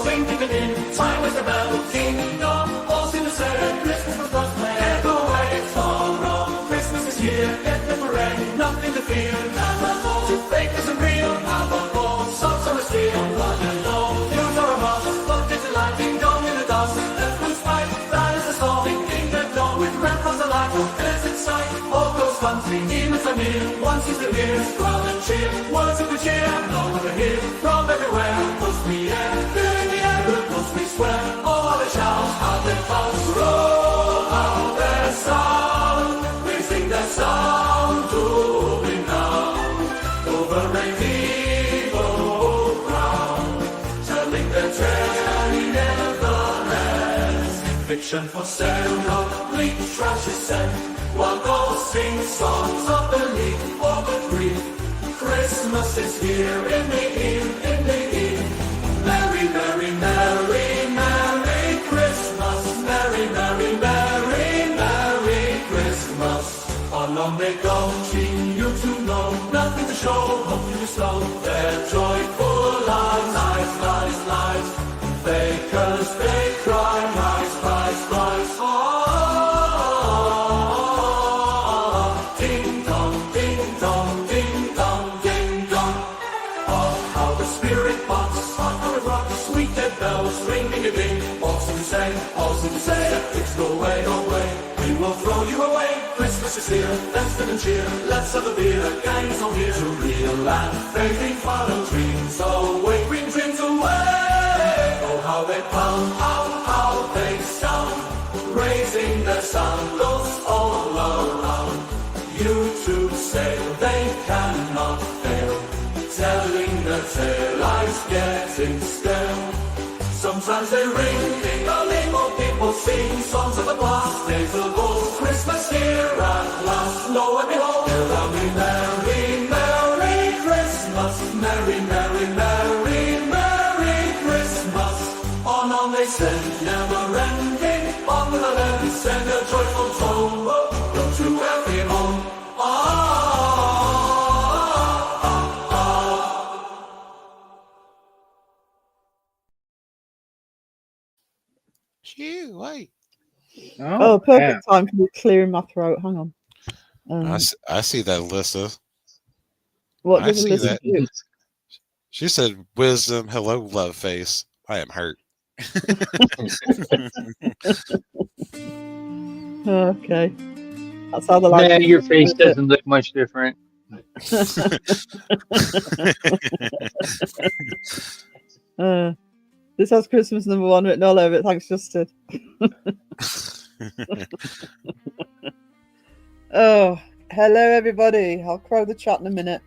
swing to the inn. Time was the bell, ding dong, all seem to say Christmas was not my head away. It's all wrong, Christmas is here, get the parade, nothing to fear. Never more to fake is real, never more, socks on the steel, blood and law. News are a must, but it's a light, ding dong in the dust. Left loose fight, that is a storm, ding the dawn with red cross the light, innocent sight, all goes fancy, demons are near, one sees the beers, crowd and cheer, words of good cheer, no one here, from everywhere, push me air, filling the air, push me swear, all the shouts, out the house, roll out their sound, we sing that sound to be now, over rainbow ground, telling the tale he never ends, fiction for sale, no bleak trash is sent, while ghosts sing songs of belief or good grief. Christmas is here in the inn, in the inn. Merry, merry, merry, merry Christmas. Merry, merry, merry, merry Christmas. Along they go, treating you to know, nothing to show, hope you slow. Their joyful lives, lives, lives, lives. Fakers, they cry, rise, rise, rise. Oh, ding dong, ding dong, ding dong, ding dong. Oh, how the spirit box, sparkle and rock, sweet dead bells, ring, ding, ding, ding. All seem to say, skeptics go away, go away. We will throw you away. Christmas is here, festive and cheer. Let's have a beer, gangs on here to real and fading final dreams. So wake green dreams away. Oh, how they pound, how they sound, raising their sound, those all around. YouTube say they cannot fail, telling the tale, life's getting stale. Sometimes they ring, ding-a-ling, or people sing songs of the past, days of old. Christmas here at last, lo and behold, merry, merry, merry Christmas, merry, merry, merry, merry Christmas. On they send, never ending, on with a levy, send a joyful tone, go to every home. Gee, wait. Oh, perfect time for me clearing my throat. Hang on. I see that, Alyssa. What does Alyssa do? She said, "Wisdom, hello, love face. I am hurt." Okay. That's how the light. Man, your face doesn't look much different. This has Christmas #1 written all over it. Thanks, Justin. Oh, hello, everybody. I'll crow the chat in a minute.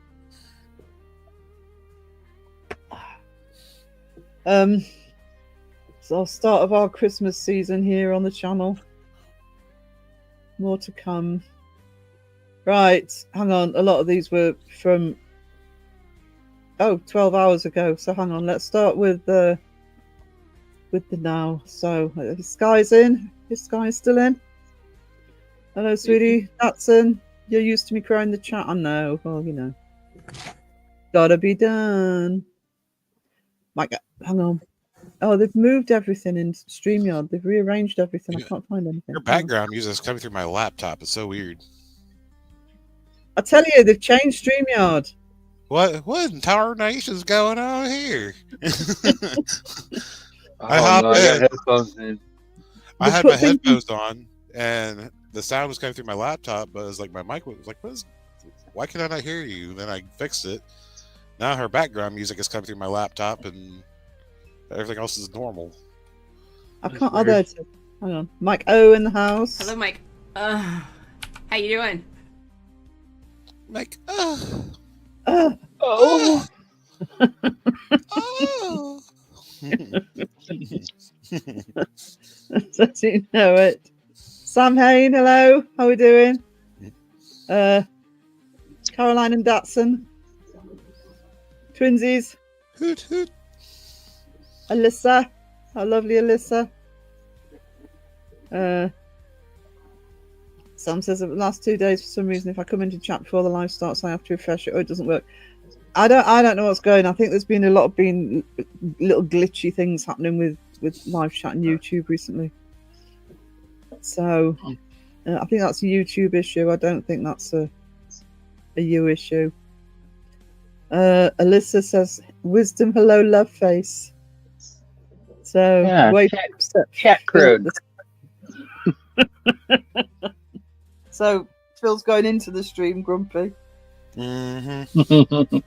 So, start of our Christmas season here on the channel. More to come. Right, hang on. A lot of these were from 12 hours ago. So hang on. Let's start with the now. So is Sky's in? Is Sky still in? Hello, sweetie. Datsun. You're used to me crying in the chat. I know. Well, you know. Gotta be done. Mike, hang on. Oh, they've moved everything in StreamYard. They've rearranged everything. I can't find anything. Your background music is coming through my laptop. It's so weird. I tell you, they've changed StreamYard. What in tarnation's going on here? I got headphones in. I had my headphones on, and the sound was coming through my laptop, but it was like my mic was like, why can I not hear you? Then I fixed it. Now her background music is coming through my laptop, and everything else is normal. I can't. Oh, there it is. Hang on. Mike O in the house. Hello, Mike. How you doing? Mike. Oh. Oh. Does he know it? Sam Hain, hello. How are we doing? Caroline and Datsun. Twinsies. Hoot, hoot. Alyssa. How lovely, Alyssa. Sam says that the last 2 days, for some reason, if I come into chat before the live starts, I have to refresh it or it doesn't work. I don't know what's going. I think there's been a lot of little glitchy things happening with live chat and YouTube recently. So I think that's a YouTube issue. I don't think that's a you issue. Alyssa says, "Wisdom, hello, love face." So Yeah, wait, cat crowed. So Phil's going into the stream grumpy. Mm-hmm.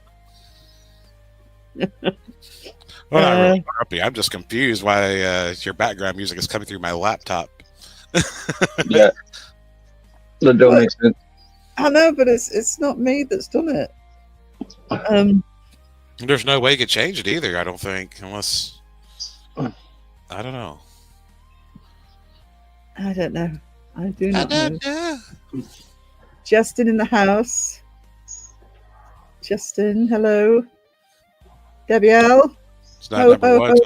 Well, not really grumpy. I'm just confused why your background music is coming through my laptop. Yeah, that don't make sense. I know, but it's not me that's done it. There's no way you could change it either, I don't think, unless I don't know. I don't know. I do not know. know. Justin in the house. Justin, hello. Debbie L. It's not number one.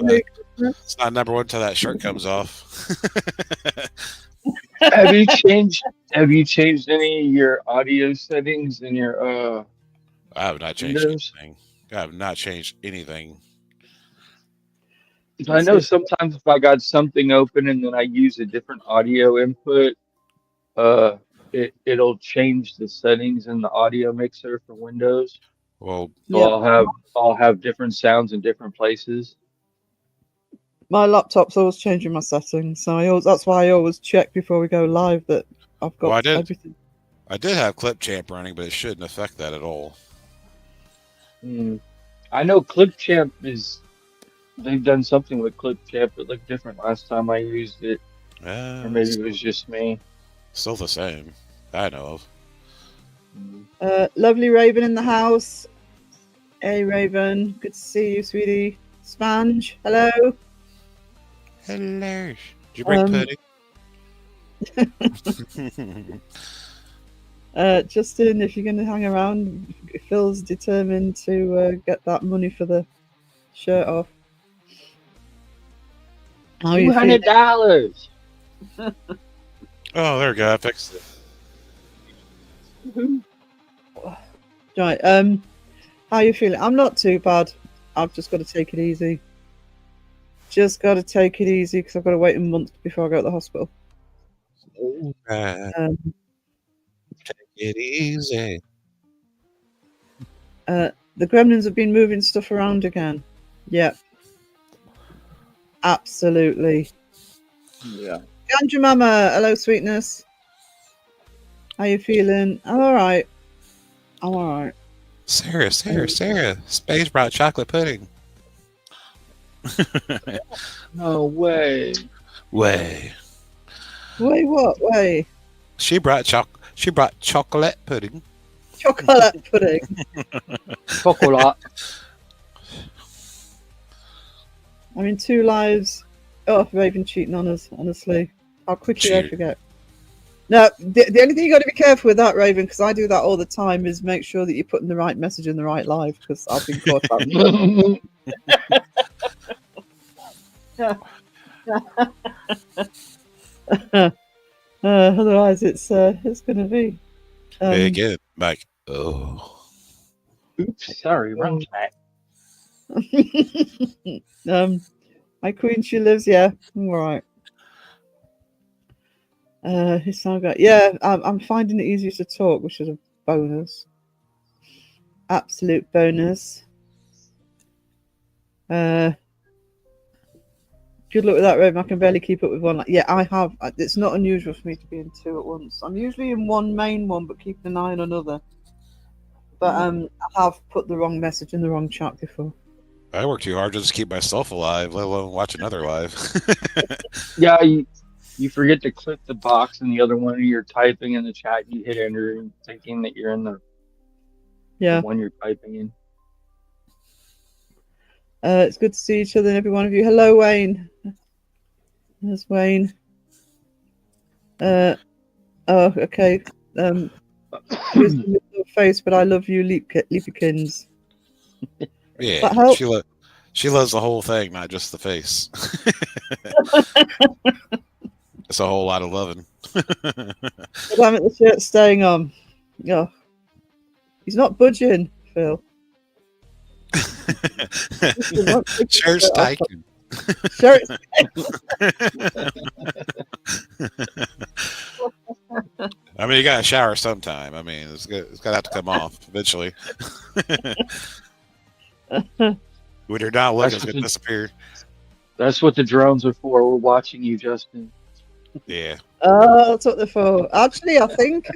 It's not number one until that shirt comes off. Have you changed any of your audio settings in your I have not changed Windows? anything. I have not changed anything. I know sometimes if I got something open and then I use a different audio input, it'll change the settings in the audio mixer for Windows. Well, So I'll have different sounds in different places. My laptop's always changing my settings, so that's why I always check before we go live that I've got everything. I did have Clipchamp running, but it shouldn't affect that at all. I know Clipchamp they've done something with Clipchamp that looked different last time I used it. Or maybe it was just me. Still the same. I know of. Lovely Raven in the house. Hey Raven, good to see you, sweetie. Sponge, hello. Hello. Did you bring pudding? Justin, if you're going to hang around, Phil's determined to get that money for the shirt off. $200. Oh, there we go. I fixed it. Right. How are you feeling? I'm not too bad. I've just got to take it easy. Just got to take it easy because I've got to wait a month before I go to the hospital. Take it easy. The gremlins have been moving stuff around again. Yeah. Absolutely. Yeah. Ganja Mama, hello, sweetness. How you feeling? I'm all right. I'm all right. Sarah. Spade brought chocolate pudding. No way. Way. Wait, what? Wait. She brought chocolate pudding. Chocolate pudding. Chocolate. I mean, 2 lives. Oh, Raven cheating on us, honestly. How quickly I forget. No, the only thing you got to be careful with that, Raven, because I do that all the time, is make sure that you're putting the right message in the right live, because I've been caught up. Otherwise, it's going to be again. Like, oh, oops, sorry, wrong track. My queen, she lives. Yeah, all right. Yeah, I'm finding it easier to talk, which is a bonus. Absolute bonus. Good luck with that, Raven. I can barely keep up with one. Yeah, I have. It's not unusual for me to be in 2 at once. I'm usually in one main one, but keeping an eye on another. But I have put the wrong message in the wrong chat before. I work too hard just to keep myself alive, let alone watch another live. Yeah, you forget to click the box in the other one, you're typing in the chat, you hit enter, thinking that you're in the one you're typing in. It's good to see each other and every one of you. Hello, Wayne. There's Wayne. Oh, okay. Face, but I love you, Leapykins. Yeah, she loves the whole thing, not just the face. It's a whole lot of loving. Damn it, the shirt's staying on. Yeah, he's not budging, Phil. Shirt's taken. Shirts. I mean, you gotta shower sometime. I mean, it's gotta have to come off eventually. When you're not looking, it's gonna disappear. That's what the drones are for. We're watching you, Justin. Yeah. That's what they're for. Actually, I think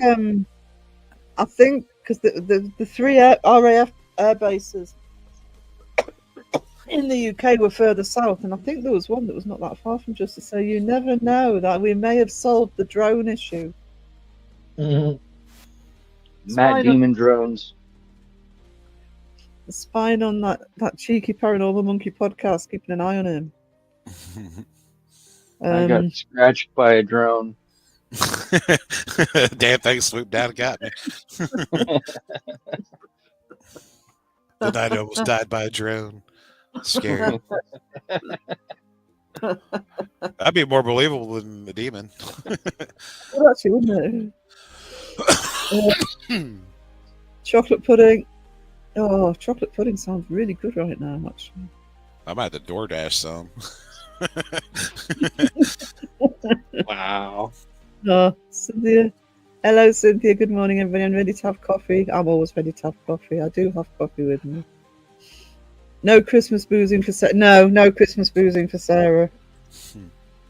because the three RAF air bases in the UK were further south, and I think there was one that was not that far from Justice. So you never know that we may have solved the drone issue. Mm-hmm. Matt Demon drones. Spying on that cheeky paranormal monkey podcast, keeping an eye on him. I got scratched by a drone. Damn thing swooped down and got me. The night I almost died by a drone. Scared. That'd be more believable than the demon. Well, actually, wouldn't it? Chocolate pudding. Oh, chocolate pudding sounds really good right now, actually. I might have to DoorDash some. Wow. Oh, Cynthia. Hello, Cynthia. Good morning, everybody. I'm ready to have coffee. I'm always ready to have coffee. I do have coffee with me. No Christmas boozing for Sarah. No Christmas boozing for Sarah.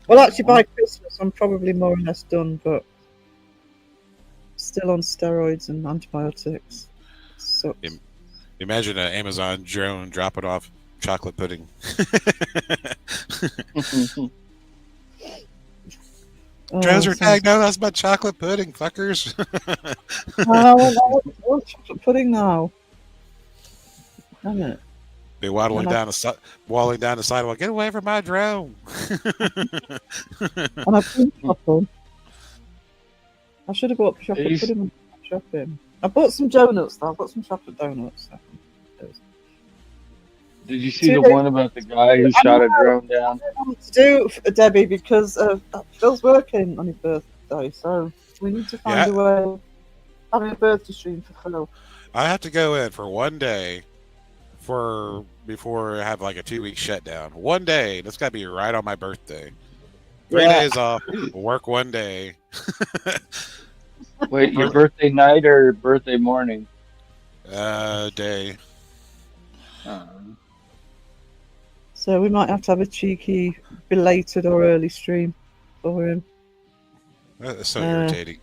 Well, actually, by Christmas, I'm probably more or less done, but still on steroids and antibiotics. Sucks. Imagine an Amazon drone dropping off chocolate pudding. Drones are tagged. No, that's my chocolate pudding, fuckers. I want chocolate pudding now. Damn it. Be waddling down the sidewalk. Get away from my drone. And I've been shopping. I should have bought chocolate pudding when I went shopping. I bought some donuts though. I've got some chocolate donuts. Did you see the one about the guy who shot a drone down? I don't know what to do, Debbie, because Phil's working on his birthday, so we need to find a way of having a birthday stream for Phil. I have to go in for one day before I have like a 2-week shutdown. One day. That's got to be right on my birthday. 3 days off, work one day. Wait, your birthday night or birthday morning? Day. So we might have to have a cheeky belated or early stream for him. That's so irritating.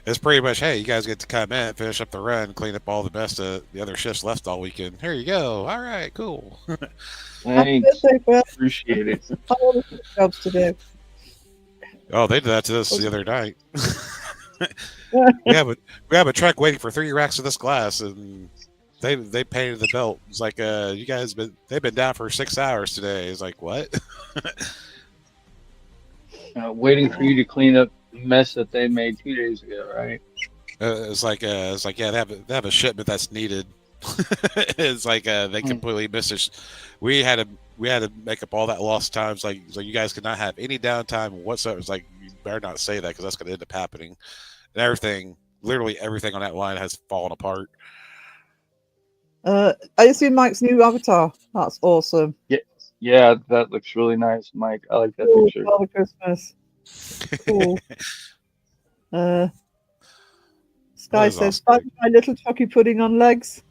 It's pretty much, hey, you guys get to come in, finish up the run, clean up all the best of the other shifts left all weekend. Here you go. All right, cool. Thanks. Appreciate it. Jobs to do. Oh, they did that to us the other night. we have a truck waiting for 3 racks of this glass, and they painted the belt. It's like, you guys they've been down for 6 hours today. It's like, what? Waiting for you to clean up the mess that they made 2 days ago, right? It's like yeah, they have a shipment that's needed. It's like they completely missed it. We had to make up all that lost time. It's like, so you guys could not have any downtime whatsoever. It's like, you better not say that because that's going to end up happening. And everything, literally everything on that line has fallen apart. I see Mike's new avatar. That's awesome. Yeah, that looks really nice, Mike. I like that picture. Father Christmas. Cool. Sky says, awesome. My little chalky pudding on legs.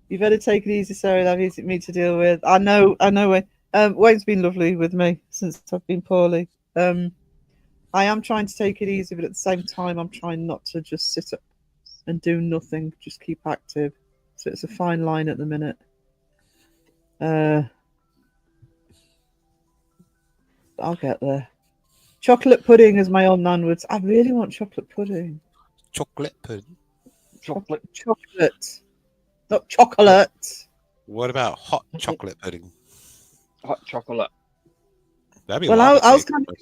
You better take it easy, Sarah. That is me to deal with. I know. Wayne's been lovely with me since I've been poorly. I am trying to take it easy, but at the same time, I'm trying not to just sit up and do nothing. Just keep active. So it's a fine line at the minute. I'll get there. Chocolate pudding, as my old nan would say. I really want chocolate pudding. Chocolate pudding? Chocolate. Not chocolate. What about hot chocolate pudding? Hot chocolate. That'd be well, I was kind of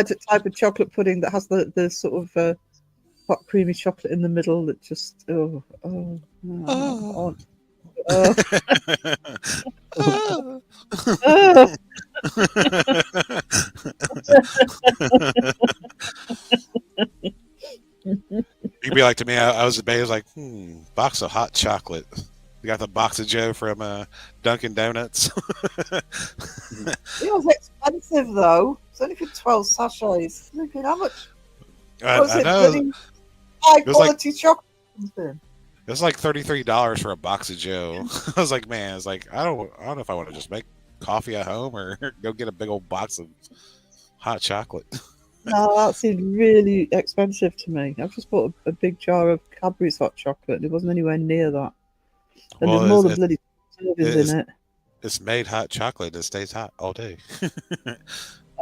the type of chocolate pudding that has the sort of hot creamy chocolate in the middle that just could be like to me. I was debating, like, box of hot chocolate. You got the box of Joe from Dunkin' Donuts. It was expensive though. It's only for 12 sachets. Looking how much was I it? know. Bloody high It was like quality chocolate. it was like $33 for a box of Joe. I was like, man, it's like I don't know if I want to just make coffee at home or go get a big old box of hot chocolate. No, that seemed really expensive to me. I've just bought a big jar of Cadbury's hot chocolate and it wasn't anywhere near that. And Well, there's more than bloody servings in it. It's made hot chocolate. It stays hot all day.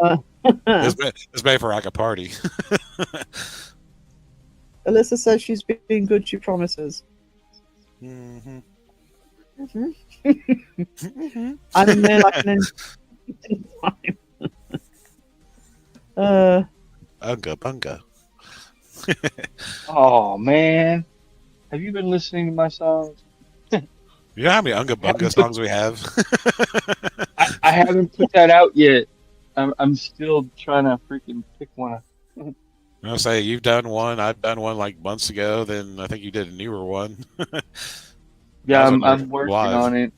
Uh, it's made for like a party. Alyssa says she's being good, she promises. Mm-hmm. I'm in there like an time. Unga bunga. Oh man, have you been listening to my songs? You know how many Unga Bunga songs we have? I haven't put that out yet. I'm still trying to freaking pick one. I'll say you've done one. I've done one like months ago. Then I think you did a newer one. Yeah, That was I'm working live. on it.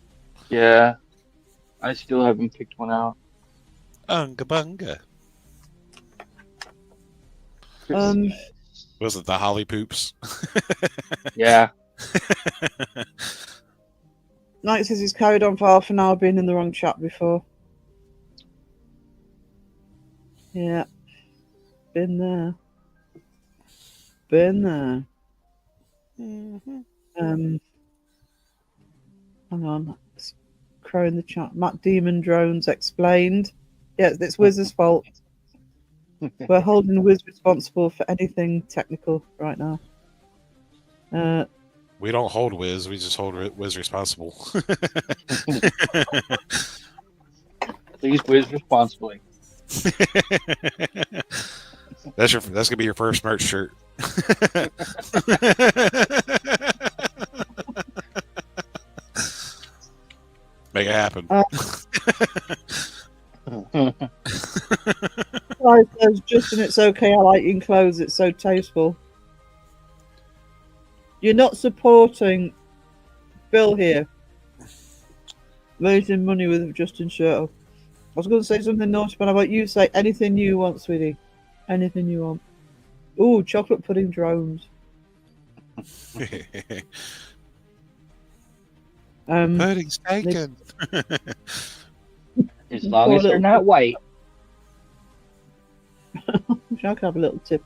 Yeah, I still haven't picked one out. Unga Bunga. Was it the Holly Poops? Yeah. Knight says he's carried on for half an hour being in the wrong chat before. Yeah. Been there. Hang on. It's Crow in the chat. Matt Demon Drones explained. Yeah, it's Wiz's fault. We're holding Wiz responsible for anything technical right now. We don't hold Wiz. We just hold Wiz responsible. Please whiz responsibly. That's gonna be your first merch shirt. Make it happen. Guy says, Justin, it's okay. I like eating clothes. It's so tasteful. You're not supporting Bill here. Raising money with Justin shirt off. I was going to say something naughty, but how about you say anything you want, sweetie? Anything you want. Ooh, chocolate pudding drones. Pudding's taken. As long as they're not white. Wish I could have a little tip.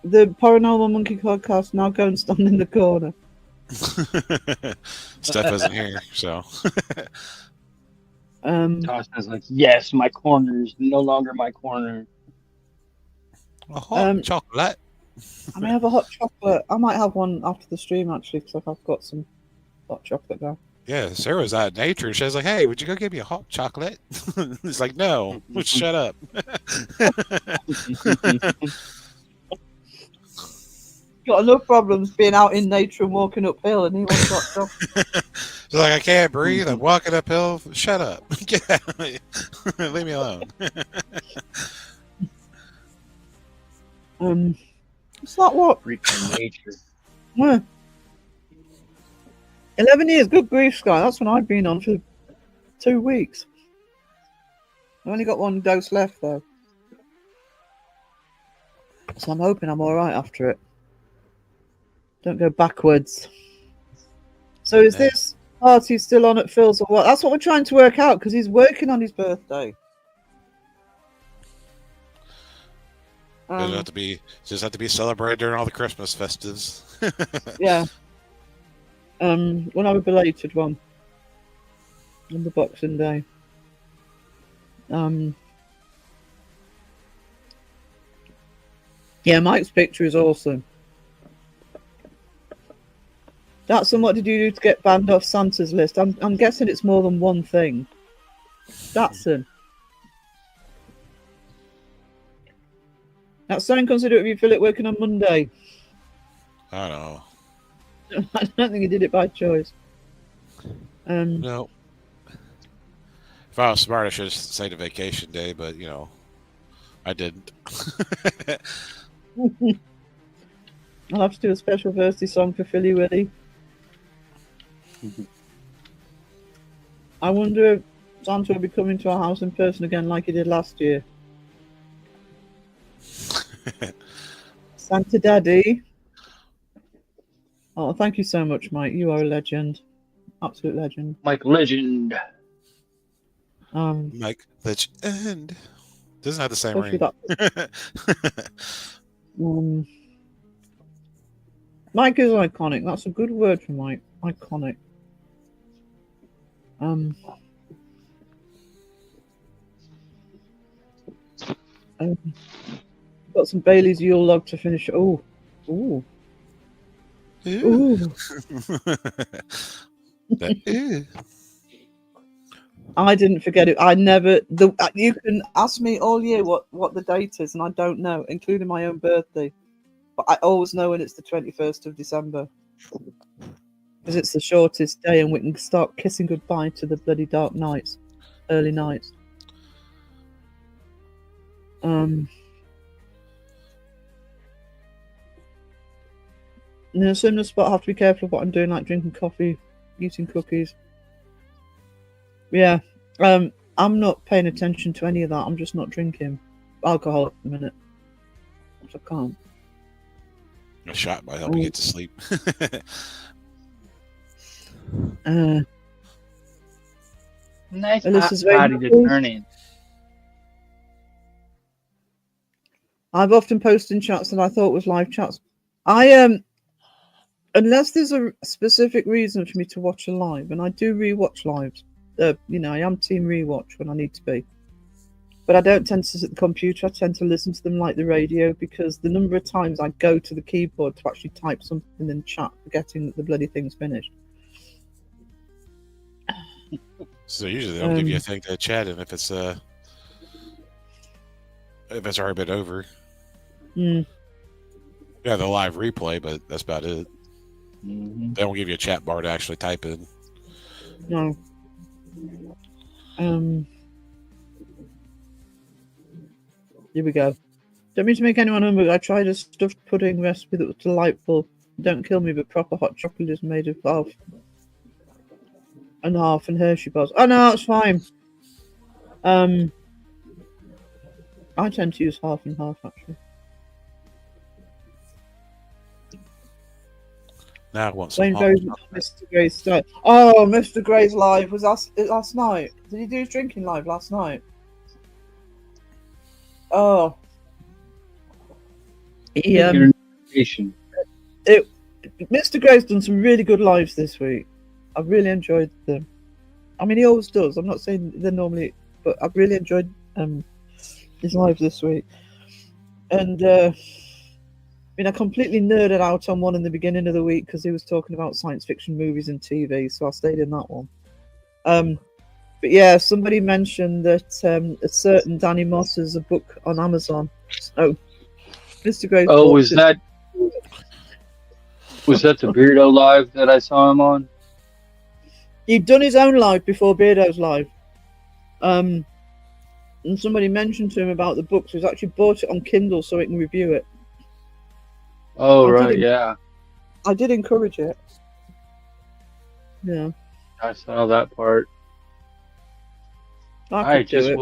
The Paranormal Monkey podcast now go and stand in the corner. Steph isn't here, so. Austin's like, yes, my corner is no longer my corner. A hot chocolate. I may have a hot chocolate. I might have one after the stream actually, because I've got some hot chocolate now. Yeah, Sarah's out of nature. She's like, "Hey, would you go get me a hot chocolate?" It's like, "No, shut up." Got enough problems being out in nature and walking uphill, and he wants hot chocolate. She's like, "I can't breathe. I'm walking uphill. Shut up. Get out. Leave me alone." It's like what? Freaking nature. Yeah. 11 years, good grief, Sky. That's what I've been on for 2 weeks. I've only got one dose left, though. So I'm hoping I'm all right after it. Don't go backwards. So is this party still on at Phil's or what? That's what we're trying to work out, because he's working on his birthday. Just have to be celebrated during all the Christmas festives. Yeah. We'll have a belated one on the Boxing Day. Yeah, Mike's picture is awesome. Datsun, what did you do to get banned off Santa's list? I'm guessing it's more than one thing. Datsun. Datsun, consider it if you feel it working on Monday. I don't know. I don't think he did it by choice. No. If I was smart, I should have said a vacation day, but I didn't. I'll have to do a special birthday song for Philly Willy. I wonder if Santa will be coming to our house in person again like he did last year. Santa Daddy. Oh, thank you so much, Mike. You are a legend. Absolute legend. Mike Legend. Mike Legend. Doesn't have the same ring. Mike is iconic. That's a good word for Mike. Iconic. Got some Bailey's Yule log to finish. Ooh. Ooh. I didn't forget it. I never. You can ask me all year what the date is, and I don't know, including my own birthday. But I always know when it's the 21st of December, because it's the shortest day, and we can start kissing goodbye to the bloody dark nights, early nights. In a similar spot, I have to be careful of what I'm doing, like drinking coffee, eating cookies. Yeah, I'm not paying attention to any of that. I'm just not drinking alcohol at the minute. I can't. A shot might help you get to sleep. Nice Alyssa's body to turn in. I've often posted in chats that I thought was live chats. Unless there's a specific reason for me to watch a live, and I do rewatch lives. I am team rewatch when I need to be. But I don't tend to sit at the computer. I tend to listen to them like the radio, because the number of times I go to the keyboard to actually type something in chat, forgetting that the bloody thing's finished. So usually they'll give you a thing to chat in if it's already been over. Yeah, the live replay, but that's about it. They don't give you a chat bar to actually type in. No. Here we go. Don't mean to make anyone hungry. I tried a stuffed pudding recipe that was delightful. Don't kill me, but proper hot chocolate is made of half and half and Hershey bars. Oh no, that's fine. I tend to use half and half actually. Now I want some Mr. Gray's style. Oh, Mr. Gray's live was last night. Did he do his drinking live last night? Oh. Mr. Gray's done some really good lives this week. I've really enjoyed them. I mean, he always does. I'm not saying they're normally, but I've really enjoyed his lives this week. And I completely nerded out on one in the beginning of the week because he was talking about science fiction movies and TV, so I stayed in that one. But yeah, somebody mentioned that a certain Danny Moss has a book on Amazon. Oh, Mr. Gray's book. Was that the Beardo live that I saw him on? He'd done his own live before Beardo's live. And somebody mentioned to him about the book, so he's actually bought it on Kindle so he can review it. Oh, right, yeah. I did encourage it. Yeah. I saw that part. I had just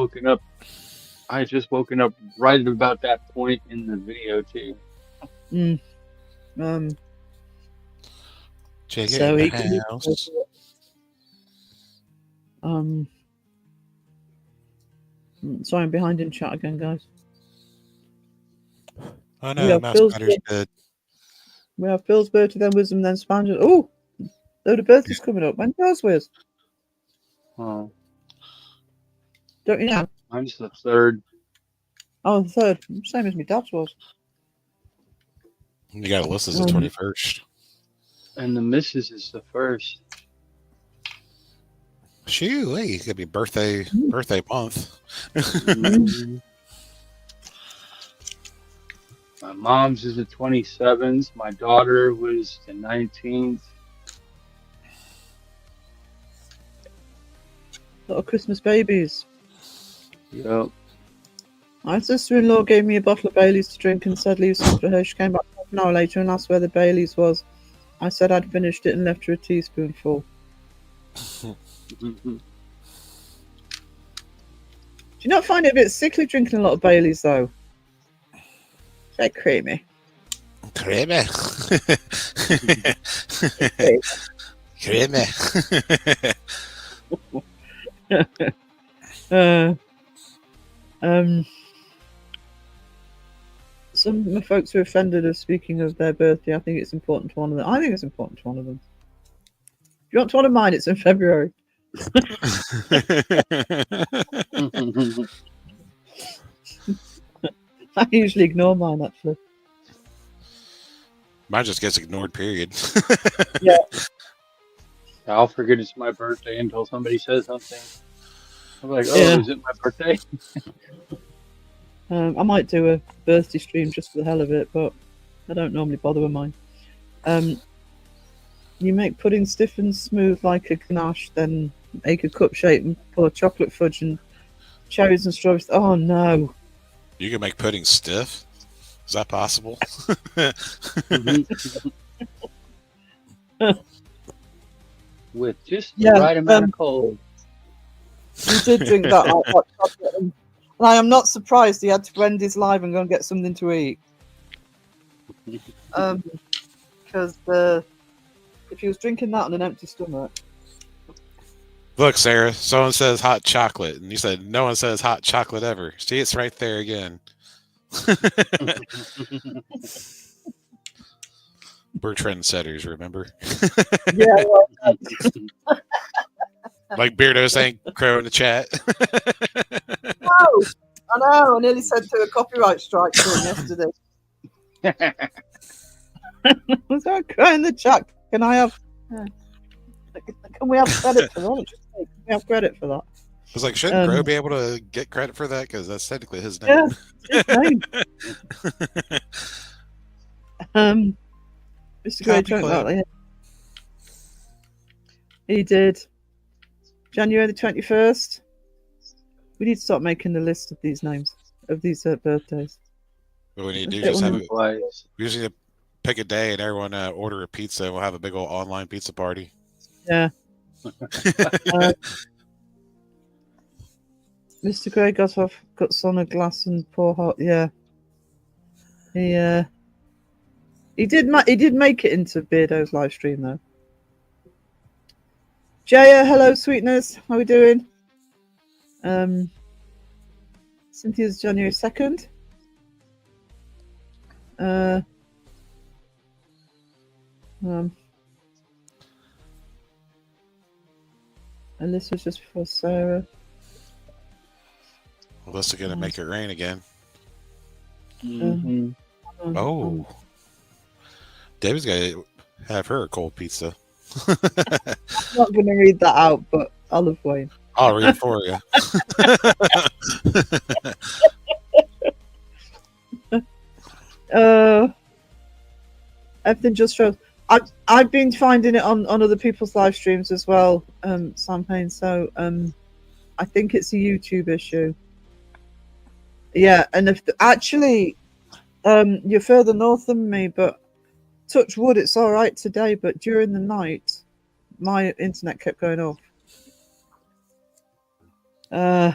woken up right about that point in the video too. Check so it he can house. Sorry, I'm behind in chat again, guys. Oh no, Mouse Matter's dead. We have Phil's birthday, then Wisdom, then Spangers. Oh, load of birthdays coming up. When's yours, Wiz? Oh. Don't you know? Mine's the 3rd. Oh, the 3rd. Same as my dad's was. You got Alyssa's the 21st. And the missus is the 1st. Shoo, hey, it's gonna be birthday month. My mom's is the 27th. My daughter was the 19th. Little Christmas babies. Yep. My sister-in-law gave me a bottle of Bailey's to drink and said leave some for her. She came back an hour later and asked where the Baileys was. I said I'd finished it and left her a teaspoonful. Do you not find it a bit sickly drinking a lot of Baileys, though? It's very creamy. Creamy. Creamy. Some of my folks are offended of speaking of their birthday. I think it's important to honour them. I think it's important to honour them. If you want to honour mine, it's in February. I usually ignore mine, actually. Mine just gets ignored, period. Yeah. I'll forget it's my birthday until somebody says something. I'm like, oh, Yeah. is it my birthday? I might do a birthday stream just for the hell of it, but I don't normally bother with mine. You make pudding stiff and smooth like a ganache, then make a cup shape and pour chocolate fudge and cherries and strawberries. Oh no! You can make pudding stiff? Is that possible? With just the Yeah, right amount of cold. You did drink that hot chocolate, and I am not surprised he had to end his live and go and get something to eat. Because if he was drinking that on an empty stomach. Look, Sarah, someone says hot chocolate, and you said no one says hot chocolate ever. See, it's right there again. We're trendsetters, remember? Yeah, well, Like Beardo saying crow in the chat. no, I know. I nearly sent through a copyright strike to him yesterday. Was there a crow in the chat? Can I have? Can we have credit for that? Can we have credit for that? I was like, shouldn't Crow be able to get credit for that? Because that's technically his name. Yeah, his name. Mr. Gray drank that. Yeah. He did. January the 21st. We need to start making the list of these names, of these birthdays. What we need to do is just have it. Twice. We just need to pick a day and everyone order a pizza. And we'll have a big old online pizza party. Yeah. Mr. Gray got on a glass and pour hot. Yeah. He did make it into Beardo's live stream though. Jaya, hello, sweetness. How are we doing? Cynthia's January 2nd. And this was just before Sarah. Alyssa gonna make it rain again. Mm-hmm. Oh. Debbie's gotta have her a cold pizza. I'm not going to read that out, but Olive Wayne. I'll read it for you. Everything just shows. I've been finding it on other people's live streams as well, Sam Payne. So I think it's a YouTube issue. Yeah, and if actually you're further north than me, but touch wood, it's all right today. But during the night, my internet kept going off. Yeah,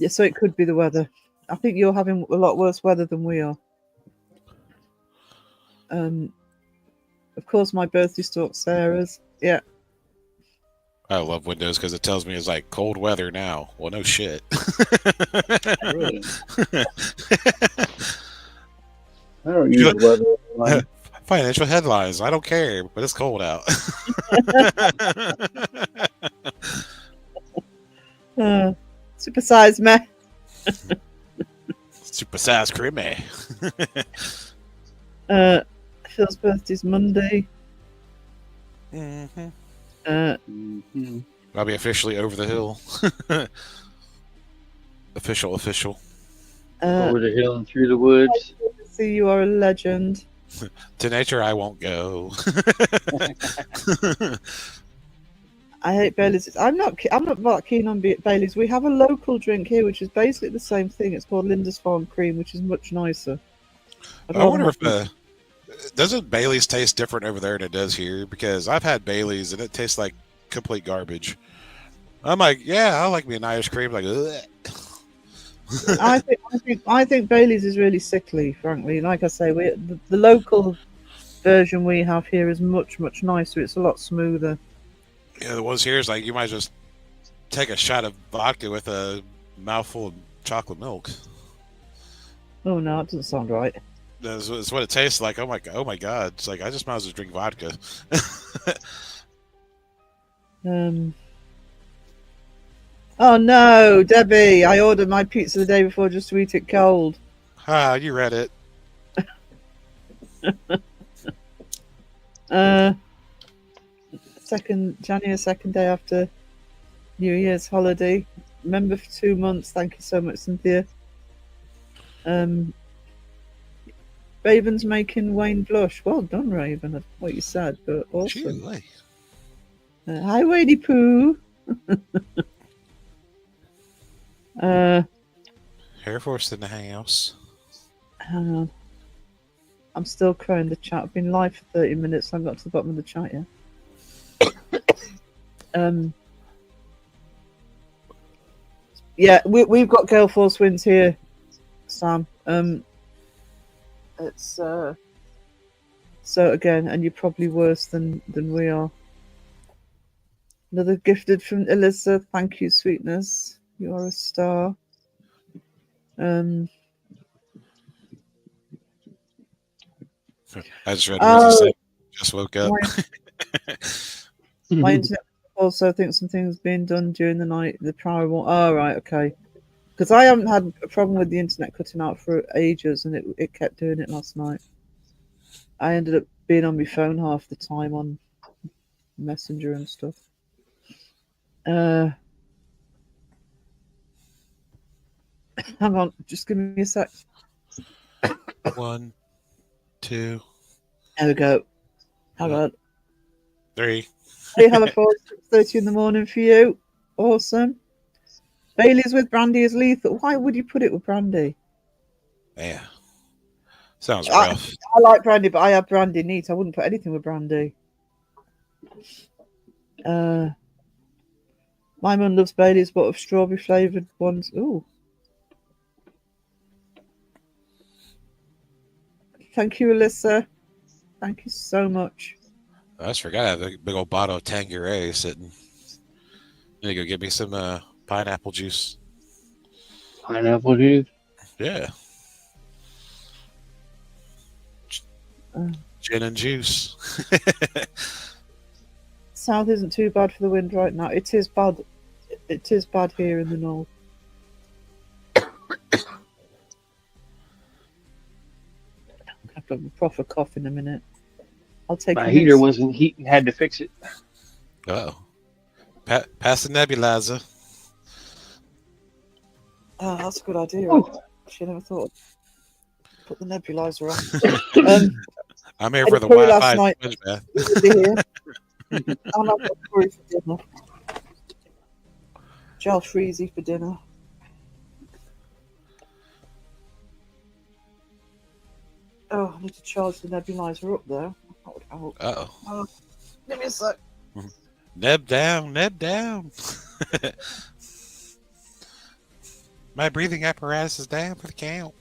so it could be the weather. I think you're having a lot worse weather than we are. Of course, my birthday stalk Sarah's. Yeah. I love Windows because it tells me it's like cold weather now. Well, no shit. Really? I don't use the weather. Financial headlines. I don't care, but it's cold out. Super size me. Super size creamy. Phil's birthday's Monday. Mm-hmm. Mm-hmm. I'll be officially over the hill. Official. Over the hill and through the woods. See, you are a legend. To nature, I won't go. I hate Bailey's. I'm not that keen on Bailey's. We have a local drink here, which is basically the same thing. It's called Linda's Farm Cream, which is much nicer. I wonder if Doesn't Bailey's taste different over there than it does here? Because I've had Bailey's and it tastes like complete garbage. I'm like, yeah, I like me an Irish cream. Like, ugh. I think Bailey's is really sickly. Frankly, like I say, the local version we have here is much nicer. It's a lot smoother. Yeah, the ones here is like you might just take a shot of vodka with a mouthful of chocolate milk. Oh no, that doesn't sound right. That's what it tastes like. Oh my god! It's like I just might as well drink vodka. Oh no, Debbie! I ordered my pizza the day before just to eat it cold. You read it. January 2nd day after New Year's holiday. Member for 2 months. Thank you so much, Cynthia. Raven's making Wayne blush. Well done, Raven. That's what you said, but awesome. Hi, Wadey Poo. Air Force in the house. Hang on. I'm still crowing the chat. I've been live for 30 minutes. I haven't got to the bottom of the chat yet. Yeah, we've got Gale Force winds here, Sam. It's so again, and you're probably worse than we are. Another gifted from Alyssa. Thank you, sweetness. You are a star. I just read what you said. Just woke up. My internet also thinks some things being done during the night. The power won't. Oh, right, okay. Because I haven't had a problem with the internet cutting out for ages, and it kept doing it last night. I ended up being on my phone half the time on Messenger and stuff. Hang on, just give me a sec. 1, 2. There we go. Hang on. 3. Hey, Halifax, 6:30 in the morning for you. Awesome. Bailey's with brandy is lethal. Why would you put it with brandy? Yeah. Sounds rough. I like brandy, but I have brandy neat. I wouldn't put anything with brandy. My mum loves Bailey's, but of strawberry flavoured ones. Ooh. Thank you, Alyssa. Thank you so much. I just forgot I have a big old bottle of Tanqueray sitting. Need to go get me some pineapple juice. Pineapple juice? Yeah. Gin and juice. South isn't too bad for the wind right now. It is bad. It is bad here in the north. I've got a proper cough in a minute. I'll take my heater wasn't heating, had to fix it. Oh. Pass the nebulizer. Oh, that's a good idea. Actually, I never thought I'd put the nebulizer on. I'm here for the Wi-Fi sponge bath. I'm not curry for dinner. Gel freezy for dinner. Oh, I need to charge the nebulizer up there. That would help. Uh-oh. Give me a sec. Neb down, neb down. My breathing apparatus is down for the count.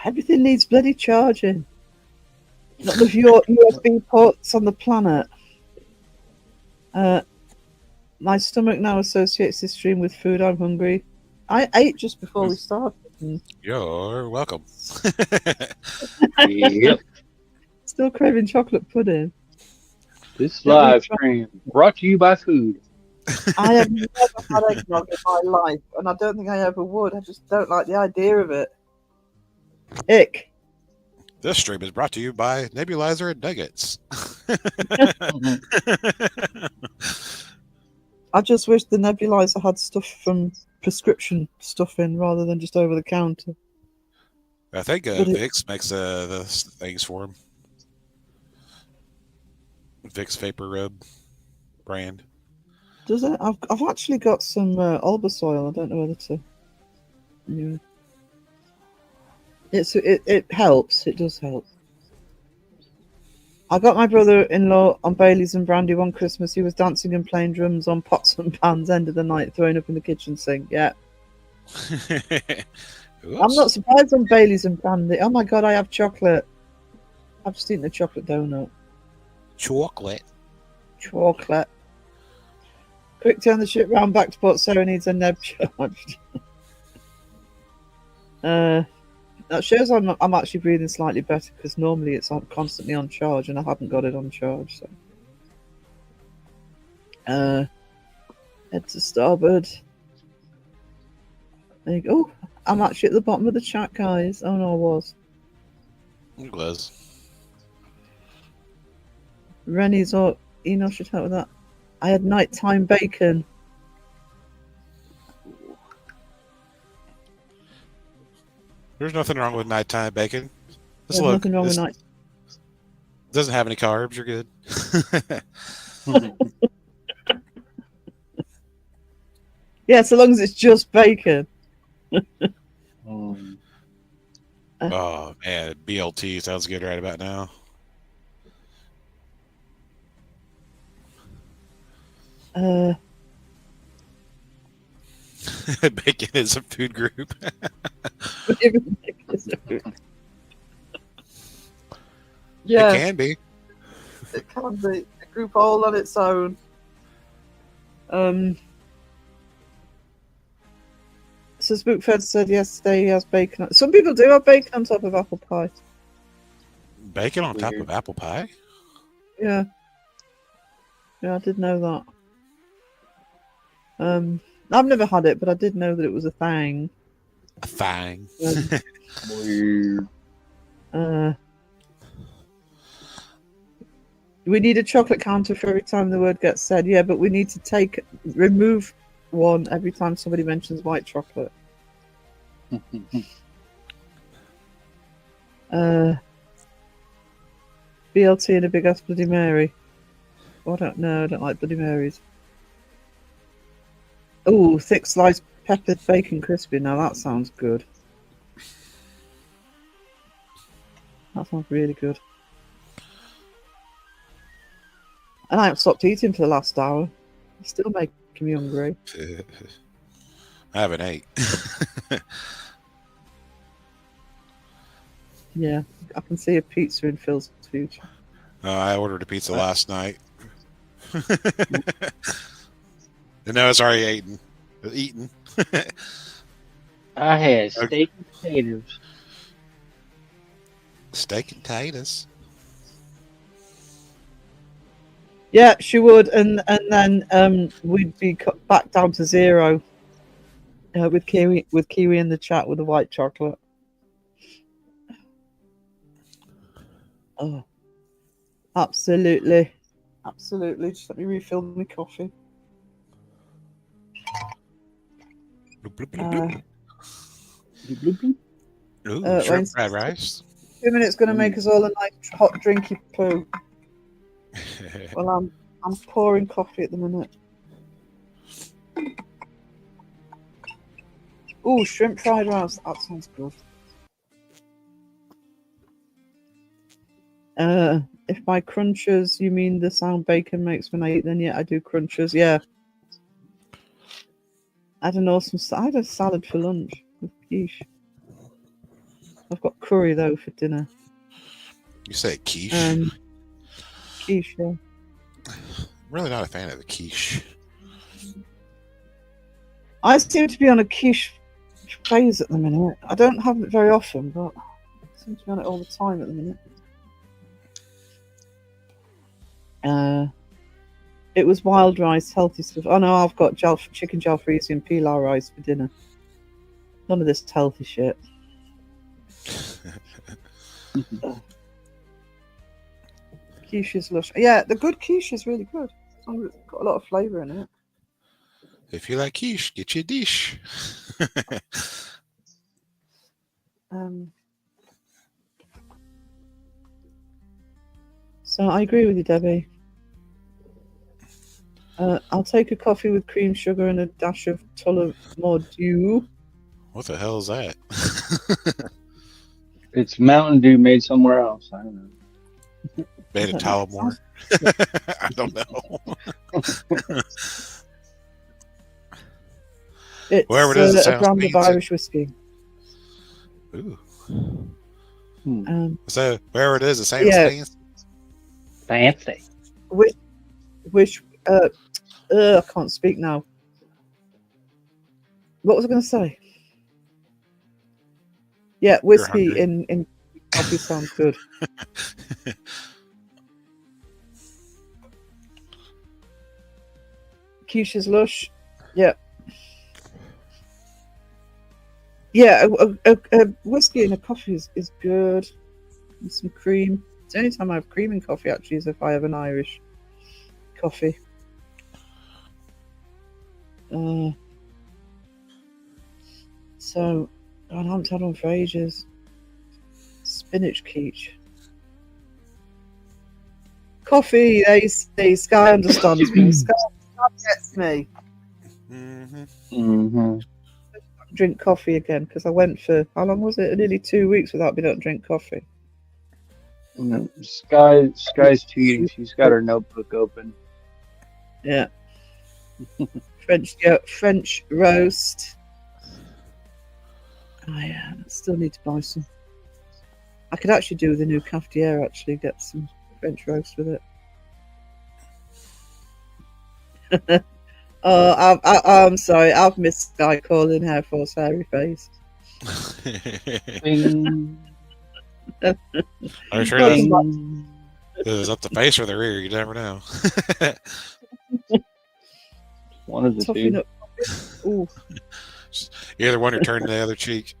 Everything needs bloody charging. Not with your USB ports on the planet. My stomach now associates this stream with food. I'm hungry. I ate just before we started. You're welcome. Yep. Still craving chocolate pudding. This live stream brought to you by food. I have never had eggnog in my life, and I don't think I ever would. I just don't like the idea of it. Ick. This stream is brought to you by Nebulizer and Nuggets. I just wish the nebulizer had stuff from prescription stuff in rather than just over the counter. I think Vicks makes the things for him. Vicks Vapor Rub brand. Does it? I've actually got some Albus oil. I don't know whether to. Yeah, It helps. It does help. I got my brother-in-law on Baileys and brandy one Christmas. He was dancing and playing drums on pots and pans. End of the night, throwing up in the kitchen sink. Yeah, I'm not surprised on Baileys and brandy. Oh my god, I have chocolate. I've just eaten a chocolate donut. Chocolate. Chocolate. Quick, turn the ship round back to Port Sarah needs a neb charged. That shows I'm actually breathing slightly better because normally it's constantly on charge and I haven't got it on charge. So, head to starboard. There you go. Oh, I'm actually at the bottom of the chat, guys. Oh no, I was. It was. Rennie's or Eno should help with that. I had nighttime bacon. There's nothing wrong with nighttime bacon. There's nothing wrong with night. Doesn't have any carbs. You're good. Yeah, so long as it's just bacon. Oh man, BLT sounds good right about now. Bacon is a food group. Yeah, it can be. It can be a group all on its own. So Spookfed said yesterday he has bacon. Some people do have bacon on top of apple pie. Bacon on top of apple pie? Yeah. Yeah, I did know that. I've never had it, but I did know that it was a thing. A thing. Weird. We need a chocolate counter for every time the word gets said. Yeah, but we need to remove one every time somebody mentions white chocolate. BLT and a big ass Bloody Mary. Oh, I don't know. I don't like Bloody Marys. Oh, thick sliced peppered bacon crispy. Now that sounds good. That sounds really good. And I haven't stopped eating for the last hour. It's still making me hungry. I haven't ate. Yeah, I can see a pizza in Phil's future. I ordered a pizza last night. And now it's already eaten. I had steak and potatoes. Steak and potatoes. Yeah, she would, and then we'd be cut back down to zero with Kiwi in the chat with the white chocolate. Oh, absolutely. Just let me refill my coffee. Ooh, shrimp fried rice. 2 minutes going to make us all a nice hot drinky poo. Well, I'm pouring coffee at the minute. Ooh, shrimp fried rice. That sounds good. If by crunchers you mean the sound bacon makes when I eat, then yeah, I do crunchers. Yeah. I had a salad for lunch with quiche. I've got curry though for dinner. You say quiche? Quiche, yeah. I'm really not a fan of the quiche. I seem to be on a quiche phase at the minute. I don't have it very often, but I seem to be on it all the time at the minute. It was wild rice, healthy stuff. Oh no, I've got chicken jalfrezi and pilau rice for dinner. None of this healthy shit. Quiche is lush. Yeah, the good quiche is really good. It's got a lot of flavour in it. If you like quiche, get you a dish. So I agree with you, Debbie. I'll take a coffee with cream, sugar, and a dash of Tullamore Dew. What the hell is that? It's Mountain Dew made somewhere else. I don't know. Made in Tullamore. I don't know. It's Wherever it is, it a sounds brand of fancy. Irish whiskey. Ooh. Um, So wherever it is, it sounds Yeah. fancy. Fancy. which I can't speak now. What was I going to say? Yeah, whiskey hungry. in coffee sounds good. Quiche's Lush. Yeah. Yeah, a whiskey and a coffee is good. And some cream. It's the only time I have cream in coffee, actually, is if I have an Irish coffee. So, I haven't had one for ages. Spinach quiche. Coffee, they say. Sky understands me. Sky gets me. Mm-hmm. Drink coffee again, because I went for, how long was it? Nearly 2 weeks without being able to drink coffee. No, Sky's cheating. She's got her notebook open. Yeah. French roast. I still need to buy some. I could actually do with a new cafetiere, actually, get some French roast with it. Oh, I'm sorry. I've missed Sky calling Air Force hairy face. Bing, I'm sure bing. it was up the face or the rear. You never know. One of the Toffee two. nut. Ooh. Either one or turning the other cheek.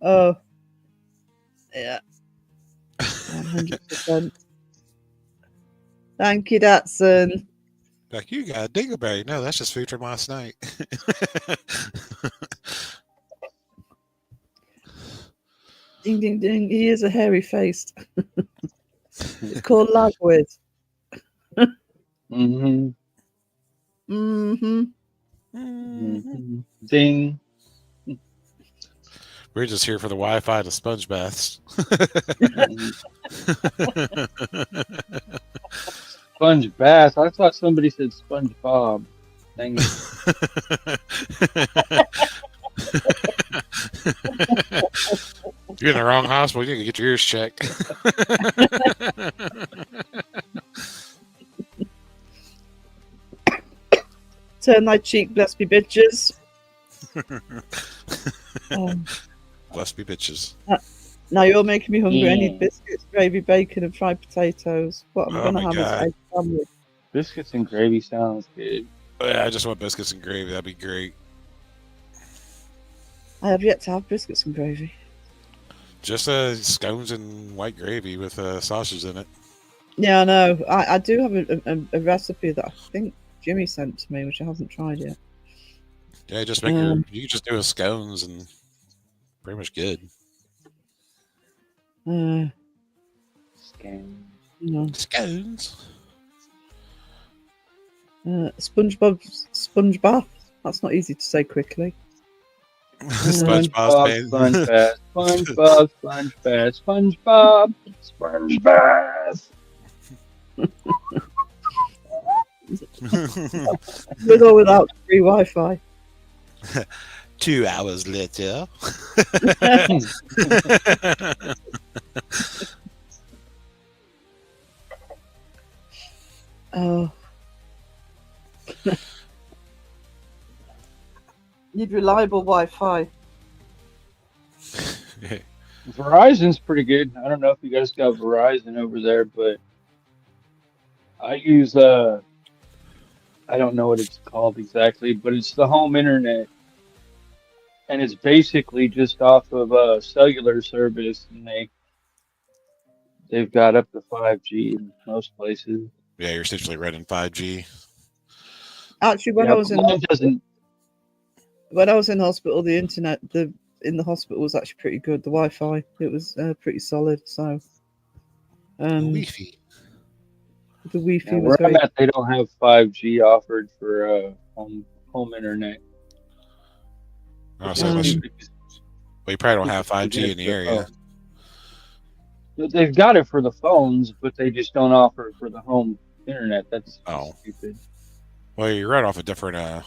Oh. Yeah. 100%. Thank you, Datsun. Like, you got a dingleberry. No, that's just food from last night. Ding, ding, ding. He is a hairy faced. It's called lagwood. Mm-hmm. Mm-hmm. Mm-hmm. Ding. We're just here for the Wi-Fi and the sponge baths. Sponge bath. I thought somebody said SpongeBob. Dang it. You're in the wrong hospital. You can get your ears checked. Turn thy cheek, bless me, bitches. Bless me, bitches. Now you're making me hungry. I need Yeah. biscuits, gravy, bacon, and fried potatoes. What I'm Oh going to my have God. is egg sandwich. Biscuits and gravy sounds good. Oh, yeah, I just want biscuits and gravy. That'd be great. I have yet to have biscuits and gravy. Just scones and white gravy with sausage in it. Yeah, I know. I do have a recipe that I think Jimmy sent to me, which I haven't tried yet. Yeah, just make you can just do a scones and pretty much good. Scan. No. Scones. Sponge bath. That's not easy to say quickly. SpongeBob's pain. Sponge bath. SpongeBob, sponge bath. SpongeBob, sponge bath. With or without free Wi-Fi. 2 hours later. Oh. Need reliable Wi-Fi. Verizon's pretty good. I don't know if you guys got Verizon over there, but I use I don't know what it's called exactly, but it's the home internet, and it's basically just off of a cellular service, and they've got up to 5G in most places. Yeah, you're essentially running 5G. Actually, when Yeah, I was mine doesn't. when I was in hospital, the internet in the hospital was actually pretty good. The Wi-Fi, it was pretty solid. So Wi-Fi. the Wi-Fi Yeah, was where I'm very. at, they don't have 5G offered for home internet. Oh, so unless you, well, you probably don't have 5G in the area. They've got it for the phones, but they just don't offer it for the home internet. That's stupid. Well, you're right off a different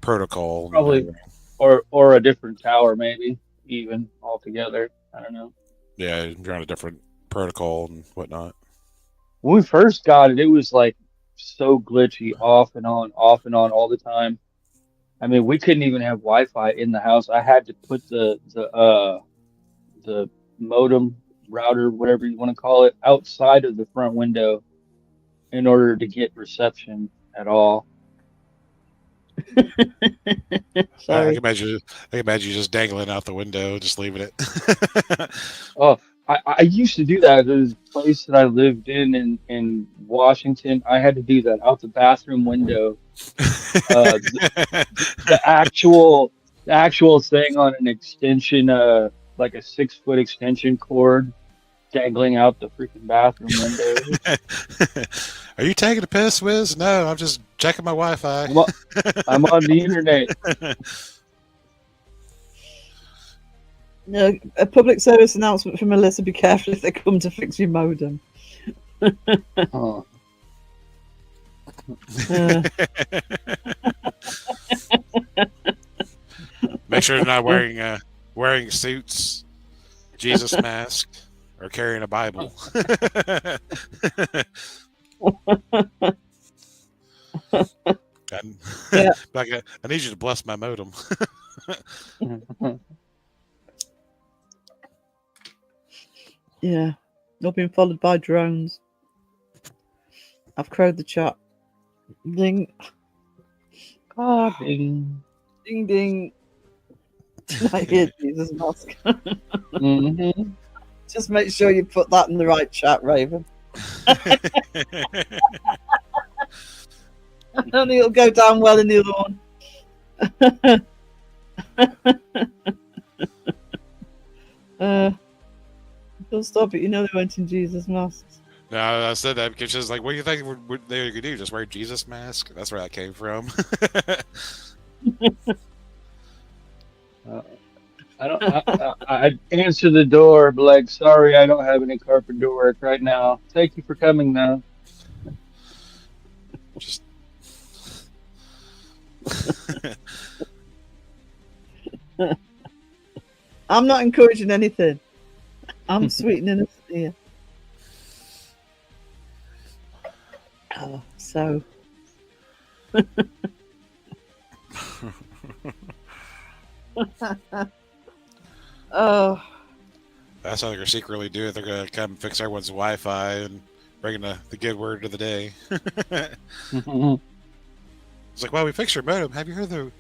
protocol. Probably, or a different tower, maybe even altogether. I don't know. Yeah, you're on a different protocol and whatnot. When we first got it, it was like so glitchy, off and on all the time. I mean, we couldn't even have Wi-Fi in the house. I had to put the modem router, whatever you want to call it, outside of the front window in order to get reception at all. I can imagine you just dangling out the window, just leaving it. Oh, I used to do that. There's a place that I lived in Washington. I had to do that out the bathroom window. The actual thing on an extension, like a 6-foot extension cord dangling out the freaking bathroom window. Are you taking a piss, Wiz? No, I'm just checking my Wi-Fi. I'm on the internet. No, a public service announcement from Melissa: be careful if they come to fix your modem. Oh. Make sure they're not wearing suits, Jesus mask, or carrying a Bible. Yeah. I need you to bless my modem. Yeah, not being followed by drones. I've crowed the chat. Ding. Ah, ding. Ding ding. I hear Jesus mask. Mm-hmm. Just make sure you put that in the right chat, Raven. And it'll go down well in the other one. Don't stop it. You know they went in Jesus masks. No, I said that because she's like, what do you think they could do? Just wear a Jesus mask? That's where that came from. I'd answer the door, but like, sorry, I don't have any carpenter work right now. Thank you for coming, though. Just. I'm not encouraging anything. I'm sweet and innocent here. Oh, so. Oh. That's how they're secretly do it. They're going to come fix everyone's Wi-Fi and bring the good word of the day. It's like, well, we fixed your modem. Have you heard the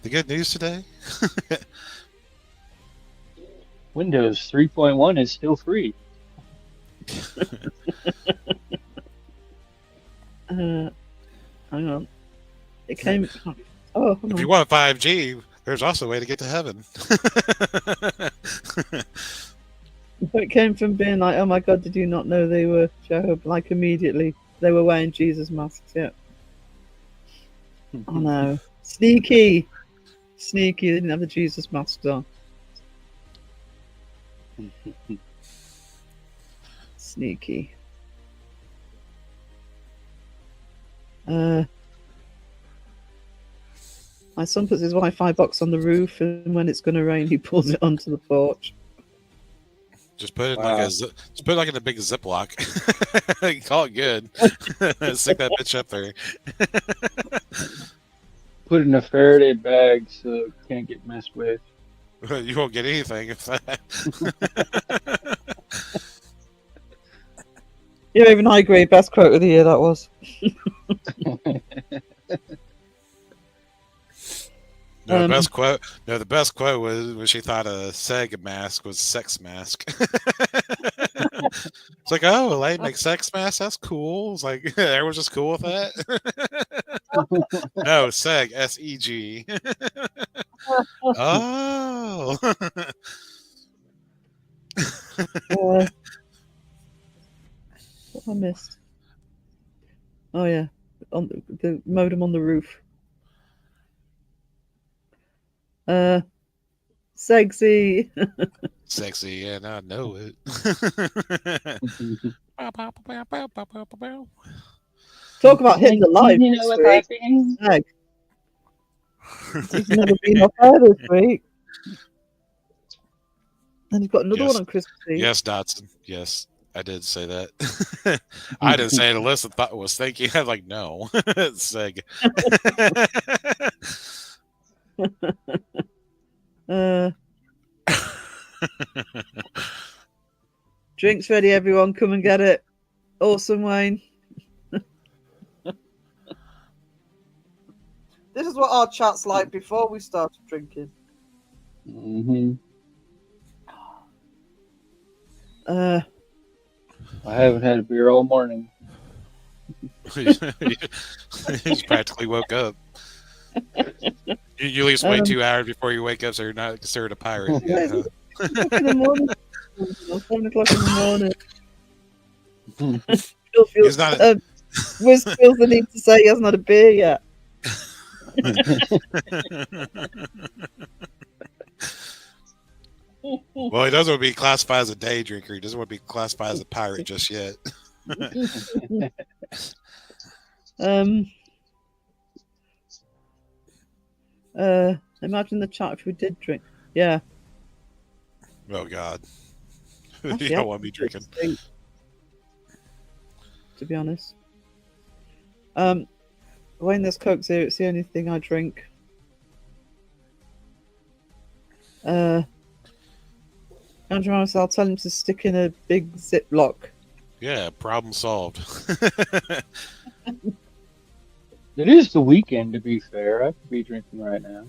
good news today? Windows 3.1 is still free. Hang on. It came. Oh, hold on. If you want 5G, there's also a way to get to heaven. It came from being like, oh my God, did you not know they were Jehovah? Like immediately, they were wearing Jesus masks. Yeah. Oh no. Sneaky. They didn't have the Jesus masks on. Sneaky. My son puts his Wi-Fi box on the roof, and when it's going to rain, he pulls it onto the porch. Just put it in a big Ziploc. Call it good. Stick that bitch up there. Put it in a Faraday bag so it can't get messed with. You won't get anything if that. Yeah, even I agree. Best quote of the year, that was. No, the best quote was when she thought a SEG mask was sex mask. It's like, oh, they make sex masks? That's cool. It's like, everyone's just cool with that. No, SEG, S-E-G. Oh. What I missed? Oh yeah, on the modem on the roof. Sexy. Sexy, yeah, and I know it. Talk about hitting the live You know this what week. that means? Seg. He's never been off air this week. And he's got another Yes. one on Christmas Eve. Yes, Dotson. Yes, I did say that. I didn't say it. Alyssa thought was thinking. I was like, no. Seg. Drinks ready, everyone. Come and get it. Awesome, Wayne. This is what our chat's like before we started drinking. Mm-hmm. Uh, I haven't had a beer all morning. You just practically woke up. You at least wait 2 hours before you wake up, so you're not considered a pirate yet, huh? 7 in the morning. 7 o'clock in the morning. He's not Wiz feels the need to say he hasn't had a beer yet. Well, he doesn't want to be classified as a day drinker. He doesn't want to be classified as a pirate just yet. Imagine the chat if we did drink. Yeah. Oh, God. Actually, You don't want to be drinking. To be honest. When there's Coke Zero, it's the only thing I drink. Andrew Morris, I'll tell him to stick in a big Ziploc. Yeah, problem solved. It is the weekend, to be fair. I could be drinking right now.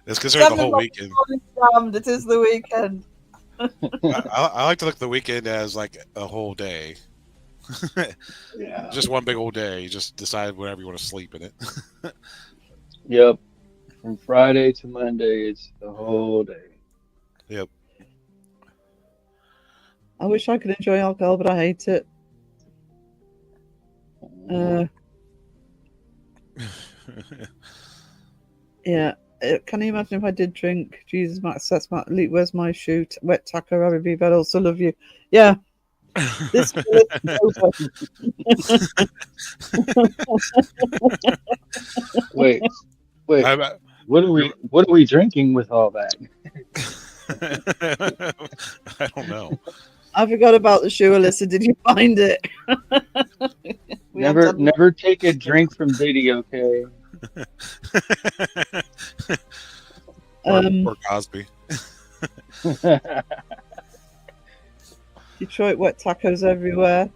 It's considered the whole weekend. Damned, it is the weekend. I like to look at the weekend as like a whole day. Yeah. Just one big old day. You just decide whenever you want to sleep in it. Yep. From Friday to Monday, it's the whole day. Yep. I wish I could enjoy alcohol, but I hate it. Yeah. Can you imagine if I did drink? Jesus, Max, that's my elite. Where's my shoe? Wet taco, Rabbit Beef. I also love you. Yeah. This is over. Wait. What are we drinking with all that? I don't know. I forgot about the shoe, Alyssa. Did you find it? Never take a drink from Diddy, okay? Or Cosby. Detroit wet tacos everywhere.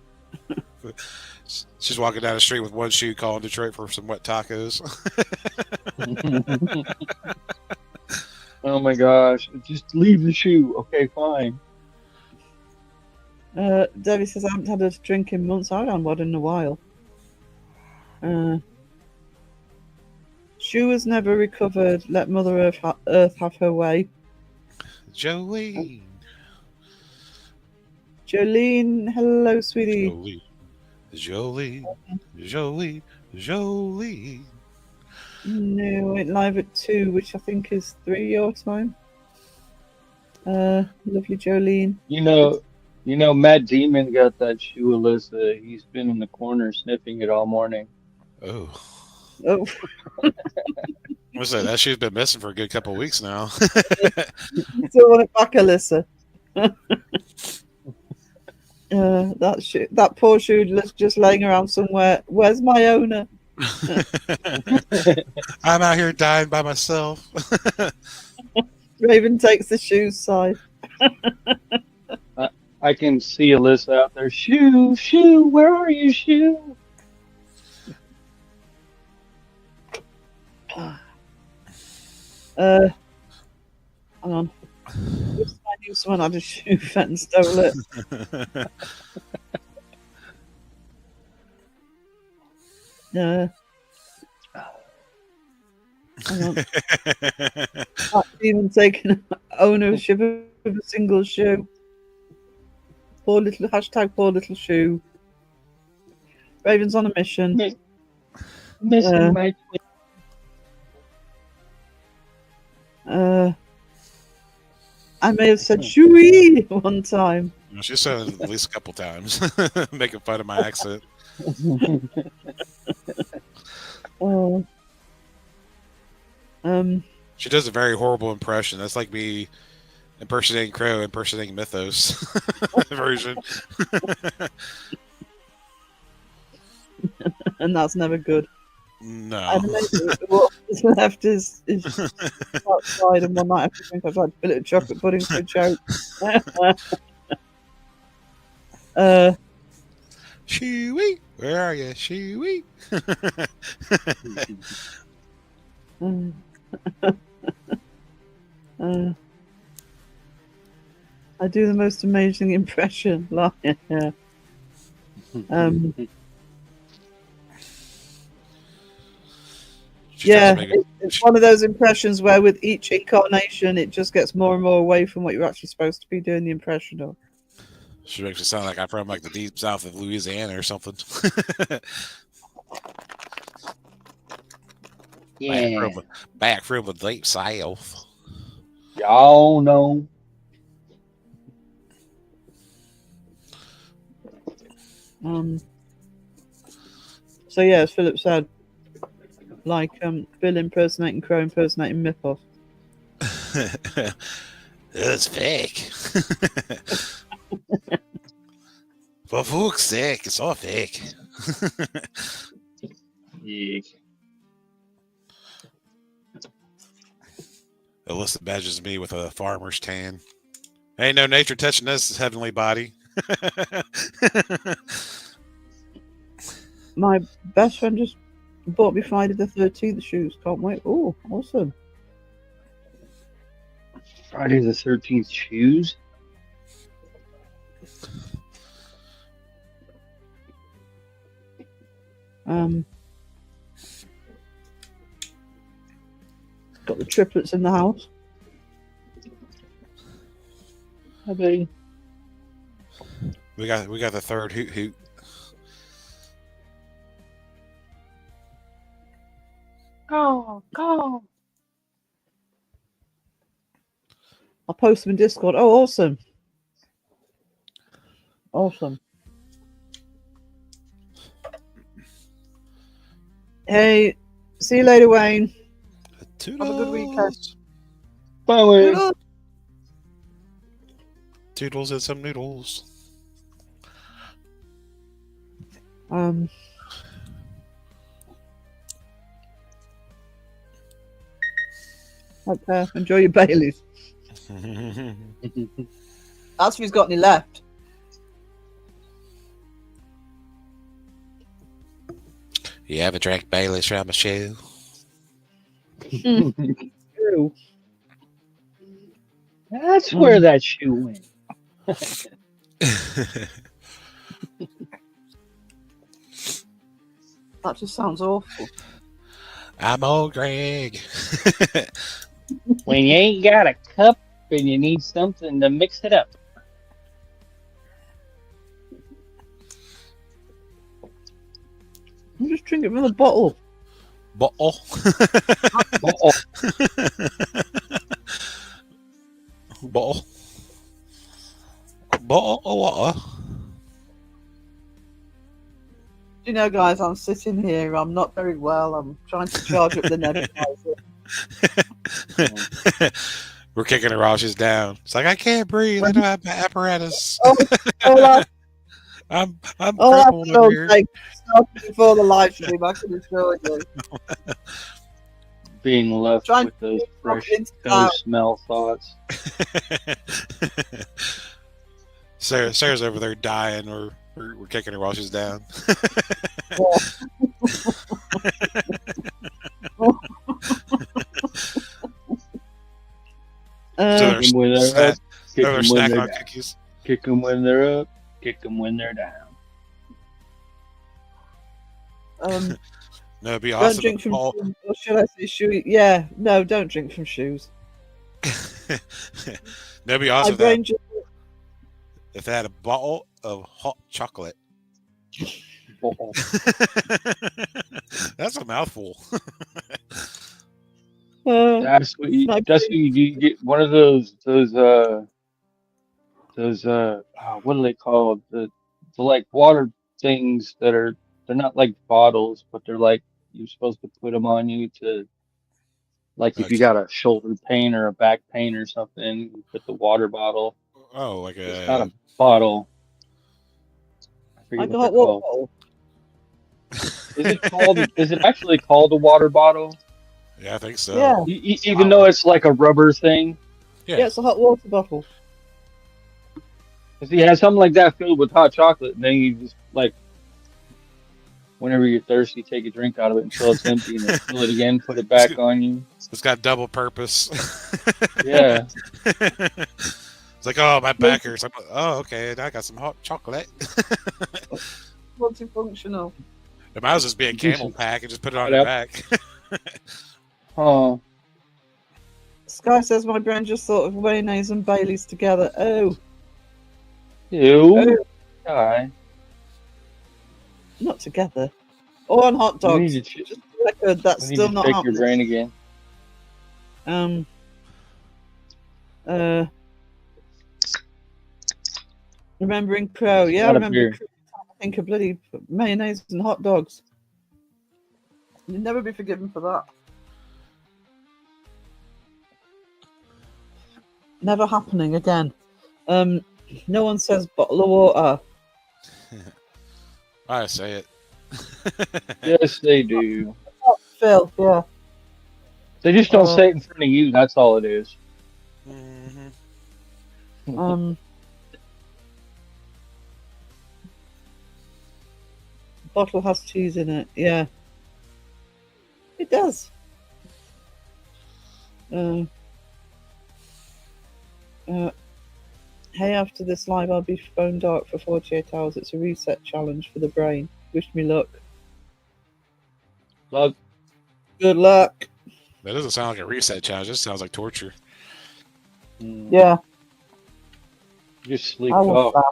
She's walking down the street with one shoe calling Detroit for some wet tacos. Oh my gosh. Just leave the shoe. Okay, fine. Debbie says I haven't had a drink in months. I haven't had one in a while. Shoe has never recovered. Let Mother Earth have her way. Jolene. Jolene, hello, sweetie. Jolene. No, went live at 2, which I think is 3 your time. Lovely Jolene. You know, Matt Damon got that shoe, Alyssa. He's been in the corner sniffing it all morning. Oh. I say that shoe's been missing for a good couple of weeks now. still want it back, Alyssa. That poor shoe just laying around somewhere. Where's my owner? I'm out here dying by myself. Raven takes the shoes side. I can see Alyssa out there. Shoe, where are you, shoe? Hang on. I knew someone had a shoe fet and stole it. Hang on. Not even taking ownership of a single shoe. Poor little shoe. Raven's on a mission. Missing my I may have said "shooey" one time. She said it at least a couple times, making fun of my accent. Oh. She does a very horrible impression. That's like me impersonating Crow, impersonating Mythos version. And that's never good. No. And maybe what's left is outside, and one night I think I've had a bit of chocolate pudding for a joke. Shoo-wee, where are you? Shoo-wee. I do the most amazing impression. Like, yeah. Yeah, it's one of those impressions where with each incarnation it just gets more and more away from what you're actually supposed to be doing the impression of. She makes it sound like I'm from like the deep south of Louisiana or something. Yeah. Back from the deep south. Y'all know. So yeah, as Philip said, like Bill impersonating Crow impersonating Mythos. It's fake. For fuck's sake, it's all fake. Yeah. Alyssa badges me with a farmer's tan. Ain't no nature touching this heavenly body. My best friend just bought me Friday the 13th shoes. Can't wait. Oh, awesome. Friday the 13th shoes? Got the triplets in the house. I mean, We got the third hoot hoot. Go. I'll post them in Discord. Oh, awesome. Awesome. Hey, see you later, Wayne. Toodles. Have a good weekend. Bye, Wayne. Toodles and some noodles. Okay, enjoy your Baileys. That's if he's got any left. You ever drank Bailey's from a shoe? Ew. That's where that shoe went. That just sounds awful. I'm old Greg. When you ain't got a cup and you need something to mix it up. I'm just drinking from the bottle. Bottle. Uh-oh. Bottle. Bottle of water. You know, guys, I'm sitting here. I'm not very well. I'm trying to charge up the nebulizer. We're kicking the Roshes down. It's like I can't breathe. I don't have apparatus. I'm crippled over here. Before the live stream, I can assure you. Being left Trying with those to fresh out. smell thoughts. Sarah's over there dying. We're kicking her while she's down. Kick them when they're up, kick them when they're down. Cookies. Kick them when they're up, kick them when they're down. No, it'd be Don't awesome. drink from shoes, or should I say shoe? Yeah, no, don't drink from shoes. That'd be awesome if they had a bottle of hot chocolate. That's a mouthful. That's what you. Like, That's what you do. You get one of those what are they called? The like water things that are they're not like bottles, but they're like you're supposed to put them on you to like if you Okay. got a shoulder pain or a back pain or something, you put the water bottle. Oh, like It's not a. a bottle. I forget like a what they're hot water called. bottle. Is it called? Is it actually called a water bottle? Yeah, I think so. Yeah. Even though it's like a rubber thing. Yeah, it's a hot water bottle. Cause you have something like that filled with hot chocolate, and then you just like whenever you're thirsty, take a drink out of it until it's empty, and then fill it again, put it back on you. It's got double purpose. Yeah. It's like, oh, my back hurts. I'm like, oh, okay. Now I got some hot chocolate. Multifunctional. It might as well just be a camel pack and just put it on Right your up. back. Oh, Sky says my brain just thought of mayonnaise and Baileys together. Oh, ew. Guy, not together. Or on hot we dogs. need to, Just for the record, that's we need still to not check your happening. brain again. Remembering Crow. It's Yeah, I not a remember beer. Crow. I think of bloody mayonnaise and hot dogs. You'd never be forgiven for that. Never happening again. No one says bottle of water. I say it. Yes, they do. Phil, yeah. They just don't say it in front of you. That's all it is. Mm-hmm. Bottle has cheese in it. Yeah, it does. Hey, after this live, I'll be phone dark for 48 hours. It's a reset challenge for the brain. Wish me luck. Look, Good luck. That doesn't sound like a reset challenge. This sounds like torture. Yeah, just sleep I wouldn't off. laugh.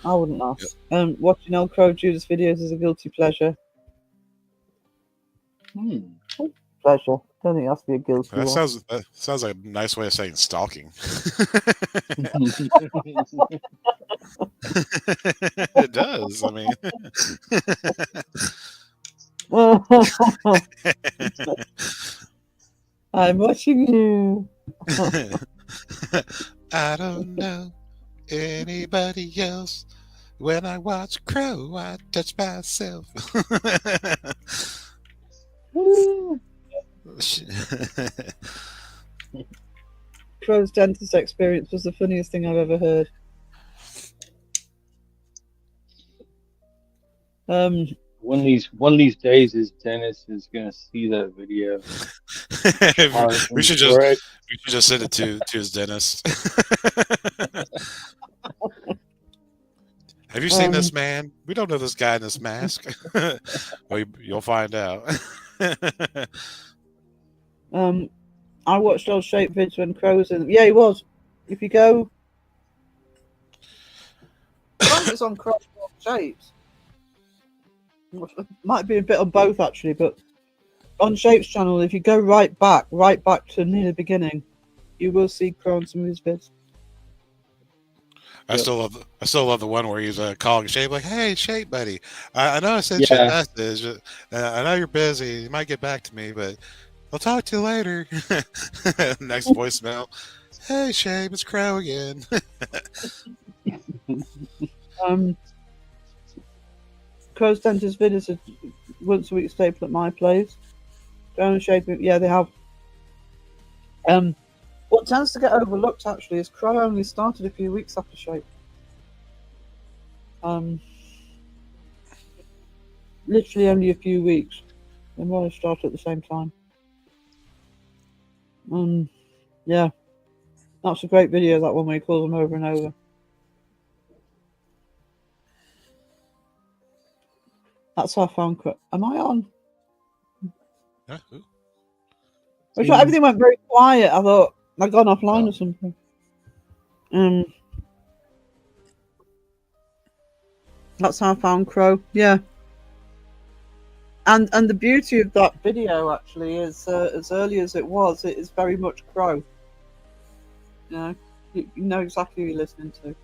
I wouldn't laugh. Watching old Crow Judas videos is a guilty pleasure. Pleasure. Don't think it has to be a guilty That one. sounds like a nice way of saying stalking. It does. I mean, I'm watching you. I don't know anybody else. When I watch Crow, I touch myself. Crow's dentist experience was the funniest thing I've ever heard. One of these days, his dentist is gonna see that video. we should just send it to his dentist. Have you seen this man? We don't know this guy in this mask. Well, you'll find out. I watched old shape vids when Crow was in. Yeah, he was. If you go, I think it's on Crow Shapes. Might be a bit on both actually, but on Shapes channel, if you go right back to near the beginning, you will see Crow on some of his vids. I still love the one where he's calling Shape like, "Hey, Shape buddy, I know I sent you a message. I know you're busy. You might get back to me, but I'll talk to you later." Next voicemail, "Hey, Shape, it's Crow again." Crow's dentist vid is a once a week staple at my place. Crow and Shape, yeah, they have. What tends to get overlooked actually is Crow only started a few weeks after Shape. Literally only a few weeks. They might have started at the same time. Yeah, that's a great video. That one where he calls them over and over. That's how I found Crow. Am I on? Huh? I thought everything went very quiet. I thought I'd gone offline or something. That's how I found Crow. Yeah. And the beauty of that video actually is, as early as it was, it is very much Crow. You know, you know exactly who you're listening to.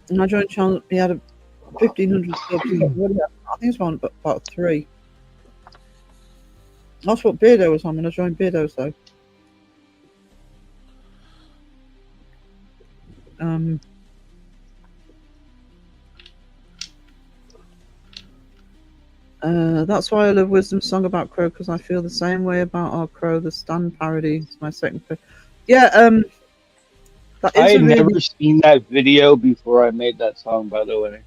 And I joined channel. He had 1,500 subs. I think it's around about 3. That's what Beardo was on when I joined Beardo, though. That's why I love Wisdom's song about Crow, because I feel the same way about our Crow. The Stan parody is my second favorite. Yeah, that I is had a really... never seen that video before I made that song, by the way.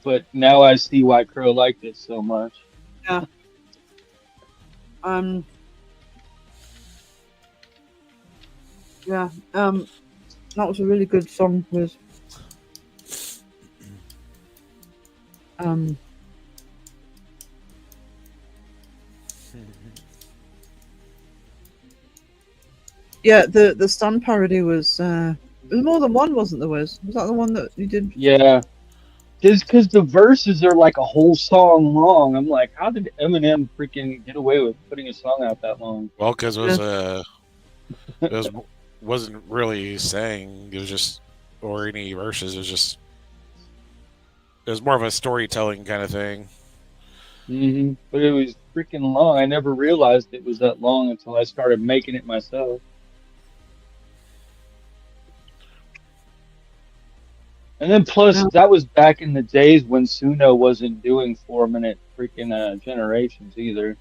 But now I see why Crow liked it so much. Yeah. Yeah. That was a really good song. Yeah, the Stan parody was. There was more than one, wasn't there? Was that the one that you did? Yeah. Just because the verses are like a whole song long. I'm like, how did Eminem freaking get away with putting a song out that long? Well, because wasn't really saying, it was just, or any verses. It was more of a storytelling kind of thing. But it was freaking long. I never realized it was that long until I started making it myself. And then plus, that was back in the days when Suno wasn't doing 4-minute freaking generations either.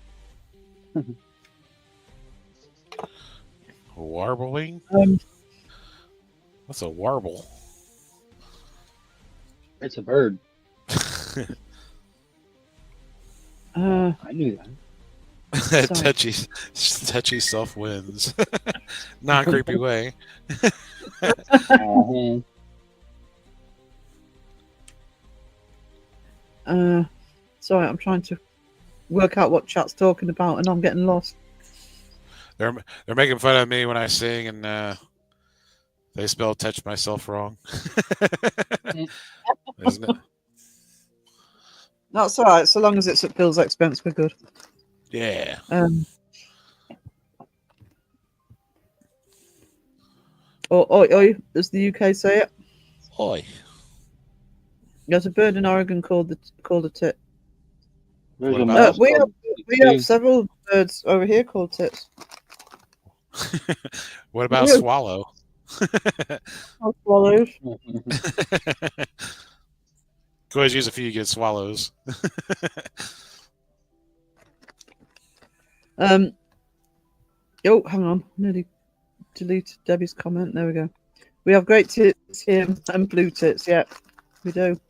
Warbling? What's a warble? It's a bird. I knew that. touchy self wins. Not a creepy way. Sorry, I'm trying to work out what chat's talking about, and I'm getting lost. They're making fun of me when I sing, and they spell "touch myself" wrong. Isn't it? That's all right. So long as it's at Phil's expense, we're good. Yeah. Oi, oi, as the UK say it. Oi. There's a bird in Oregon called a tit. What about we have several birds over here called tits. What about swallow? Swallows. Go ahead, use a few good swallows. Oh, hang on. Nearly deleted Debbie's comment. There we go. We have great tits here and blue tits. Yeah, we do.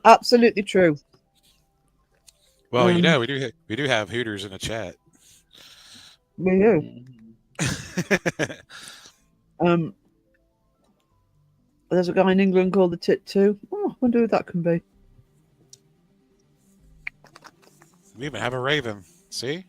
Absolutely true. Well, we do have Hooters in the chat. We do. There's a guy in England called the Tit too. Oh, I wonder who that can be. We even have a raven. See?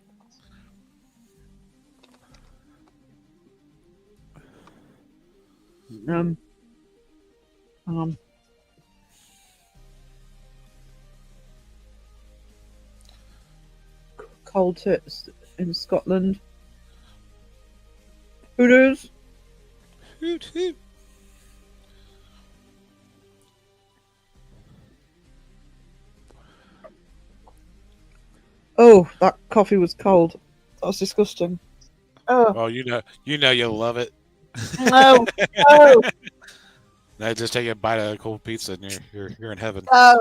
Cold tits in Scotland. Hooters. Hoot hoot. Oh, that coffee was cold. That was disgusting. Oh. Well, you know you'll love it. No. Now just take a bite of a cold pizza and you're in heaven. Oh.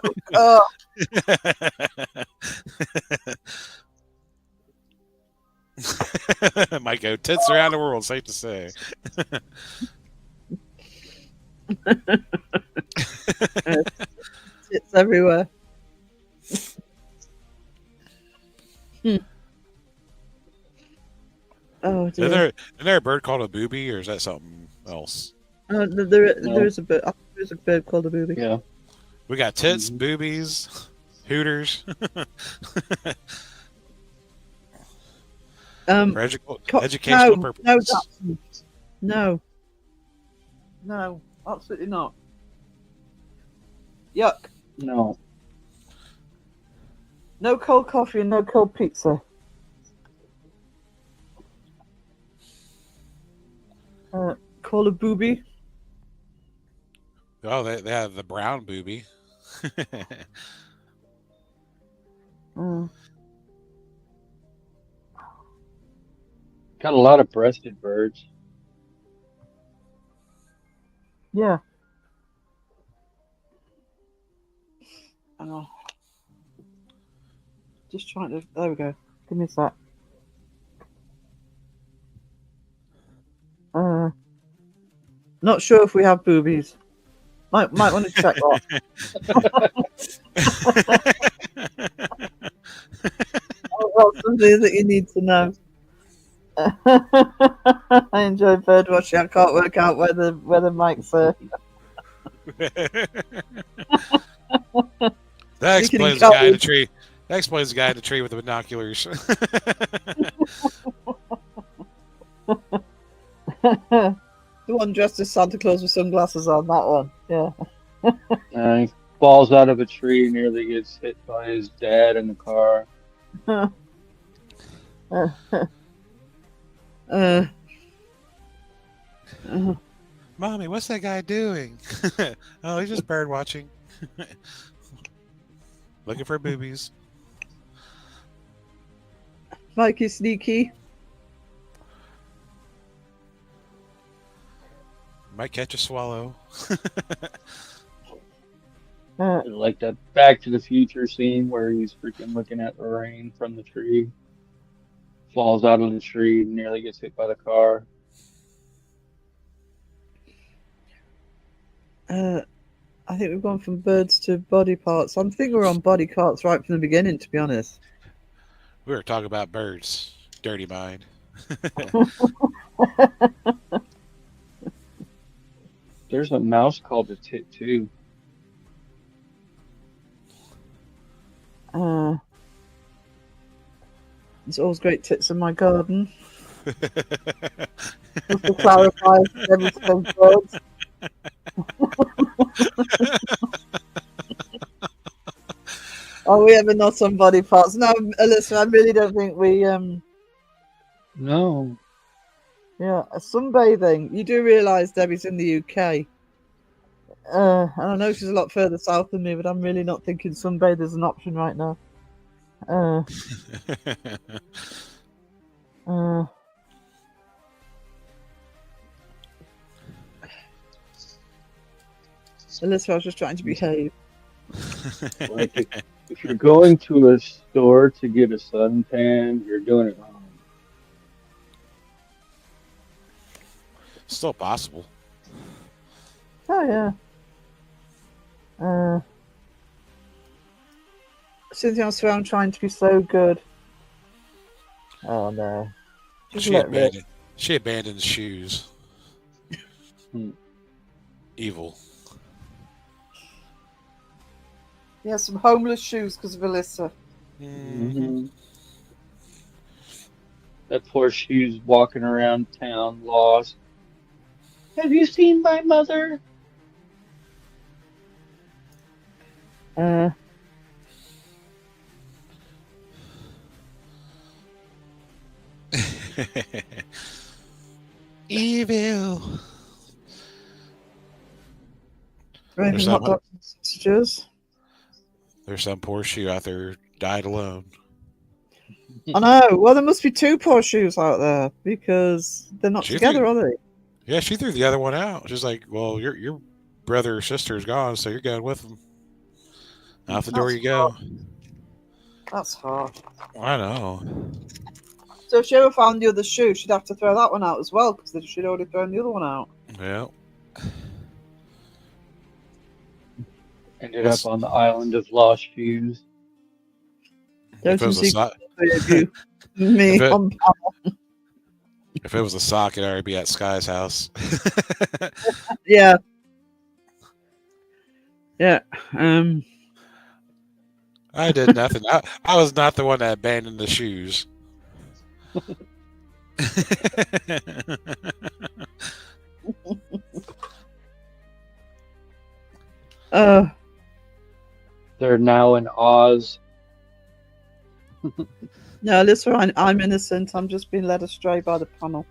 Might go tits around the world, safe to say. Tits everywhere. Oh dear. Isn't there a bird called a booby, or is that something else? There is a bird. There's a bird called a booby. Yeah. We got tits, boobies, Hooters. For educational purposes. No, Datsun. No. No, absolutely not. Yuck. No. No cold coffee and no cold pizza. Call a booby. Oh, they have the brown booby. Mm. Got a lot of breasted birds. Yeah. Oh. Just trying to. There we go. Give me a sec. Not sure if we have boobies. Might want to check that. Oh, something that you need to know. I enjoy bird watching. I can't work out whether Mike's That explains the guy in the tree. That explains the guy in the tree with the binoculars. The one dressed as Santa Claus with sunglasses on, that one. Yeah. He falls out of a tree, nearly gets hit by his dad in the car. Mommy, what's that guy doing? Oh, he's just bird watching. Looking for boobies. Mike is sneaky. Might catch a swallow. Like that Back to the Future scene where he's freaking looking at the rain from the tree. Falls out of the tree, nearly gets hit by the car. I think we've gone from birds to body parts. I think we're on body parts right from the beginning, to be honest. We were talking about birds. Dirty mind. There's a mouse called a tit too. There's always great tits in my garden. Just to clarify, everything birds. Are we ever not on body parts? No, Alyssa, I really don't think we. No. Yeah, sunbathing. You do realise Debbie's in the UK. And I know she's a lot further south than me, but I'm really not thinking sunbathe is an option right now. Alyssa, I was just trying to behave. Like if you're going to a store to get a suntan, you're doing it wrong. Still possible. Oh, yeah. Cynthia Swan trying to be so good. Oh, no. Just She let rip. abandoned the shoes. Evil. Yeah, some homeless shoes because of Alyssa. Mm-hmm. That poor shoe's walking around town lost. Have you seen my mother? Evil. Raven hot dogs and sausages. There's some poor shoe out there died alone. I know. Well, there must be two poor shoes out there because they're not She together, threw- are they? Yeah, she threw the other one out. She's like, "Well, your brother or sister is gone, so you're going with them. Out the door That's you go." That's hard. I know. So if she ever found the other shoe, she'd have to throw that one out as well because she'd already thrown the other one out. Yeah. Ended up on the island of lost shoes. Don't If it you was a see sock, three of you? Me If it- on if it was a sock, it'd already be at Sky's house. Yeah. Yeah. I did nothing. I was not the one that abandoned the shoes. Uh, They're now in Oz. no, listen, I'm innocent. I'm just being led astray by the panel.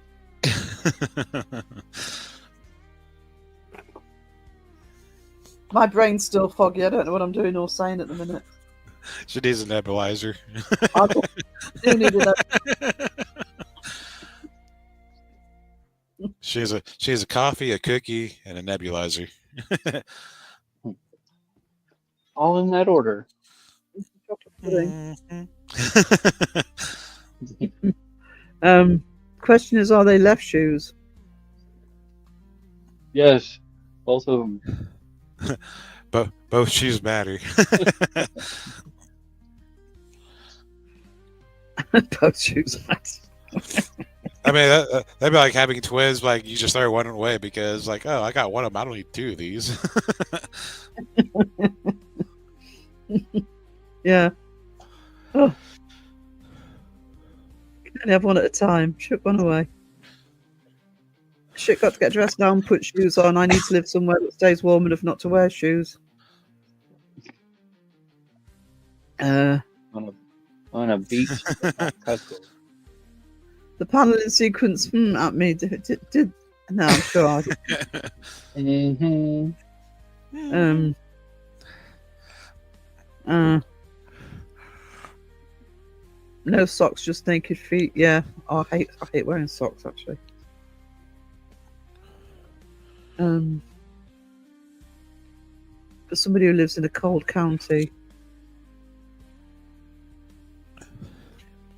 My brain's still foggy. I don't know what I'm doing or saying at the minute. She needs a nebulizer. I do need to know. She has a coffee, a cookie, and a nebulizer. All in that order. Chocolate pudding. Mhm. Question is, are they left shoes? Yes, both of them. Both shoes matter. Both shoes. I mean, that'd be like having twins. Like you just throw one away because, like, oh, I got one of them. I don't need two of these. Yeah. Oh. Can only have one at a time. Shook one away. Shit, got to get dressed now and put shoes on. I need to live somewhere that stays warm enough not to wear shoes. On a beach. The paneling sequence at me did no, I'm sure I did. Mm-hmm. No socks, just naked feet. Yeah, I hate wearing socks actually. For somebody who lives in a cold county.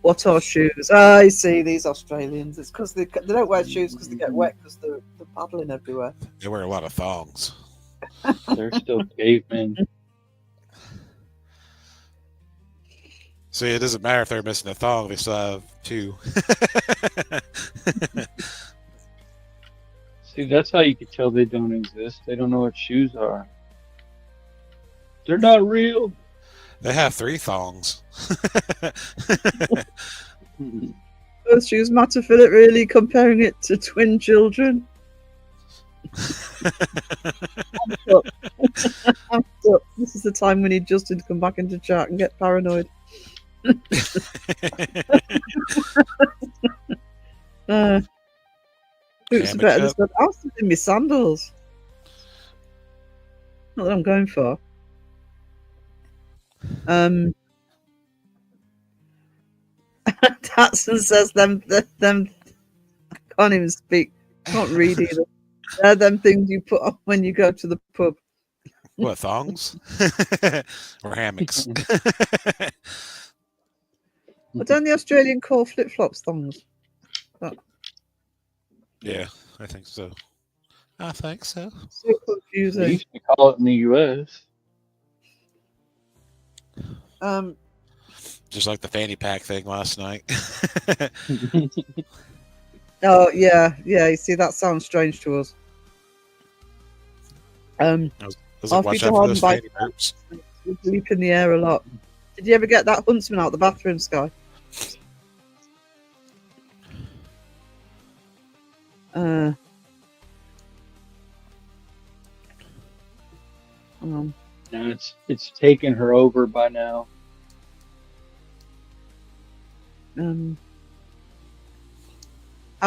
What are shoes? I see these Australians. It's because they don't wear shoes because they get wet because they're paddling everywhere. They wear a lot of thongs. They're still cavemen. See, it doesn't matter if they're missing a thong; they still have two. See, that's how you can tell they don't exist. They don't know what shoes are. They're not real. They have three thongs. Those shoes matter, Philip, really, comparing it to twin children. I'm stuck. This is the time we need Justin to come back into chat and get paranoid. Boots are better than stuff. I'm still in my sandals. Not that I'm going for. Tatson says them I can't even speak. Can't read either. They're them things you put on when you go to the pub. What, thongs? Or hammocks? Well, don't the Australian call flip-flops thongs? Yeah, I think so. I think so. So They confusing. used to call it in the U.S. Just like the fanny pack thing last night. Oh yeah. You see, that sounds strange to us. I was like, Our watch feet out are for hardened those by fanny burps. we leap in the air a lot. Did you ever get that huntsman out the bathroom, Sky? Hang on. No, it's taken her over by now. How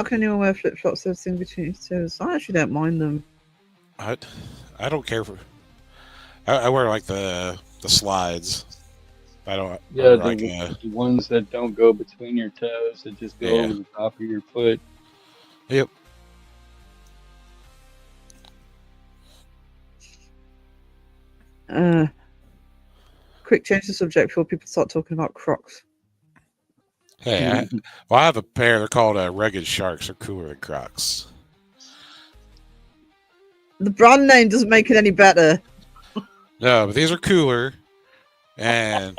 can anyone wear flip flops those things between your toes? I actually don't mind them. I don't care for. I wear like the slides. I don't. Yeah, like the ones that don't go between your toes, that just go over the top of your foot. Yep. Quick change the subject before people start talking about Crocs. Hey, I have a pair. They're called Rugged Sharks. They're cooler than Crocs. The brand name doesn't make it any better. No, but these are cooler, and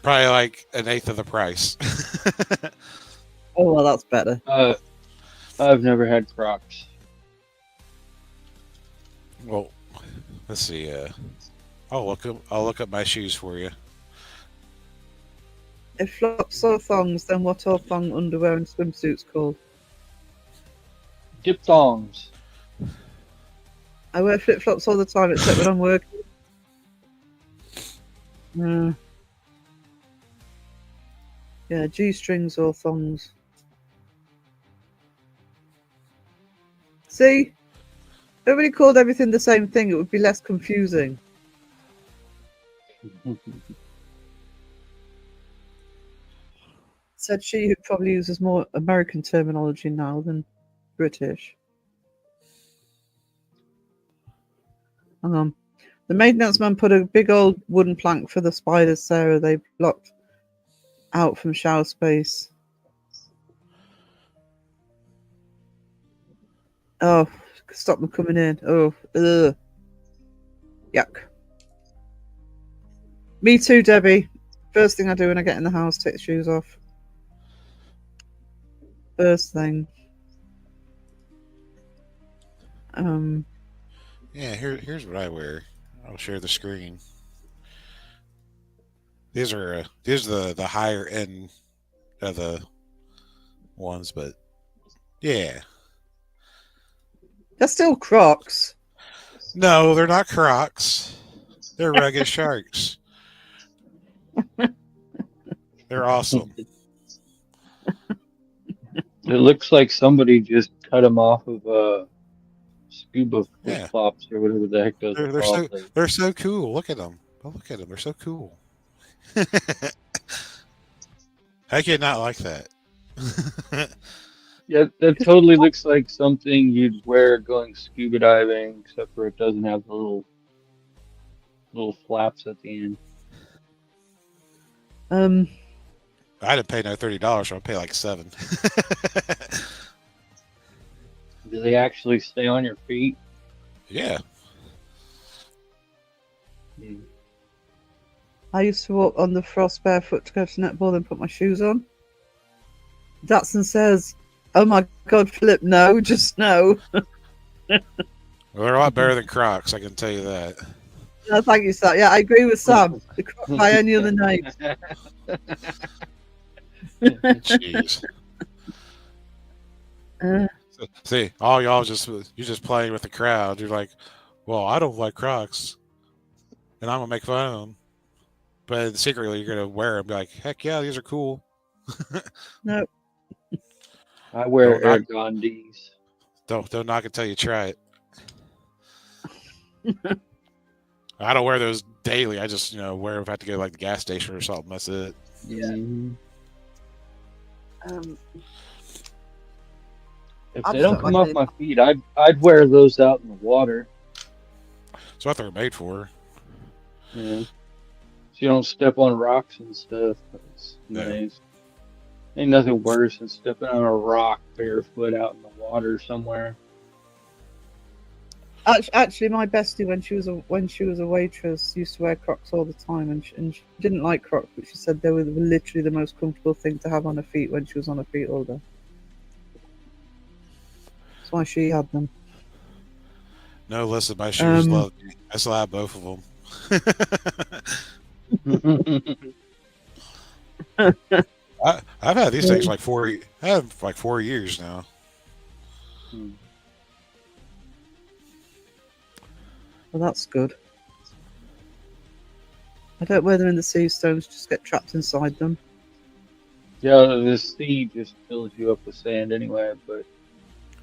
probably like an eighth of the price. Oh well, that's better. I've never had Crocs. Well, let's see. I'll look up my shoes for you. If flops are thongs, then what are thong underwear and swimsuits called? Diphthongs. I wear flip flops all the time, except when I'm working. Yeah, G strings or thongs. See? If everybody called everything the same thing, it would be less confusing. Said she who probably uses more American terminology now than British. Hang on. The maintenance man put a big old wooden plank for the spiders, Sarah. They blocked out from shower space. Oh, stop them coming in. Oh, ugh. Yuck. Me too, Debbie. First thing I do when I get in the house, take the shoes off. First thing. Yeah, here's what I wear. I'll share the screen. These are the higher end of the ones, but yeah. They're still Crocs. No, they're not Crocs. They're rugged sharks. They're awesome. It looks like somebody just cut them off of scuba Yeah. flip-flops or whatever the heck those are called. They're so cool. Look at them. Oh, look at them. They're so cool. How can you not like that? Yeah, that totally looks like something you'd wear going scuba diving, except for it doesn't have the little flaps at the end. I didn't pay no $30, so I'll pay like $7. Do they actually stay on your feet? Yeah. I used to walk on the frost barefoot to go to netball and put my shoes on. Datsun says, "Oh my God, Philip, no, just no." Well, they're a lot better than Crocs, I can tell you that. No, thank you, Sam. Yeah, I agree with Sam. The Croc by any other name. Jeez. Uh, See, all y'all you're just playing with the crowd. You're like, well, I don't like Crocs, and I'm gonna make fun of them. But secretly, you're gonna wear them. Be like, heck yeah, these are cool. no, I wear Don't knock- Ergondis. Don't knock until you try it. I don't wear those daily. I just wear them if I have to go to like the gas station or something. That's it. Yeah. If they don't come off my feet, I'd wear those out in the water. That's what they're made for. Yeah. So you don't step on rocks and stuff. That's nice. Ain't nothing worse than stepping on a rock barefoot out in the water somewhere. Actually, my bestie, when she was a waitress, used to wear Crocs all the time, and she didn't like Crocs, but she said they were literally the most comfortable thing to have on her feet when she was on her feet all day. That's why she had them. No, listen, my shoes love me. I still have both of them. I've had these things like 4 years now. Well, that's good. I don't wear them in the sea. Stones just get trapped inside them. Yeah, the sea just fills you up with sand anyway, but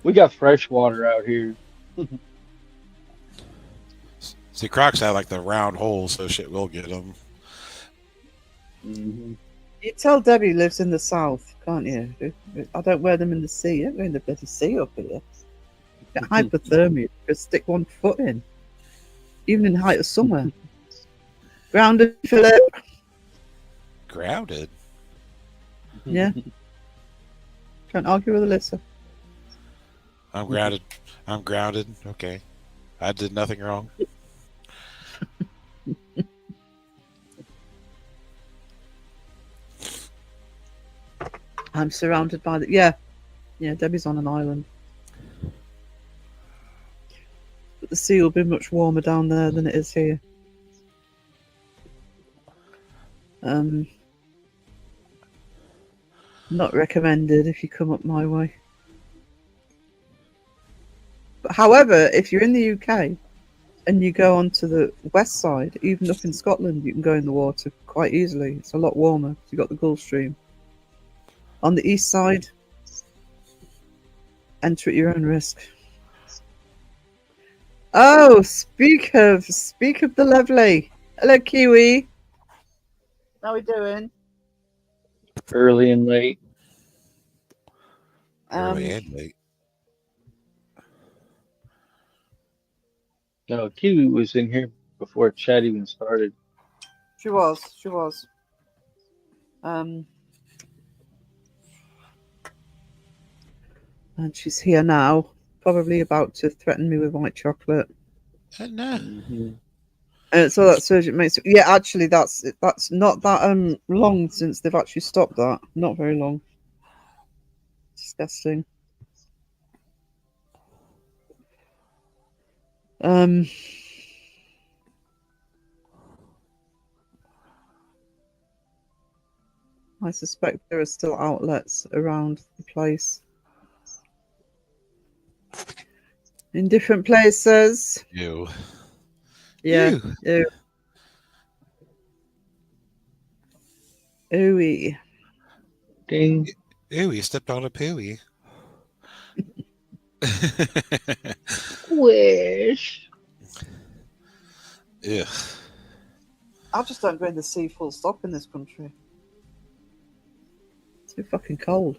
we got fresh water out here. See, Crocs have like the round holes, so shit will get them. Mm-hmm. You tell Debbie lives in the south, can't you? I don't wear them in the sea. You don't go in the bloody sea up here. You get hypothermia. Just stick one foot in. Even in the height of summer. Grounded, Philip. Grounded? Yeah. Can't argue with Alyssa. I'm grounded. I'm grounded. Okay. I did nothing wrong. I'm surrounded by the... Yeah, Debbie's on an island. But the sea will be much warmer down there than it is here. Not recommended if you come up my way. But however, if you're in the UK and you go onto the west side, even up in Scotland, you can go in the water quite easily. It's a lot warmer. You've got the Gulf Stream. On the east side, enter at your own risk. Oh, speak of the lovely. Hello, Kiwi. How we doing? Early and late. Early and late. No, Kiwi was in here before chat even started. She was. And she's here now, probably about to threaten me with white chocolate. No. Mm-hmm. And so that surgeon makes it. Yeah, actually, that's not that long since they've actually stopped that. Not very long. Disgusting. I suspect there are still outlets around the place. In different places. You. Yeah. Ew. Ooey. Ding. Ew, you stepped on a pooey. Wish. Ugh. I just don't go in the sea full stop in this country. It's too fucking cold.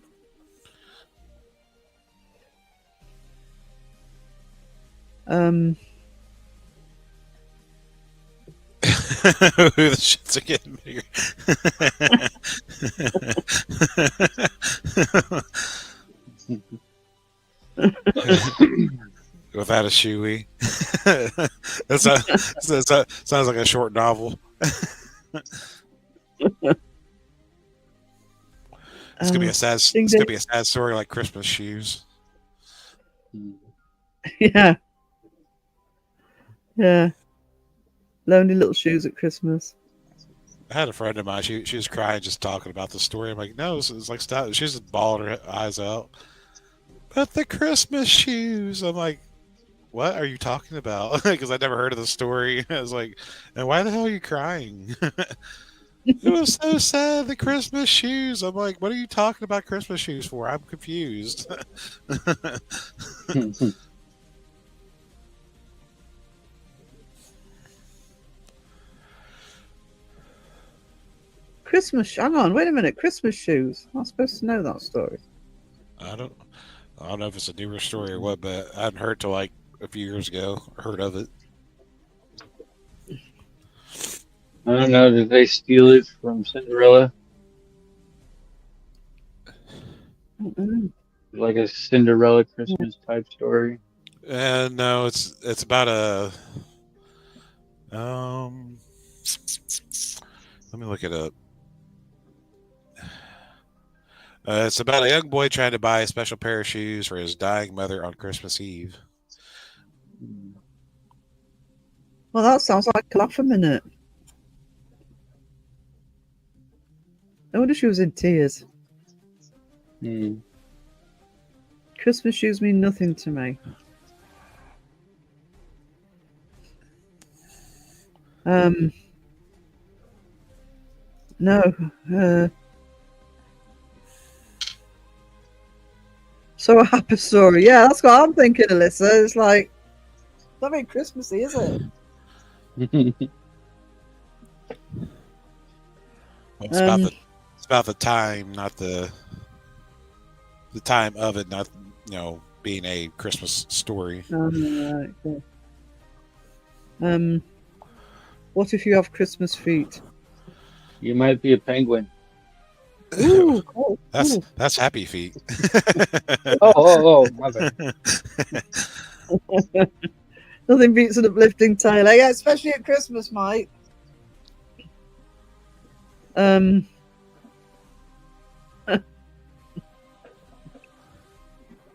The shits are getting bigger. Without a shoey. That sounds like a short novel. It's gonna be a sad. It's gonna be a sad story like Christmas shoes. Yeah. Yeah. Lonely little shoes at Christmas. I had a friend of mine. She was crying just talking about the story. I'm like, no, it's like stop. She's just bawling her eyes out. But the Christmas shoes. I'm like, what are you talking about? Because I never heard of the story. I was like, and why the hell are you crying? It was so sad. The Christmas shoes. I'm like, what are you talking about Christmas shoes for? I'm confused. Christmas. Hang on, wait a minute. Christmas shoes. I'm not supposed to know that story. I don't know if it's a newer story or what, but I hadn't heard till like a few years ago. Heard of it. I don't know. Did they steal it from Cinderella? Like a Cinderella Christmas type story? And no, it's about a let me look it up. It's about a young boy trying to buy a special pair of shoes for his dying mother on Christmas Eve. Well, that sounds like a laugh a minute. I wonder if she was in tears. Christmas shoes mean nothing to me. No. So a happy story. Yeah, that's what I'm thinking, Alyssa. It's like, not very Christmassy, is it? Well, it's about the time, not the time of it, not being a Christmas story. Right, okay. What if you have Christmas feet? You might be a penguin. Ooh, cool. That's happy feet. Oh, my bad. Nothing beats an uplifting tailor. Yeah, especially at Christmas, mate.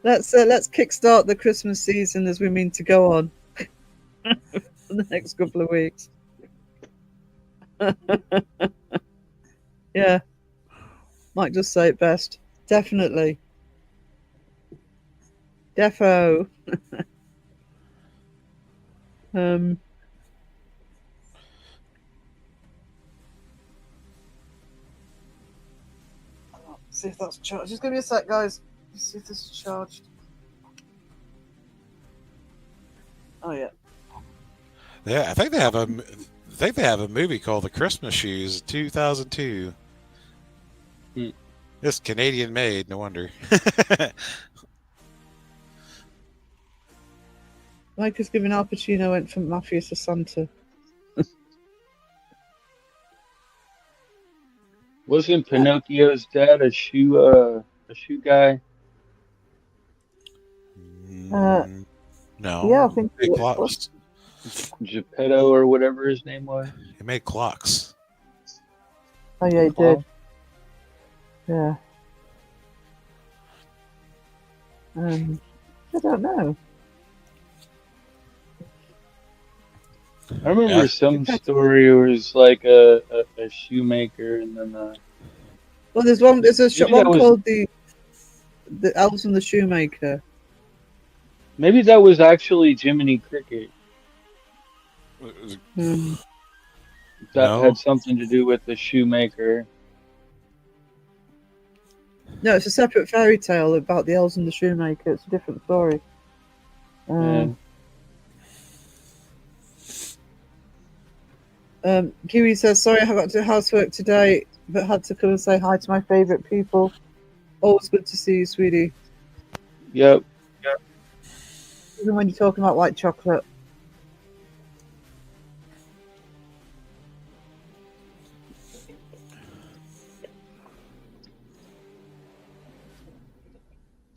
Let's kickstart the Christmas season as we mean to go on for the next couple of weeks. Yeah, might just say it best. Definitely. Defo. See if that's charged. Just give me a sec, guys. Let's see if this is charged. Oh yeah. Yeah, I think they have a movie called The Christmas Shoes, 2002. Hmm. It's Canadian made, no wonder. Mike is giving Al Pacino went from Mafia to Santa. Wasn't Pinocchio's dad a shoe guy? No. Yeah, I think He made it was. clocks. Geppetto or whatever his name was. He made clocks. Oh yeah, he did. Yeah. I don't know. I remember Yeah. some story where it was like a shoemaker and then Well, there's one. There's a Maybe one that was- called the Elves and the Shoemaker. maybe that was actually Jiminy Cricket. Hmm. That No. had something to do with the shoemaker. No, it's a separate fairy tale about the Elves and the Shoemaker. It's a different story. And Kiwi says, "Sorry, I got to do housework today, but had to come and say hi to my favourite people. Always good to see you, sweetie. yep. Even when you're talking about white chocolate."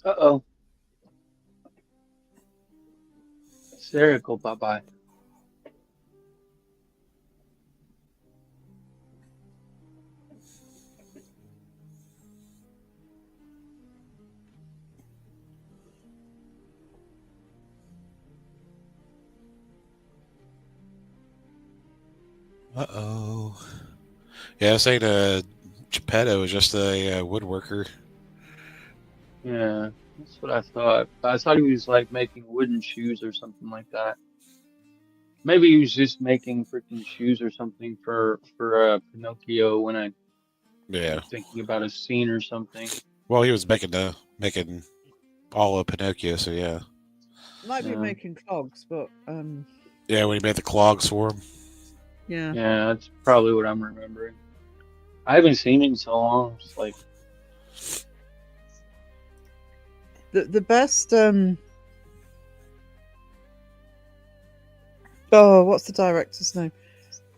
Uh-oh. Sarah, go bye-bye. Uh-oh. Yeah, I was saying Geppetto was just a woodworker. Yeah, that's what I thought. I thought he was like making wooden shoes or something like that. Maybe he was just making freaking shoes or something for Pinocchio when I'm Yeah. thinking about a scene or something. Well, he was making all of Pinocchio, so yeah. Might be Yeah. making clogs, but Yeah, when he made the clogs for him. yeah. Yeah, that's probably what I'm remembering. I haven't seen it in so long. It's like, The best oh, what's the director's name?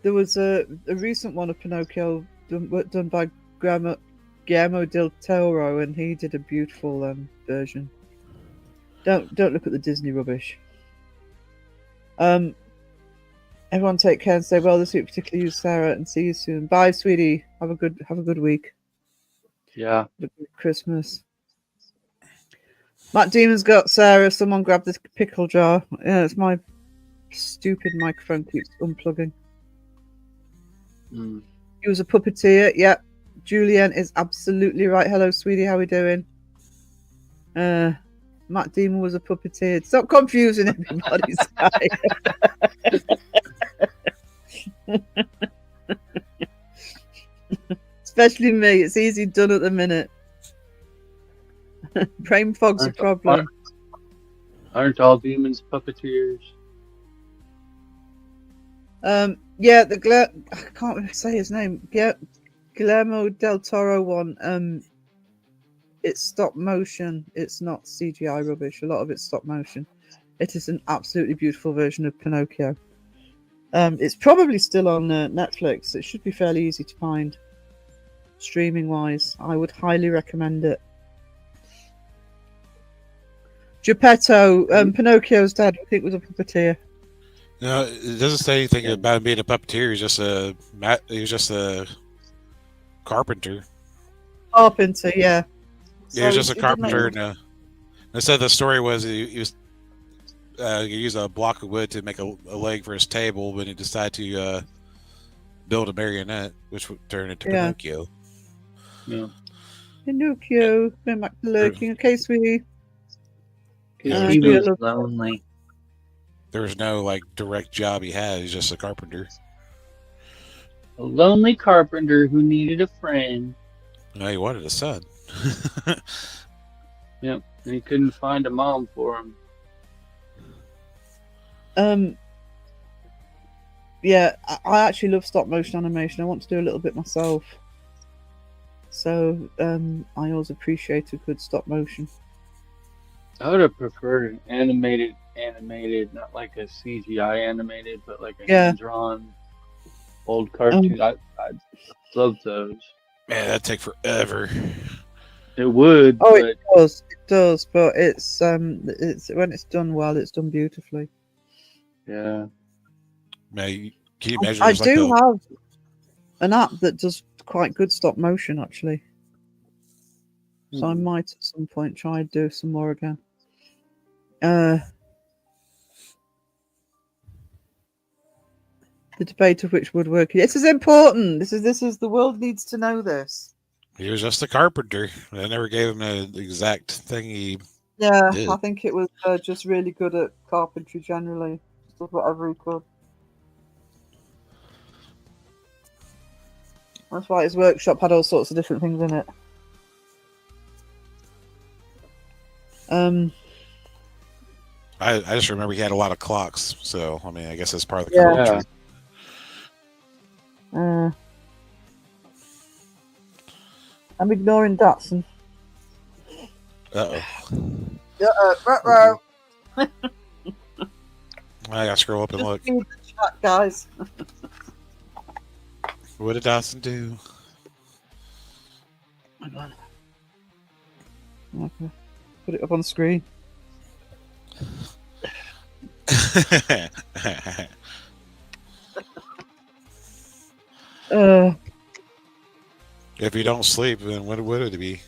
There was a recent one of Pinocchio done by Guillermo del Toro, and he did a beautiful version. Don't look at the Disney rubbish. Everyone take care and stay well this week, particularly you, Sarah, and see you soon. Bye, sweetie. Have a good week. yeah. Have a good Christmas. Matt Demon's got Sarah. Someone grab this pickle jar. Yeah, it's my stupid microphone keeps unplugging. Mm. He was a puppeteer. Yep. Julianne is absolutely right. Hello, sweetie. How we doing? Matt Damon was a puppeteer. Stop confusing everybody. Especially me. It's easy done at the minute. Brain fog's a problem. Aren't all demons puppeteers? Yeah, I can't say his name. Yeah, Guillermo del Toro one. It's stop motion. It's not CGI rubbish. A lot of it's stop motion. It is an absolutely beautiful version of Pinocchio. It's probably still on Netflix. It should be fairly easy to find, streaming wise. I would highly recommend it. Geppetto, Pinocchio's dad, I think, was a puppeteer. No, it doesn't say anything about him being a puppeteer. He was just a carpenter. Carpenter, yeah. Yeah, he was just a he didn't make- carpenter. And they said the story was he used a block of wood to make a leg for his table, but he decided to build a marionette, which would turn into Yeah. Pinocchio. Yeah. Pinocchio, going back to lurking. Okay, sweetie. Because Yeah, he we was love- lonely. There's no like direct job he had. He's just a carpenter. A lonely carpenter who needed a friend. No, he wanted a son. Yep. And he couldn't find a mom for him. Yeah, I actually love stop motion animation. I want to do a little bit myself. So I always appreciate a good stop motion. I would have preferred an animated, not like a CGI animated, but like a hand-drawn old cartoon. I love those. Man, that'd take forever. It would. Oh, but it does, but it's when it's done well, it's done beautifully. yeah. Man, can you imagine? I there's do like have an app that does quite good stop motion, actually. So I might at some point try and do some more again. The debate of which woodworking. This is important. This is the world needs to know this. He was just a carpenter. They never gave him the exact thing he Yeah, did. I think it was just really good at carpentry generally. Just did whatever he could. That's why his workshop had all sorts of different things in it. I just remember he had a lot of clocks. So, I mean, I guess that's part of the Yeah. carpentry. I'm ignoring Datsun. Uh-oh. Uh-oh. I gotta scroll up and look. Read the chat, guys. What did Dawson do? Hang on. Okay. Put it up on screen. If you don't sleep, then what would it be?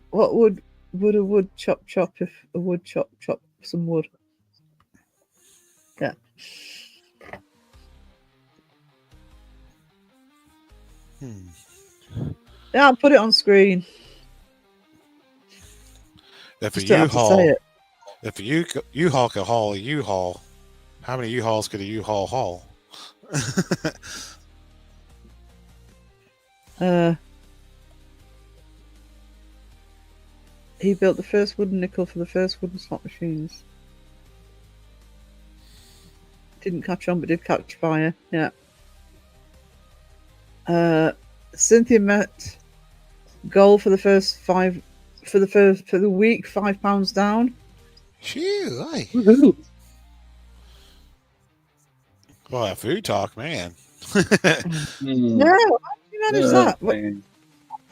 What would a wood chop if a wood chop some wood? Yeah. Yeah, I'll put it on screen. If a Just don't have to say U-Haul, it. if a U-Haul could haul a U-Haul, how many U-Hauls could a U-Haul haul? He built the first wooden nickel for the first wooden slot machines. Didn't catch on, but did catch fire. Yeah. Cynthia met goal for the first five for the week, £5 down. Phew, aye. Woohoo. Well, that food talk, man. Yeah, how did you manage that? Man.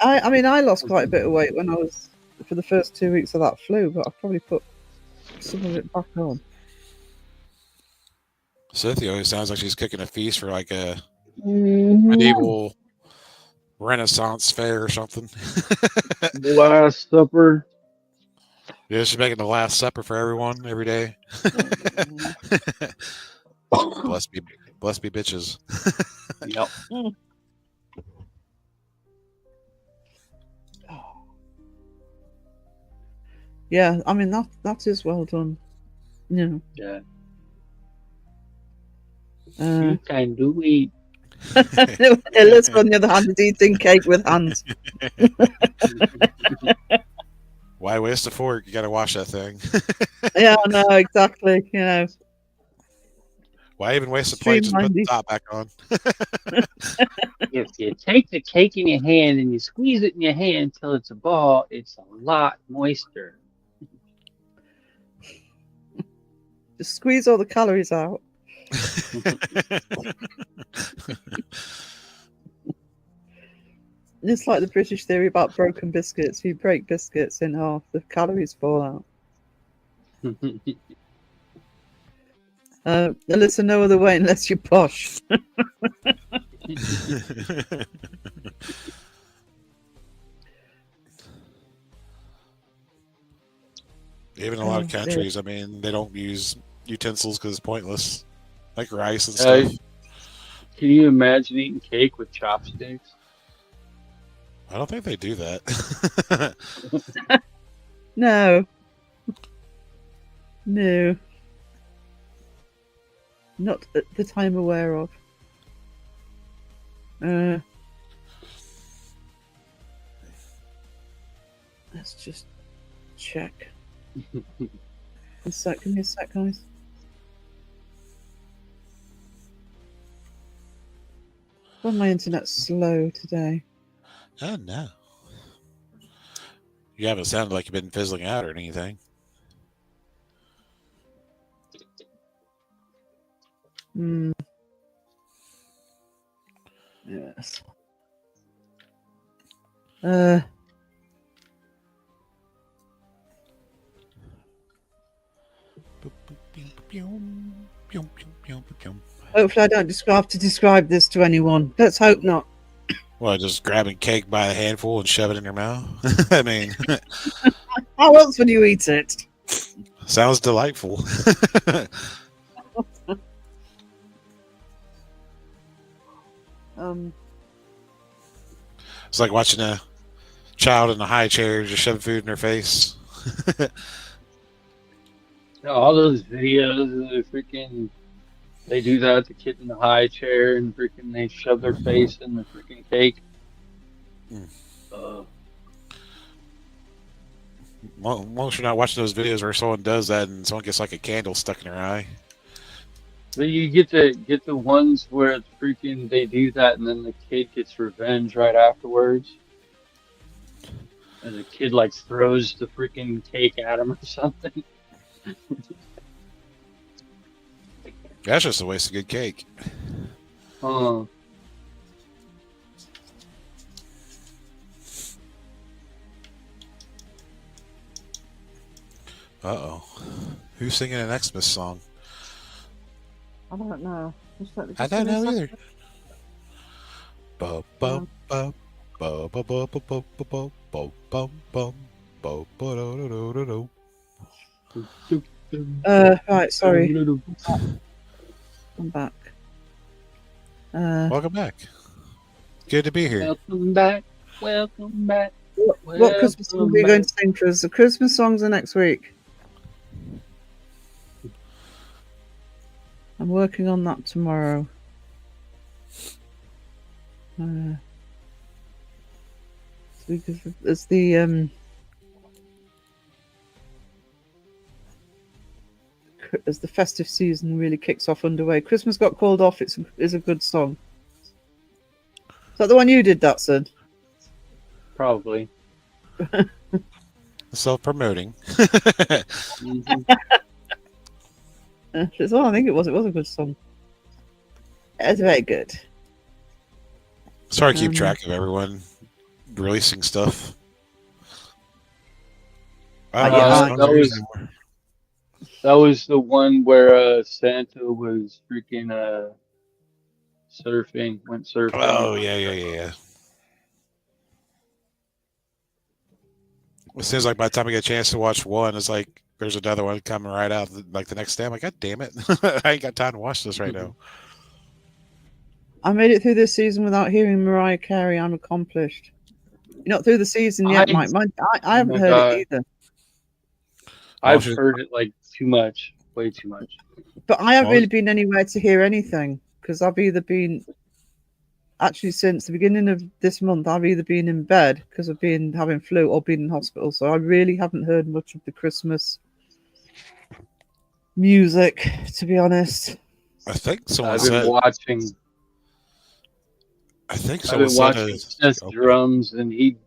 I mean, I lost quite a bit of weight when I was for the first 2 weeks of that flu, but I probably put some of it back on. Cynthia always sounds like she's cooking a feast for like a Mm-hmm. medieval Renaissance fair or something. The Last Supper. Yeah, she's making the Last Supper for everyone every day. Bless me bitches. Yep. Yeah, I mean that is well done. Yeah. Yeah. You can do it. Ellis, on the other hand, is eating cake with hands. Why waste a fork? You gotta wash that thing. Yeah, I know, exactly. You know. Why even waste a plate? Just put the Streamlined. top back on. If you take the cake in your hand and you squeeze it in your hand until it's a ball, it's a lot moister. Just squeeze all the calories out. It's like the British theory about broken biscuits. If you break biscuits in half, the calories fall out. Listen, no other way unless you're posh. Even in a lot of countries, I mean, they don't use utensils because it's pointless, like rice and Uh, stuff. Can you imagine eating cake with chopsticks? I don't think they do that. No. No. Not that I'm aware of. Let's just check. Give me a sec, guys. Well, my internet's slow today. Oh no. You haven't sounded like you've been fizzling out or anything. Yes. Hopefully I don't have to describe this to anyone. Let's hope not. Well, just grabbing cake by a handful and shove it in your mouth? I mean, how else would you eat it? Sounds delightful. It's like watching a child in a high chair just shove food in their face. All those videos, freaking, they do that. The kid in the high chair and freaking they shove their face in the freaking cake. Most you're not watching those videos where someone does that and someone gets like a candle stuck in their eye. But you get the ones where it's freaking they do that and then the kid gets revenge right afterwards. And the kid like throws the freaking cake at him or something. That's just a waste of good cake. Oh. Uh-oh. Who's singing an Xmas song? I don't know. I don't know either. Bo bo bo bo bo bo bo bo bo bo bo bo bo bo do do do do. Right, sorry. I'm back. Welcome back. Good to be here. Welcome back. Welcome back. What Christmas song are you going to sing for us? The Christmas songs are next week. I'm working on that tomorrow. As the festive season really kicks off underway. Christmas Got Called Off is a good song. Is that the one you did, Datsun? Probably. Self-promoting. Well, I think it was. It was a good song. It's very good. Sorry to keep track of everyone releasing stuff. That was the one where Santa was freaking went surfing. Oh, yeah. It seems like by the time I get a chance to watch one, it's like there's another one coming right out like the next day. I'm like, God damn it. I ain't got time to watch this right now. I made it through this season without hearing Mariah Carey. I'm accomplished. You're not through the season yet, Mike. I haven't heard it either. I've heard it like too much. Way too much. But I haven't really been anywhere to hear anything because I've either been... Actually, since the beginning of this month, I've either been in bed because I've been having flu or been in hospital. So I really haven't heard much of the Christmas music, to be honest. I think someone I've been watching. I think someone I've been watching drums, and he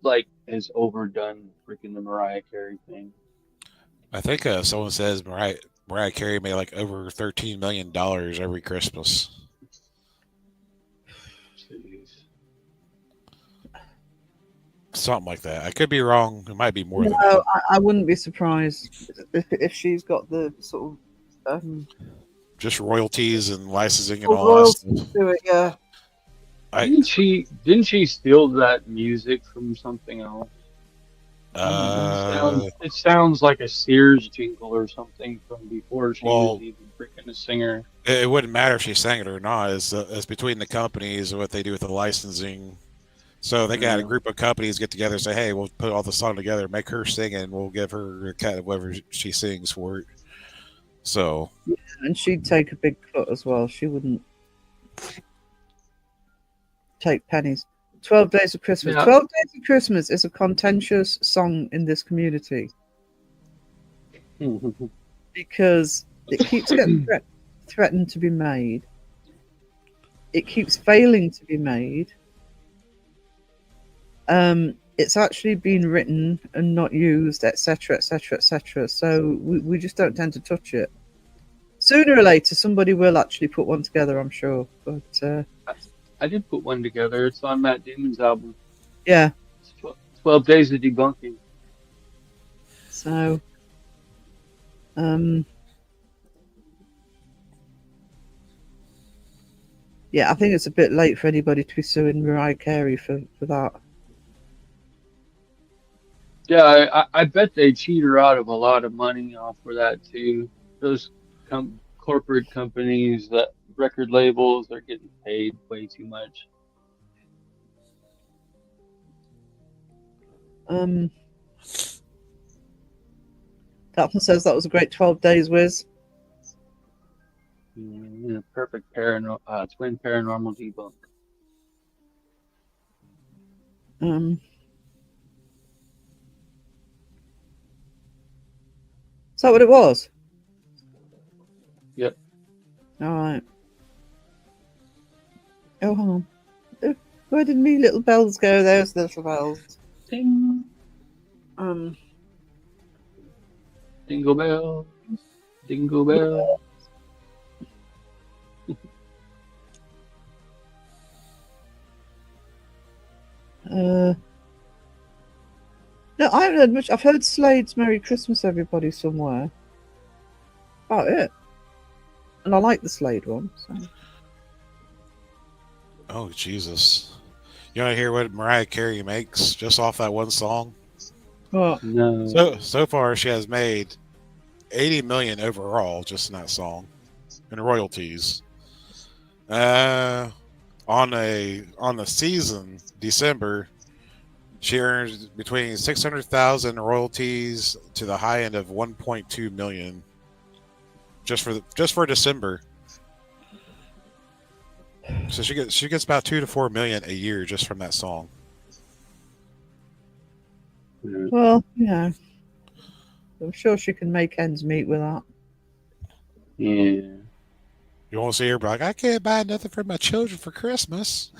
like has overdone freaking the Mariah Carey thing. I think someone says Mariah Carey made like over $13 million every Christmas. Something like that. I could be wrong. It might be more than that. No, I wouldn't be surprised if she's got the sort of just royalties and licensing and all that stuff. To it, yeah. Didn't she steal that music from something else? It sounds like a Sears jingle or something from before she was even freaking a singer. It wouldn't matter if she sang it or not. It's between the companies and what they do with the licensing So they got a Yeah. group of companies get together and say, "Hey, we'll put all the song together, make her sing, and we'll give her a cut of whatever she sings for it." So And she'd take a big cut as well. She wouldn't take pennies. 12 Days of Christmas. Yeah. 12 Days of Christmas is a contentious song in this community because it keeps getting threatened to be made. It keeps failing to be made. It's actually been written and not used, etc., etc., etc. So we just don't tend to touch it. Sooner or later, somebody will actually put one together, I'm sure. But I did put one together. It's on Matt Damon's album. yeah, It's 12 Days of Debunking. so yeah, I think it's a bit late for anybody to be suing Mariah Carey for that. Yeah, I bet they cheat her out of a lot of money off for that too. Those corporate companies, that record labels, are getting paid way too much. Dalton says that was a great 12 days, Wiz. Yeah, perfect twin paranormal debunk. Is that what it was? Yep. All right. Oh, hang on. Where did me little bells go? There's the little bells. Ding. Dingle bell. Dingle bell. No, I haven't heard much. I've heard Slade's "Merry Christmas, Everybody" somewhere. About it. And I like the Slade one. So. oh Jesus, you want to hear what Mariah Carey makes just off that one song? What? No. So far, she has made 80 million overall just in that song, in royalties. On the season December, she earns between 600,000 royalties to the high end of 1.2 million just for December. So she gets about 2 to 4 million a year just from that song. Well, yeah. I'm sure she can make ends meet with that. Yeah. You won't see her be like, I can't buy nothing for my children for Christmas.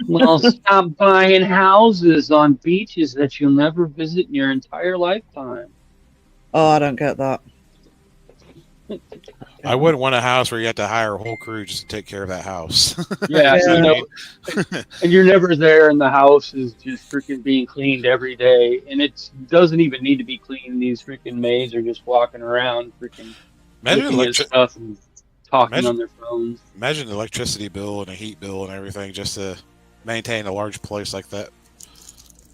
Well, stop buying houses on beaches that you'll never visit in your entire lifetime. Oh, I don't get that. I wouldn't want a house where you have to hire a whole crew just to take care of that house. Yeah, Yeah. you know, and you're never there, and the house is just freaking being cleaned every day, and it doesn't even need to be cleaned. These freaking maids are just walking around, freaking looking at stuff and talking on their phones. Imagine the electricity bill and a heat bill and everything just to maintain a large place like that,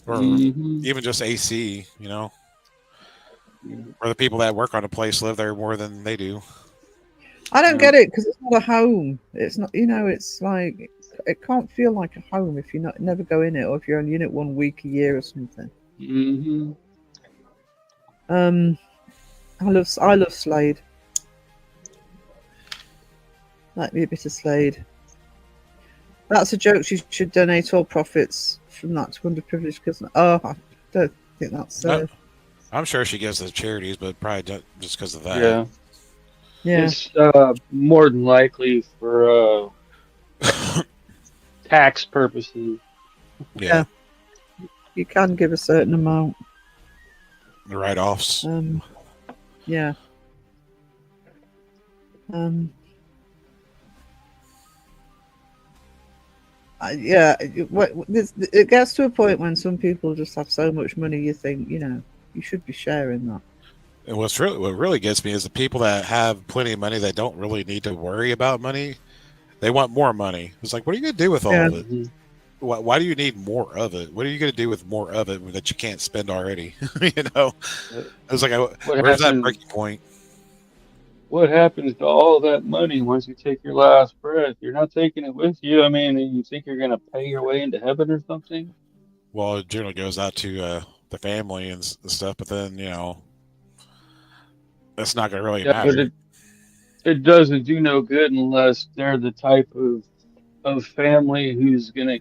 or even just AC. You know, or the people that work on a place live there more than they do. I don't get it because it's not a home. It's not, it's like it can't feel like a home if you never go in it, or if you're only in it 1 week a year or something. I love Slade. Like me a bit of Slade. That's a joke. She should donate all profits from that to underprivileged kids. Oh, I don't think that's. I'm sure she gives to charities, but probably just because of that. Yeah. Yeah. It's more than likely for tax purposes. Yeah. You can give a certain amount. The write-offs. Yeah. Yeah. It gets to a point when some people just have so much money, you think, you should be sharing that. And what really gets me is the people that have plenty of money that don't really need to worry about money. They want more money. It's like, what are you going to do with all of it? Why do you need more of it? What are you going to do with more of it that you can't spend already? It's like, where's that breaking point? what happens to all that money once you take your last breath? You're not taking it with you. I mean, you think you're gonna pay your way into heaven or something? Well, it generally goes out to the family and stuff, but then that's not going to really Yeah, but matter. it doesn't do no good unless they're the type of family who's gonna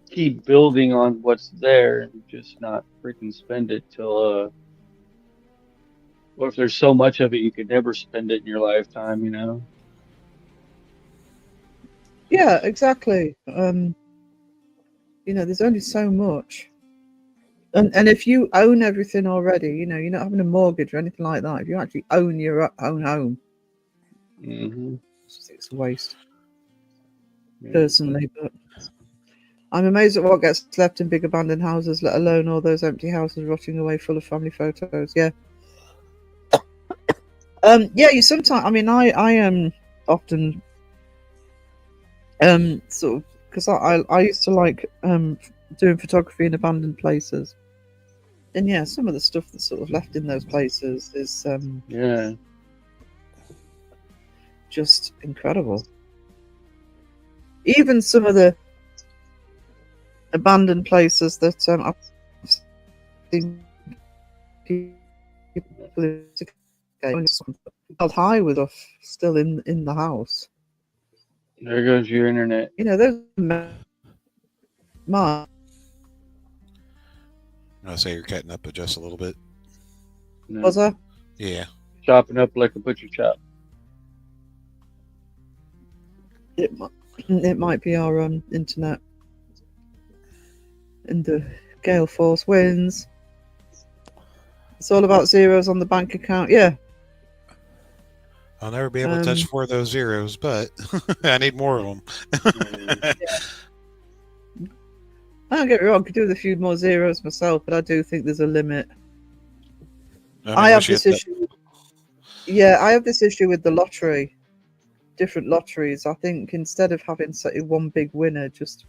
keep building on what's there and just not freaking spend it till what if there's so much of it you could never spend it in your lifetime, you know? Yeah, exactly. There's only so much. And if you own everything already, you're not having a mortgage or anything like that. If you actually own your own home, Mm-hmm. it's a waste, Yeah. personally. But I'm amazed at what gets left in big abandoned houses, let alone all those empty houses rotting away full of family photos. Yeah. Yeah, you sometimes, I mean, I am often, sort of, because I used to like, doing photography in abandoned places. And yeah, some of the stuff that's sort of left in those places is, Yeah. just incredible. Even some of the abandoned places that I've seen people held high with stuff still in the house. There goes your internet. Those my I say you're cutting up just a little bit. No. was I? Yeah. Chopping up like a butcher chop. It might be our internet. And the gale force winds. It's all about zeros on the bank account. Yeah. I'll never be able to touch 4 of those zeros, but I need more of them. Yeah. I don't get me wrong, I could do with a few more zeros myself, but I do think there's a limit. I have this issue. Yeah, I have this issue with the lottery. Different lotteries. I think instead of having one big winner, just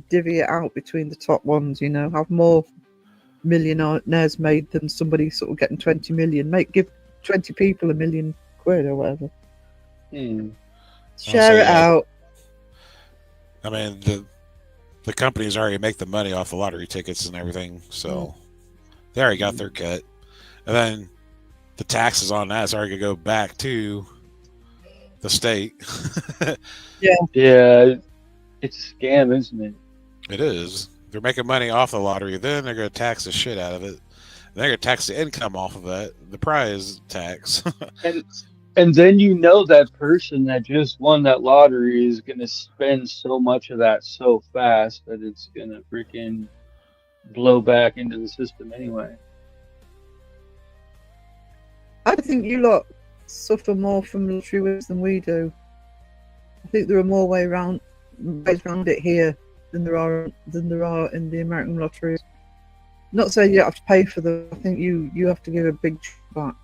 divvy it out between the top ones. Have more millionaires made than somebody sort of getting 20 million. Give 20 people £1 million or whatever. Share it out. I mean, the companies already make the money off the lottery tickets and everything, so they already got their cut. And then the taxes on that is already going to go back to the state. Yeah, it's a scam, isn't it? It is. They're making money off the lottery, then they're going to tax the shit out of it. And they're going to tax the income off of that, the prize tax. And then that person that just won that lottery is gonna spend so much of that so fast that it's gonna freaking blow back into the system anyway. I think you lot suffer more from lottery winners than we do. I think there are more ways around it here than there are in the American lotteries. Not saying you have to pay for them. I think you have to give a big chunk back.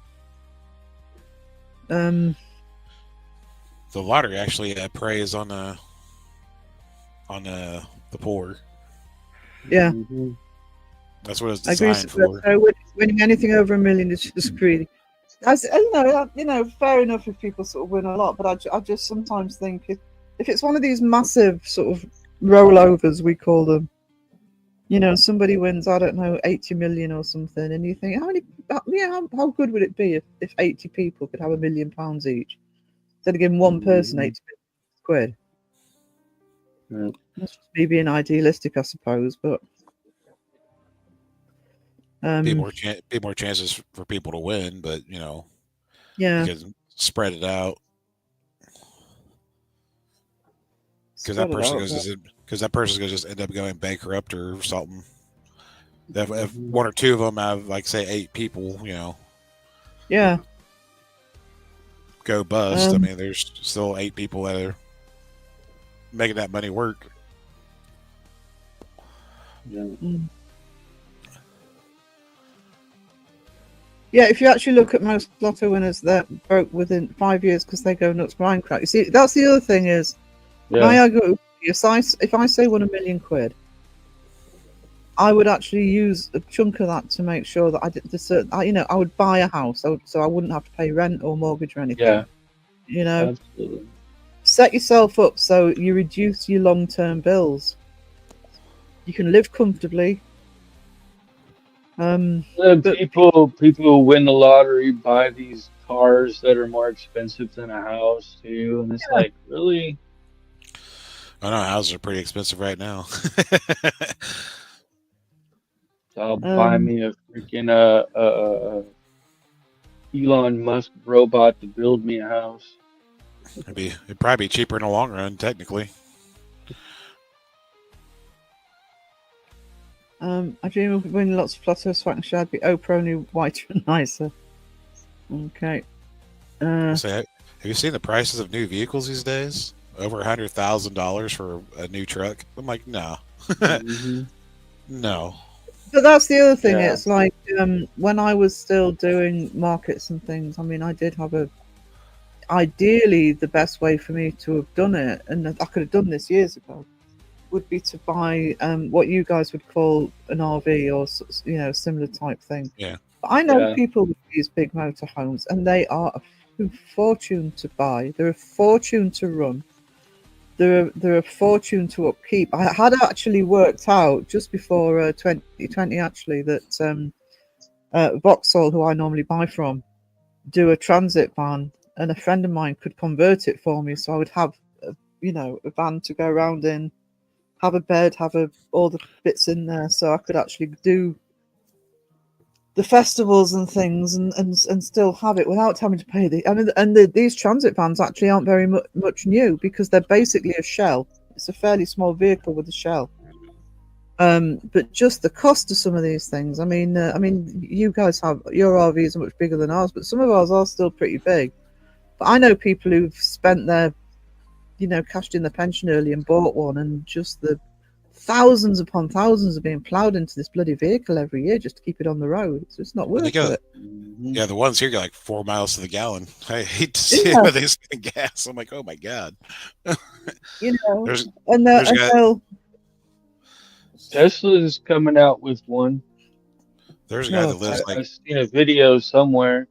The lottery actually preys on the poor. Yeah. Mm-hmm. That's what it's designed for. So winning anything over $1 million is just greedy. Fair enough if people sort of win a lot, but I just sometimes think if it's one of these massive sort of rollovers, we call them, somebody wins, I don't know, 80 million or something, and you think, how good would it be if 80 people could have £1 million each instead of giving one person 80 quid? Yeah. That's just me being idealistic, I suppose, but be more chances for people to win, but yeah, you can spread it out because that person's gonna just end up going bankrupt or something. If one or two of them have, like, say, 8 people, yeah, go bust. I mean, there's still 8 people that are making that money work. Yeah. Yeah, if you actually look at most lotto winners, that broke within 5 years because they go nuts bankrupt. You see, that's the other thing is, my argument, if I say won £1 million, I would actually use a chunk of that to make sure that I did I would buy a house, so I wouldn't have to pay rent or mortgage or anything. Yeah, You know, absolutely. set yourself up so you reduce your long-term bills. You can live comfortably. But People who win the lottery buy these cars that are more expensive than a house too, and it's like, really? I know houses are pretty expensive right now. I'll buy um, me a freaking Elon Musk robot to build me a house. It'd probably be cheaper in the long run, technically. I dream of winning lots of Flutter so I can show I'd be Oprah only whiter and nicer. Okay. Say, have you seen the prices of new vehicles these days? Over $100,000 for a new truck. I'm like, no, Hmm. no. But that's the other thing. Yeah. It's like when I was still doing markets and things. I mean, I did have ideally the best way for me to have done it, and I could have done this years ago, would be to buy what you guys would call an RV or similar type thing. Yeah. But I know Yeah. people with these big motorhomes, and they are a fortune to buy. They're a fortune to run. They're a fortune to upkeep. I had actually worked out just before 2020 actually that Vauxhall, who I normally buy from, do a transit van, and a friend of mine could convert it for me, so I would have a van to go around in, have a bed, have all the bits in there, so I could actually do the festivals and things and still have it without having to pay these transit vans actually aren't very much new because they're basically a shell. It's a fairly small vehicle with a shell. But just the cost of some of these things. I mean, you guys have your RVs are much bigger than ours, but some of ours are still pretty big. But I know people who've spent their, cashed in their pension early and bought one, and just the thousands upon thousands are being ploughed into this bloody vehicle every year just to keep it on the road. So it's not And they worth go, it. Mhm. yeah, the ones here get like 4 miles to the gallon. I hate to see Yeah, where they spend gas. I'm like, oh my god. There's and there's a guy they'll Tesla is coming out with one. there's a guy oh that god, lives like I seen a video somewhere.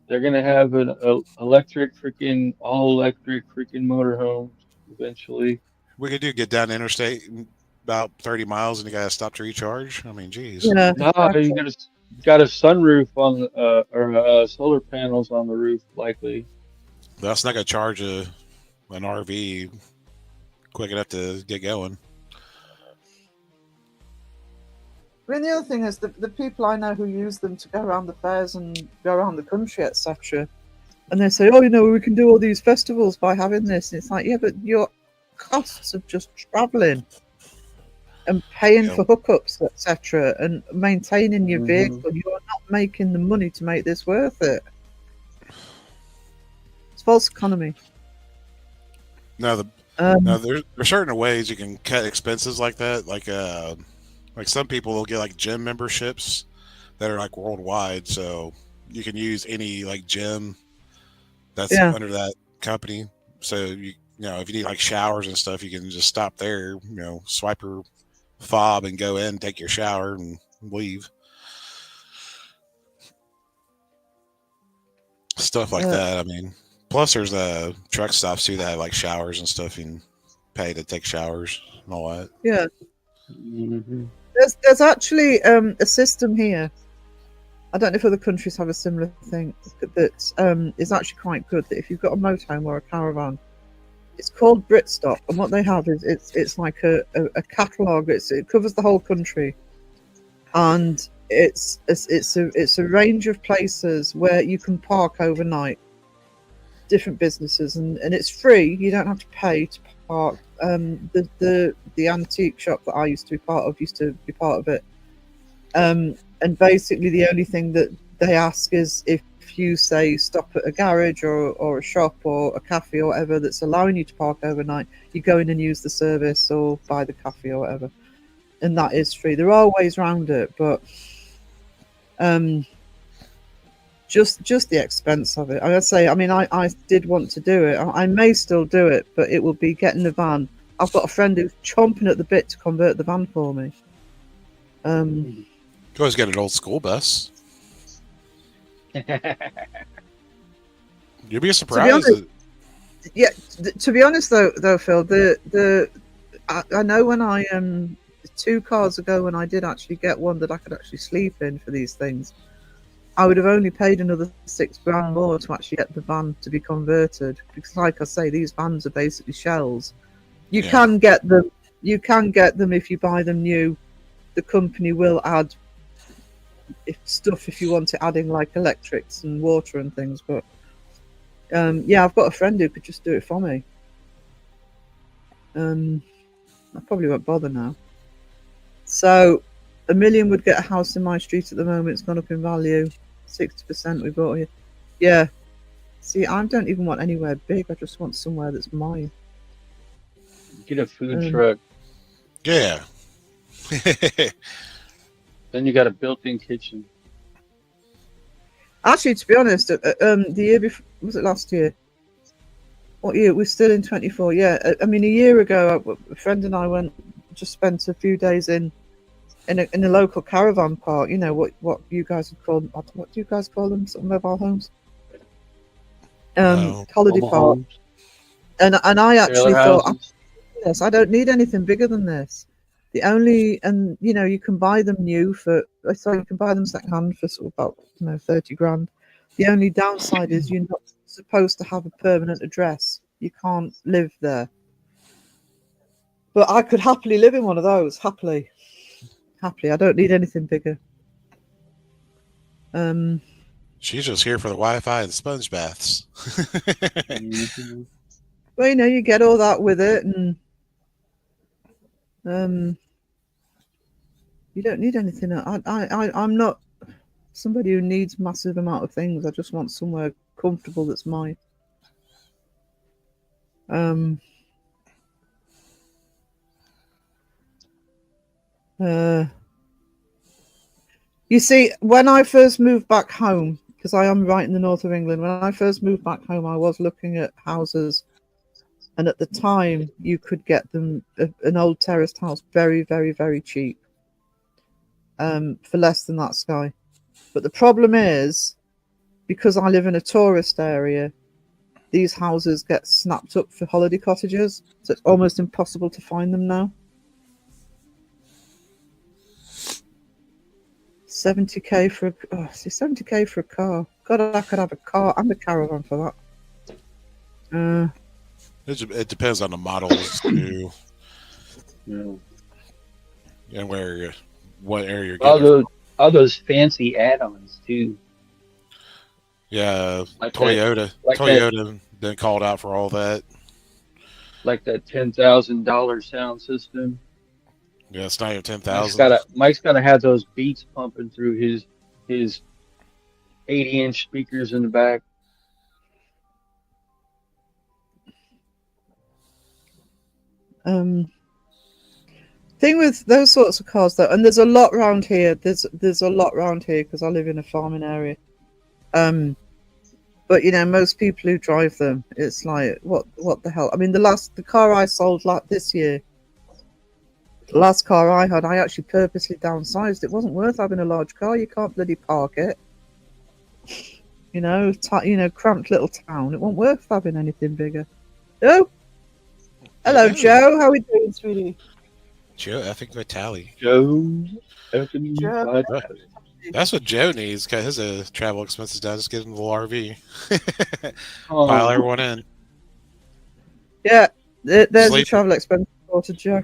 They're gonna have an all electric freaking motorhomes eventually. we could get down the interstate in about 30 miles and you gotta stop to recharge. I mean, geez. yeah, No, you exactly. got a sunroof on or solar panels on the roof likely. That's not gonna charge an RV quick enough to get going. I mean, the other thing is the people I know who use them to go around the fairs and go around the country, etc. And they say, oh, we can do all these festivals by having this. And it's like, yeah, but your costs of just traveling and paying You for know, hookups, etc., and maintaining your Hmm. vehicle, you're not making the money to make this worth it. It's false economy. no, Um, there's certain ways you can cut expenses like that. Like some people will get like gym memberships that are like worldwide, so you can use any like gym that's yeah, under that company. So if you need like showers and stuff, you can just stop there, swipe your fob and go in, take your shower, and leave. Stuff like uh, that. I mean, plus there's truck stops too that have like showers and stuff. You can pay to take showers and all that. yeah. Hmm. There's actually a system here. I don't know if other countries have a similar thing that is actually quite good. That if you've got a motorhome or a caravan, it's called Britstop, and what they have is it's like a catalogue. It covers the whole country, and it's a range of places where you can park overnight, different businesses, and it's free. You don't have to pay to park. The antique shop that I used to be part of it. And basically, the only thing that they ask is if you say stop at a garage or a shop or a cafe or whatever that's allowing you to park overnight, you go in and use the service or buy the coffee or whatever, and that is free. There are ways around it, but just the expense of it. I'd say, I mean, I did want to do it. I may still do it, but it will be getting the van. I've got a friend who's chomping at the bit to convert the van for me. Um, You always get an old school bus. You'd be surprised. honest- yeah. To be honest, though, Phil, I know when I 2 cars ago when I did actually get one that I could actually sleep in for these things, I would have only paid another £6 more to actually get the van to be converted because, like I say, these vans are basically shells. You Yeah. can get them. You can get them if you buy them new. The company will add stuff if you want to add in like electrics and water and things. But yeah, I've got a friend who could just do it for me. I probably won't bother now. So, $1 million would get a house in my street at the moment. It's gone up in value. 60% we bought here. Yeah. See, I don't even want anywhere big. I just want somewhere that's mine. Get a food truck. Yeah. Then you got a built-in kitchen. Actually, to be honest, the year before, was it last year? What year? We're still in 24. Yeah. I mean, a year ago, a friend and I just spent a few days in a local caravan park. You know what you guys would call, what do you guys call them? Sort of mobile homes. Holiday Mobile park. homes, And I actually trailer thought, houses. yes, I don't need anything bigger than this. The only, and you know, you can buy them new for, so you can buy them second hand for sort of about 30 grand. The only downside is you're not supposed to have a permanent address. You can't live there. But I could happily live in one of those. Happily. I don't need anything bigger. She's just here for the Wi-Fi and sponge baths. Mhm. Well, you know, you get all that with it, and you don't need anything. I'm not somebody who needs massive amount of things. I just want somewhere comfortable that's mine. You see, when I first moved back home, because I am right in the north of England, when I first moved back home, I was looking at houses, and at the time, you could get them an old terraced house very, very, very cheap, for less than that, Sky. But the problem is, because I live in a tourist area, these houses get snapped up for holiday cottages, so it's almost impossible to find them now. 70k for $70k for a car. God, I could have a car and a caravan for that. It depends on the models too, Yeah. and what area you're getting. All those fancy add-ons too. Yeah, Like Toyota. Toyota been called out for all that. Like that $10,000 sound system. Yeah, it's not even 10,000. Mike's gotta have those beats pumping through his 80-inch speakers in the back. Thing with those sorts of cars though, and there's a lot around here. There's a lot around here because I live in a farming area. But you know, most people who drive them, it's like, what the hell? I mean, the car I sold this year, the last car I had, I actually purposely downsized. It wasn't worth having a large car. You can't bloody park it. You know, cramped little town. It wasn't worth having anything bigger. Oh, hello, Joe. How are we doing, sweetie? Joe, I think Vitali. Joe. Joe. That's what Joe needs. Cut his travel expenses down. Just get in the little RV. Oh. Pile everyone in. Yeah, there's the Sleep. travel expense to Joe.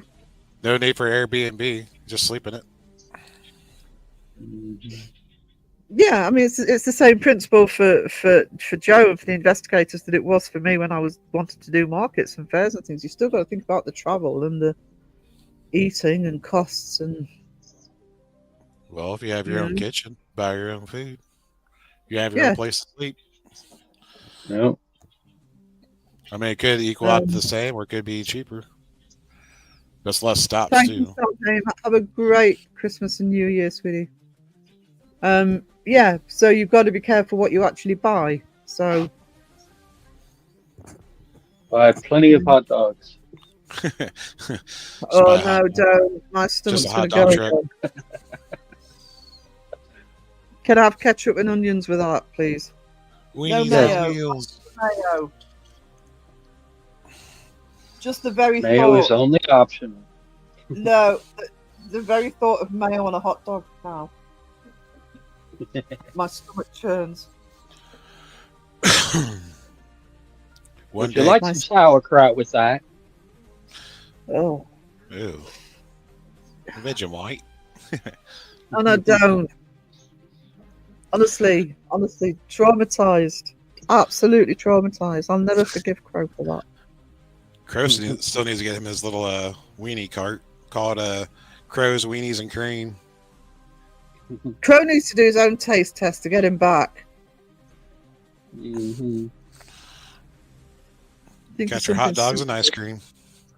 No need for Airbnb. Just sleep in it. Yeah, I mean it's the same principle for Joe and for the investigators that it was for me when I was wanting to do markets and fairs and things. You still got to think about the travel and the eating and costs and. Well, if you have your own kitchen, buy your own food. You have your own place to sleep. No. I mean, it could equal out the same, or it could be cheaper. Just less stops Thank too. you so much. Have a great Christmas and New Year, sweetie. Yeah, so you've got to be careful what you actually buy. So Buy plenty of hot dogs. oh no, don't! My stomach's just a going to hot go dog again. Can I have ketchup and onions with that, please? Weenies mayo. on wheels. Mayo. Just the very Mayo is thought. only optional. No, the very thought of mayo on a hot dog now. My stomach churns. One Would you day. like some sauerkraut with that? Oh. Ew. Vegemite. And I don't. Honestly, traumatized. Absolutely traumatized. I'll never forgive Crow for that. Crow still needs to get him his little weenie cart called Crow's Weenies and Cream. Crow needs to do his own taste test to get him back. Mm-hmm. Got your hot dogs and ice cream.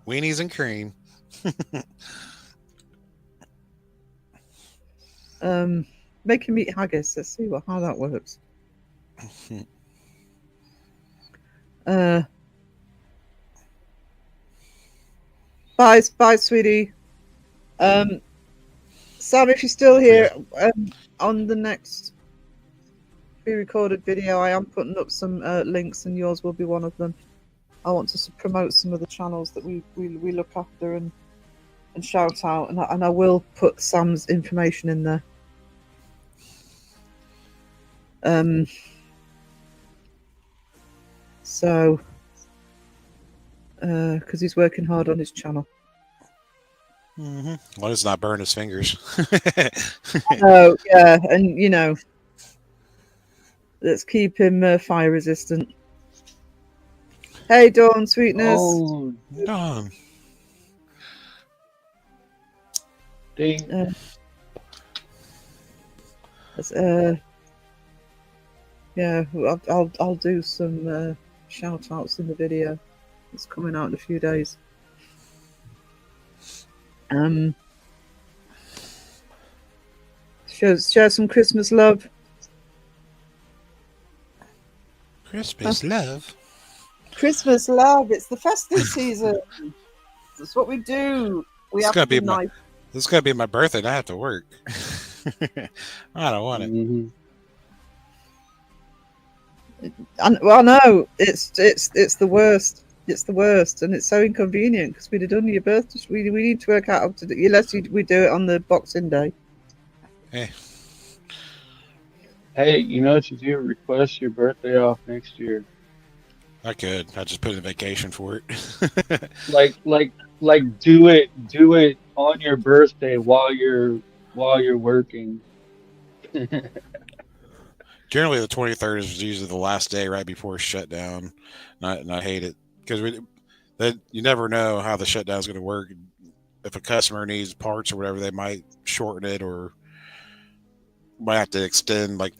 Weenies and cream. Make him eat haggis. Let's see how that works. Bye, sweetie. Sam, if you're still here, on the next pre-recorded video, I am putting up some links, and yours will be one of them. I want to promote some of the channels that we look after and shout out, and I will put Sam's information in there. So, because he's working hard on his channel. Mm-hmm. Well, it's not burn his fingers. Oh yeah, and you know, let's keep him fire resistant. Hey, Dawn, sweetness. Oh, Dawn. ding. Yeah, I'll do some shout outs in the video. It's coming out in a few days. Share some Christmas love. Christmas love. Christmas love. It's the festive season. That's what we do. We have to be nice. This is gonna be my birthday, and I have to work. I don't want it. Mm-hmm. Well, no, it's the worst. It's the worst, and it's so inconvenient because we'd have done your birthday. We need to work out how to do, unless we do it on the Boxing Day. Hey. Hey, you know what you do? Request your birthday off next year. I could. I just put in a vacation for it. like do it on your birthday while you're working. Generally, the 23rd is usually the last day right before shutdown, and I hate it because you never know how the shutdown is going to work. If a customer needs parts or whatever, they might shorten it or might have to extend like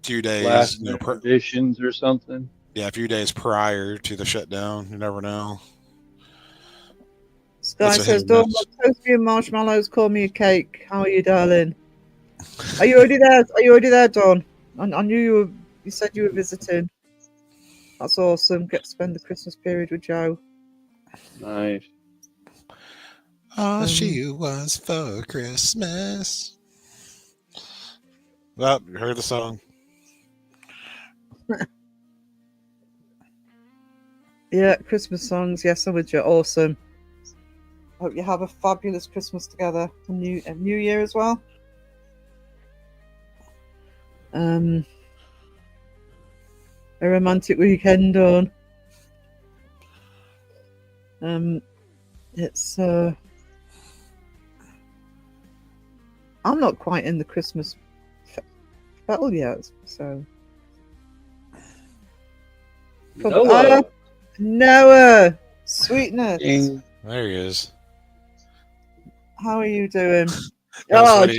2 days. Last conditions or something. Yeah, a few days prior to the shutdown. You never know. Sky says, "Dawn, toasty and marshmallows. Call me a cake. How are you, darling? Are you already there? Are you already there, Dawn? I knew you said you were visiting. That's awesome. Get to spend the Christmas period with Joe. Nice. All she was for Christmas." Well, you heard the song. Yeah, Christmas songs. Yes, I'm with you. Awesome. Hope you have a fabulous Christmas together. A New Year as well. A romantic weekend on. It's I'm not quite in the Christmas spell yet, so. Noah, sweetness. Ding. There he is. How are you doing? Oh, do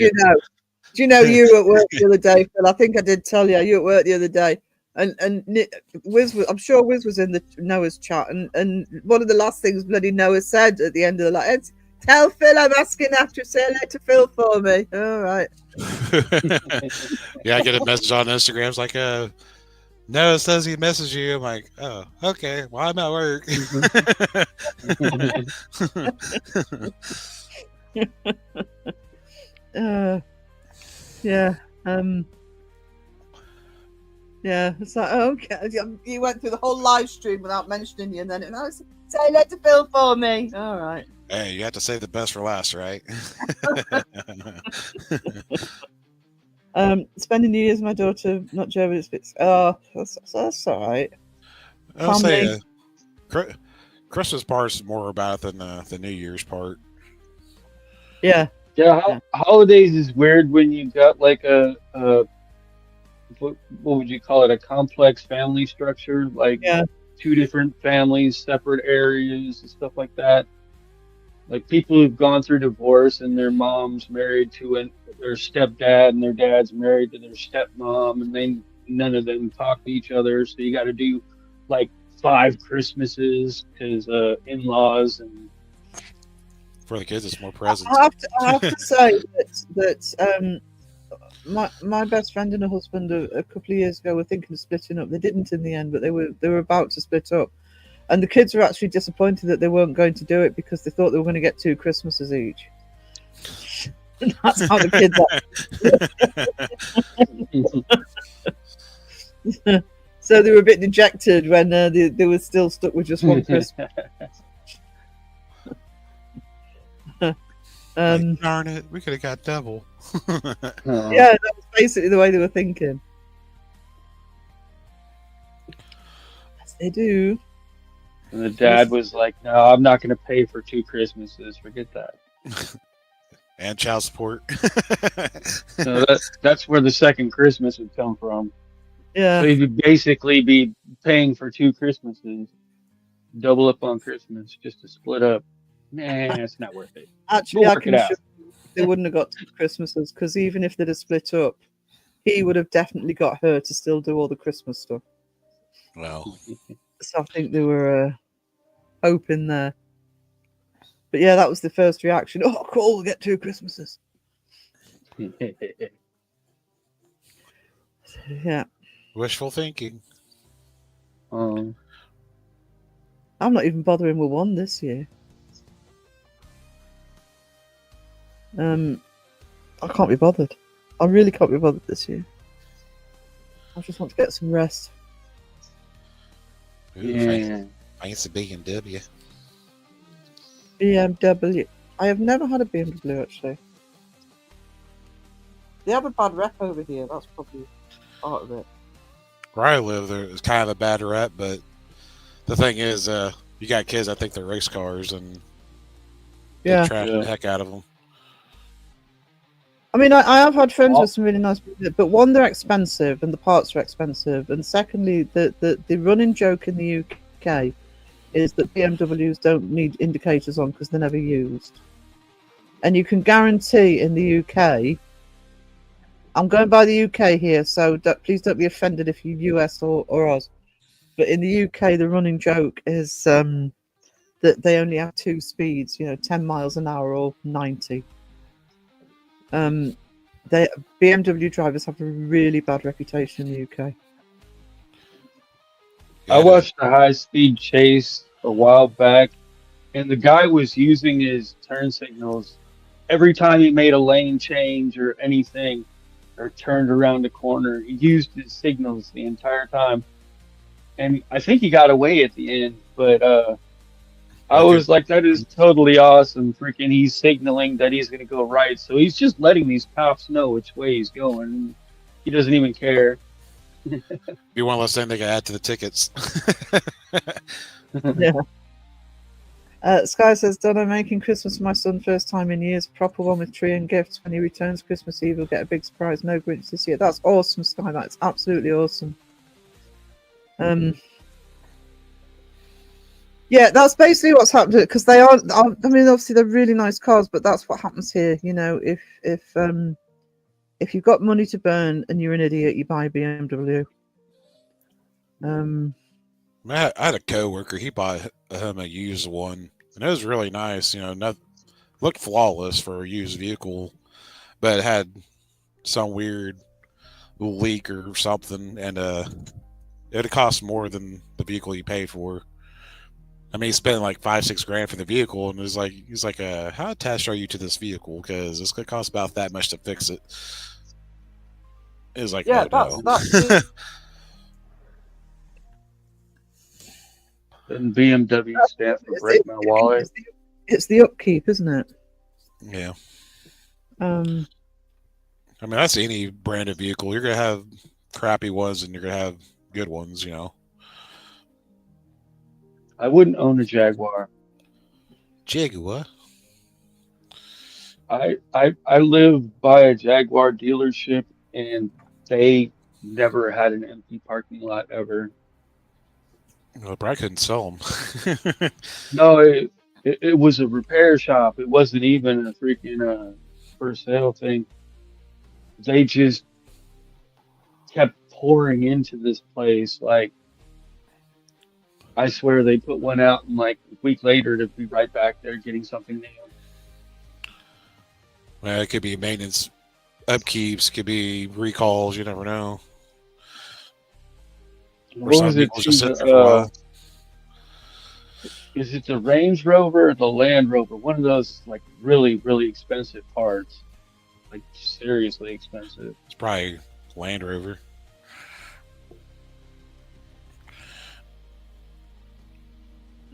you know you were at work the other day, Phil? I think I did tell you were at work the other day, and Wiz was, I'm sure Wiz was in the Noah's chat, and one of the last things bloody Noah said at the end of the line, "Tell Phil I'm asking after, say hello to Phil for me." All right. Yeah, I get a message on Instagram. It's like, Noah says he messaged you. I'm like, oh, okay. Well, I'm at work. Yeah. Um, yeah, it's like, oh, okay. You went through the whole live stream without mentioning you, and then say hello to Phil for me. All right. Hey, you have to save the best for last, right? Spending New Year's with my daughter, not Joe, but it's that's all right. I'll say Family. Christmas part's more about it than the New Year's part. Yeah. Yeah, Yeah. holidays is weird when you got like a what would you call it? A complex family structure, like Yeah. two different families, separate areas, and stuff like that. Like people who've gone through divorce and their mom's married to their stepdad and their dad's married to their stepmom, and none of them talk to each other. So you got to do like 5 Christmases because in-laws and For the kids, it's more presents. I have to say that my best friend and her husband a couple of years ago were thinking of splitting up. They didn't in the end, but they were about to split up, and the kids were actually disappointed that they weren't going to do it because they thought they were going to get 2 Christmases each. And that's how the kids are. So they were a bit dejected when they were still stuck with just one Christmas. Like, darn it, we could have got double. Yeah, that was basically the way they were thinking. As they do. And the dad was like, "No, I'm not going to pay for 2 Christmases. Forget that." And child support. So that's where the second Christmas would come from. Yeah. So you'd basically be paying for 2 Christmases, double up on Christmas just to split up. Nah, it's not worth it. Actually, We'll I work can it out. assure you they wouldn't have got 2 Christmases because even if they'd have split up, he would have definitely got her to still do all the Christmas stuff. Well, So I think they were hoping there. But yeah, that was the first reaction. Oh, cool, we'll get 2 Christmases. Yeah. wishful thinking. um, I'm not even bothering with 1 this year. I can't be bothered. I really can't be bothered this year. I just want to get some rest. Ooh, yeah. fancy BMW. BMW. I have never had a BMW actually. They have a bad rep over here. That's probably part of it. Where I live, there's kind of a bad rep, but the thing is, you got kids. I think they're race cars, and they trash the heck out of them. I mean, I have had friends with some really nice people, but one, they're expensive and the parts are expensive, and secondly, the running joke in the UK is that BMWs don't need indicators on because they're never used. And you can guarantee in the UK, I'm going by the UK here, so please don't be offended if you US or Oz, but in the UK, the running joke is that they only have 2 speeds, 10 miles an hour or 90. BMW drivers have a really bad reputation in the UK. I watched a high-speed chase a while back, and the guy was using his turn signals every time he made a lane change or anything, or turned around a corner. He used his signals the entire time, and I think he got away at the end. But I was like, that is totally awesome. Freaking, he's signaling that he's going to go right. So he's just letting these cops know which way he's going. He doesn't even care. Be one less thing they can add to the tickets. Yeah. Sky says, Donna, making Christmas for my son first time in years. Proper one with tree and gifts. When he returns Christmas Eve, he'll get a big surprise. No Grinch this year. That's awesome, Sky. That's absolutely awesome. Yeah, that's basically what's happened because they are. I mean, obviously they're really nice cars, but that's what happens here. If you've got money to burn and you're an idiot, you buy a BMW. I had a coworker. He bought him a used one, and it was really nice. Looked flawless for a used vehicle, but it had some weird leak or something, and it cost more than the vehicle you paid for. I mean, he spent like $5-6 grand for the vehicle, and he's like, how attached are you to this vehicle? Because it's gonna cost about that much to fix it. It was like, Yeah, oh that's no. the, And BMW stand for it's, break my wallet. it's the upkeep, isn't it? Yeah. Um, I mean, that's any brand of vehicle. You're gonna have crappy ones, and you're gonna have good ones. I wouldn't own a Jaguar. Jaguar. I live by a Jaguar dealership, and they never had an empty parking lot ever. Well, probably couldn't sell them. No, it was a repair shop. It wasn't even a freaking for sale thing. They just kept pouring into this place. Like, I swear they put one out, and like a week later to be right back there getting something new. Well, it could be maintenance upkeeps, could be recalls. You never know. Or What some was it vehicles too? just sitting there for a while. Is it the Range Rover or the Land Rover? One of those like really, really expensive parts. Like seriously expensive. It's probably Land Rover.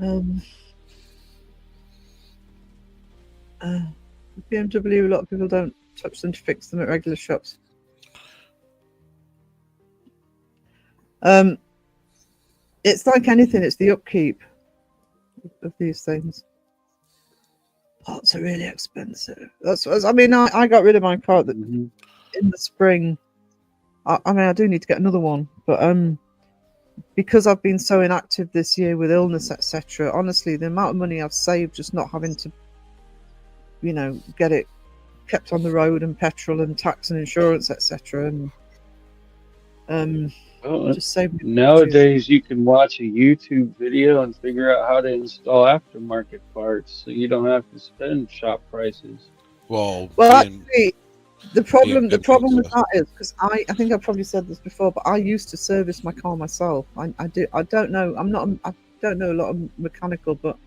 um, BMW, a lot of people don't touch them to fix them at regular shops. It's like anything, it's the upkeep of these things. Parts are really expensive. I mean, I got rid of my car Mhm. in the spring. I mean, I do need to get another one, but because I've been so inactive this year with illness, etc. Honestly, the amount of money I've saved just not having to, get it kept on the road and petrol and tax and insurance, etc. And Well, just saved me. nowadays you can watch a YouTube video and figure out how to install aftermarket parts, so you don't have to spend shop prices. Well, Actually, the problem BMW with that is because I think I've probably said this before, but I used to service my car myself. I don't know. I don't know a lot of mechanical, but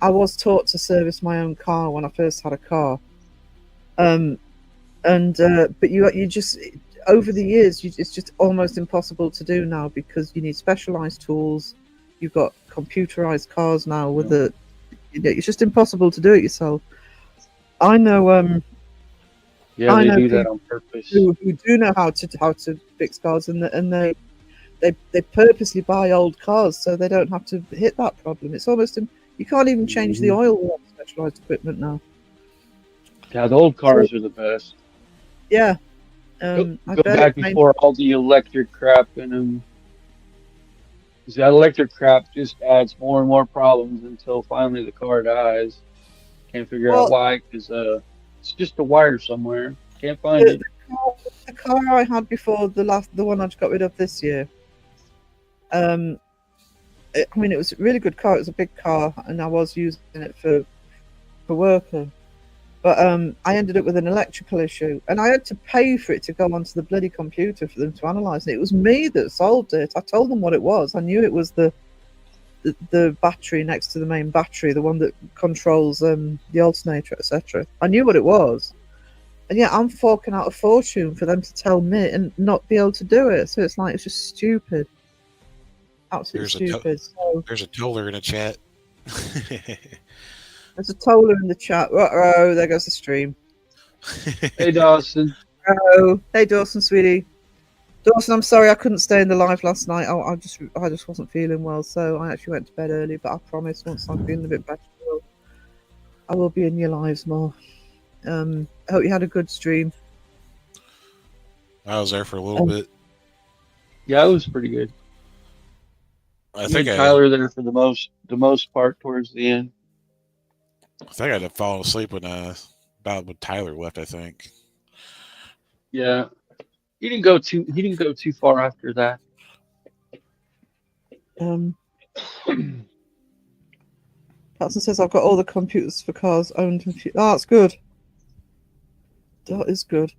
I was taught to service my own car when I first had a car. But you just over the years, it's just almost impossible to do now because you need specialized tools. You've got computerized cars now with it's just impossible to do it yourself. I know. Yeah, I they know do that people on purpose. who do know how to fix cars, and they purposely buy old cars so they don't have to hit that problem. It's almost you can't even change the Mhm. oil without specialized equipment now. Yeah, the old cars are the best. Yeah, Go, I go bet back it made. before all the electric crap in them. 'Cause that electric crap just adds more and more problems until finally the car dies. Can't figure out Well, why, because it's just a wire somewhere. Can't find the, it. the car I had before the one I just got rid of this year. I mean, it was a really good car. It was a big car, and I was using it for working. But I ended up with an electrical issue, and I had to pay for it to go onto the bloody computer for them to analyze it. It was me that solved it. I told them what it was. I knew it was the battery next to the main battery, the one that controls the alternator, etc. I knew what it was, and yet I'm forking out a fortune for them to tell me and not be able to do it. So it's like it's just stupid, absolutely stupid. So There's a toller in a chat. there's a toller in the chat. Oh, there goes the stream. Hey, Dawson. Oh, hey Dawson, sweetie. Dawson, I'm sorry I couldn't stay in the live last night. I just wasn't feeling well, so I actually went to bed early. But I promise, once I'm feeling a bit better, I will be in your lives more. I hope you had a good stream. I was there for a little bit. Yeah, it was pretty good. I Me think and Tyler there for the most part towards the end. I had to fall asleep when Tyler left. I think. Yeah, he didn't go too far after that. Patson says I've got all the computers for cars owned. Oh, that's good. That is good.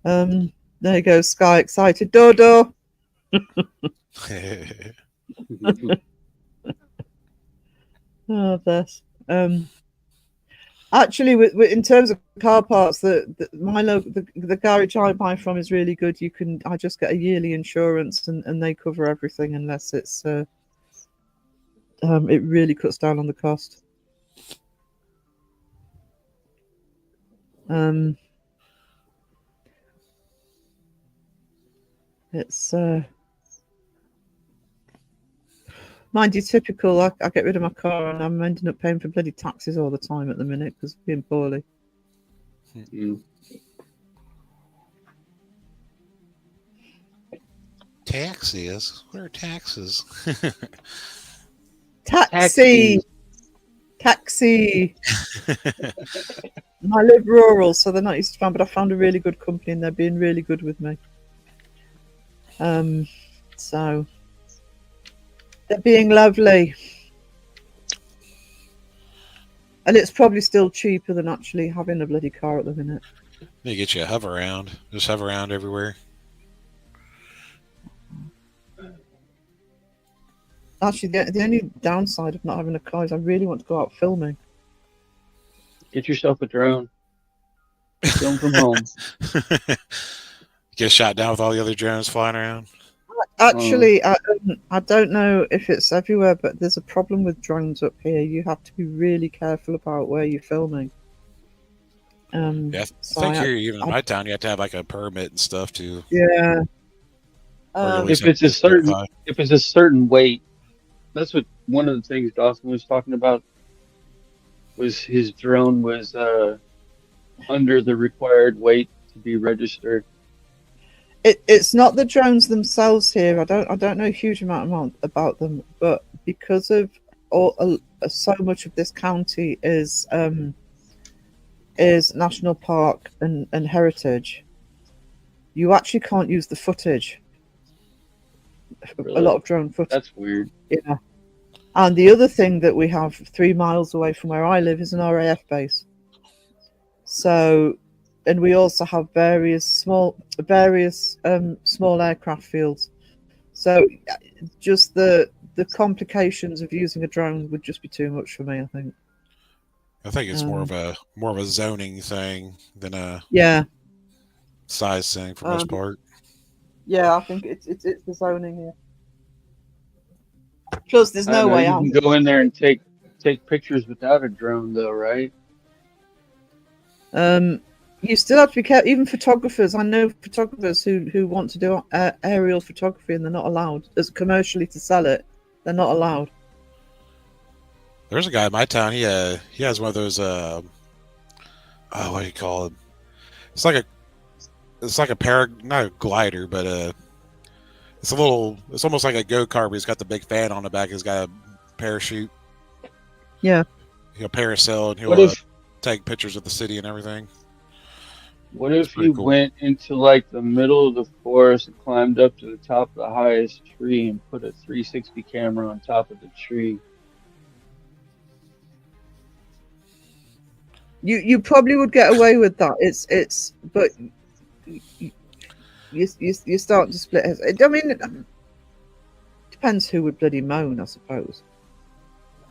There you go, Sky excited. Dodo. Oh, bless. Actually, in terms of car parts, the garage I buy from is really good. I just get a yearly insurance, and they cover everything unless it's it really cuts down on the cost. It's mind you, typical. I get rid of my car and I'm ending up paying for bloody taxes all the time at the minute because of being poorly. Taxes? What are taxes? Taxi. I live rural, so they're not used to farm, but I found a really good company and they're being really good with me. So they're being lovely. And it's probably still cheaper than actually having a bloody car at the minute. They get you a hover around. Just hover around everywhere. Actually, the only downside of not having a car is I really want to go out filming. Get yourself a drone. Film from home. Get shot down with all the other drones flying around. Actually, I don't know if it's everywhere, but there's a problem with drones up here. You have to be really careful about where you're filming. Yeah, I think here, even in my town, you have to have like a permit and stuff too. Yeah. If it's a certain weight, that's what one of the things Dawson was talking about. Was his drone was under the required weight to be registered. It's not the drones themselves here. I don't know a huge amount about them, but because of so much of this county is national park and heritage, you actually can't use the footage. Really? A lot of drone footage. That's weird. Yeah. And the other thing that we have 3 miles away from where I live is an RAF base. So, and we also have various small aircraft fields. So, just the complications of using a drone would just be too much for me, I think. I think it's more of a zoning thing than a size thing for most part. Yeah, I think it's the zoning here. Plus, there's no way out. You can go in there and take pictures without a drone, though, right? You still have to be careful. Even photographers, I know photographers who want to do aerial photography and they're not allowed as commercially to sell it. They're not allowed. There's a guy in my town. He has one of those. What do you call it? It's like a not a glider, but it's almost like a go-kart, but he's got the big fan on the back. He's got a parachute. Yeah. He'll parasail and he'll take pictures of the city and everything. What if you went into like the middle of the forest and climbed up to the top of the highest tree and put a 360 camera on top of the tree? You probably would get away with that. But you start to split hairs. I mean, it depends who would bloody moan, I suppose.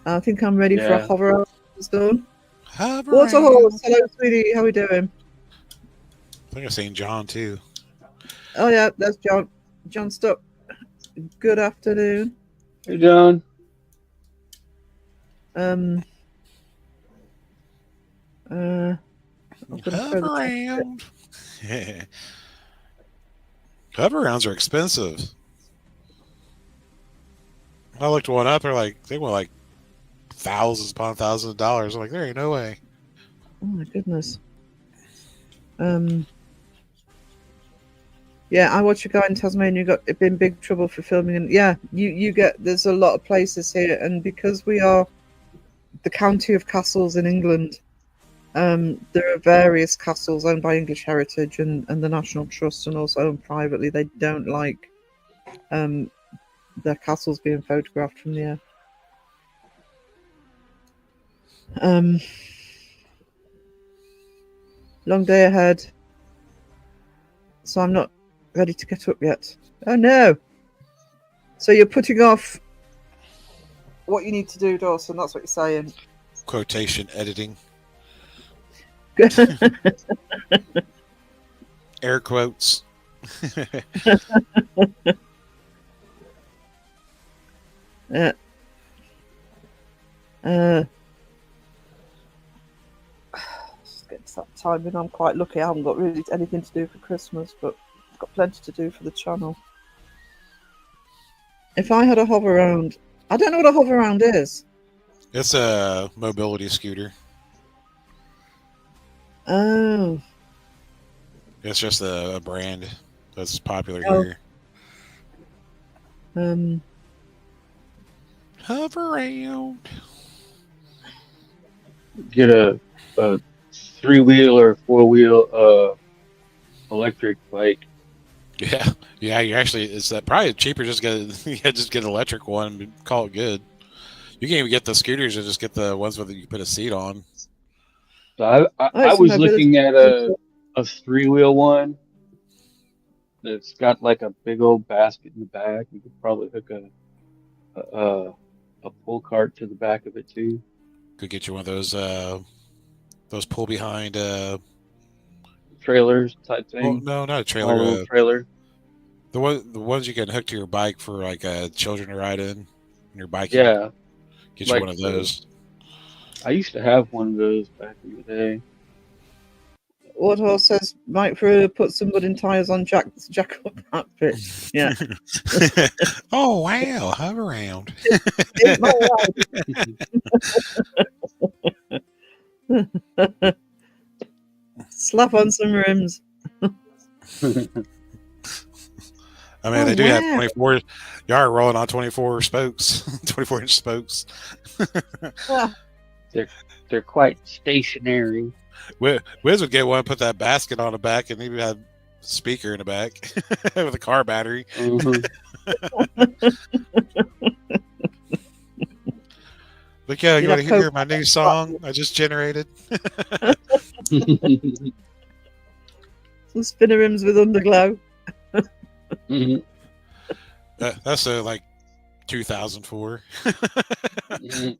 I think I'm ready for a hover done. Waterhorse, hello, sweetie. How are we doing? I think I've seen John too. Oh yeah, that's John. John, stop. Good afternoon. Hey, John. Hover rounds are expensive. I looked one up. They went like thousands upon thousands of dollars. I'm like, there ain't no way. Oh my goodness. Yeah, I watched a guy in Tasmania who got in big trouble for filming, and yeah, you get there's a lot of places here, and because we are the county of castles in England, there are various castles owned by English Heritage and the National Trust, and also owned privately. They don't like their castles being photographed from the air. Long day ahead, so I'm not ready to get up yet. Oh no! So you're putting off what you need to do, Dawson. That's what you're saying. Quotation editing. Air quotes. Yeah. It's getting to that time, and I'm quite lucky. I haven't got really anything to do for Christmas, but I've got plenty to do for the channel. If I had a hover round, I don't know what a hover round is. It's a mobility scooter. Oh, It's just a brand that's popular Oh. here. Hover around. Get a 3-wheel or 4-wheel electric bike. Yeah, yeah. You actually, it's probably cheaper. Just get an electric one and call it good. You can even get the scooters and just get the ones where you put a seat on. So I it's a was mobility. looking at a 3-wheel one that's got like a big old basket in the back. You could probably hook a pull cart to the back of it too. Could get you one of those pull behind. Trailers type Well, thing. no, not a Small little trailer. trailer. The ones you can hook to your bike for like children to ride in. When you're biking. Yeah. Get you like one of those. I used to have one of those back in the day. Warthog says Mike Brewer put some wooden tires on Jack up that bit. Yeah. Oh wow, hover around. Ain't my life. Slap on some rims. I mean, Oh, they do have wow. 24. You are rolling on 24 spokes, 24-inch spokes. Ah, They're quite stationary. Wiz would get one, put that basket on the back, and even have a speaker in the back with a car battery. Mhm. Look, you You'd want to have hear Coke- my new song I just generated? some spinner rims with underglow. Mhm. That's like 2004. Mhm.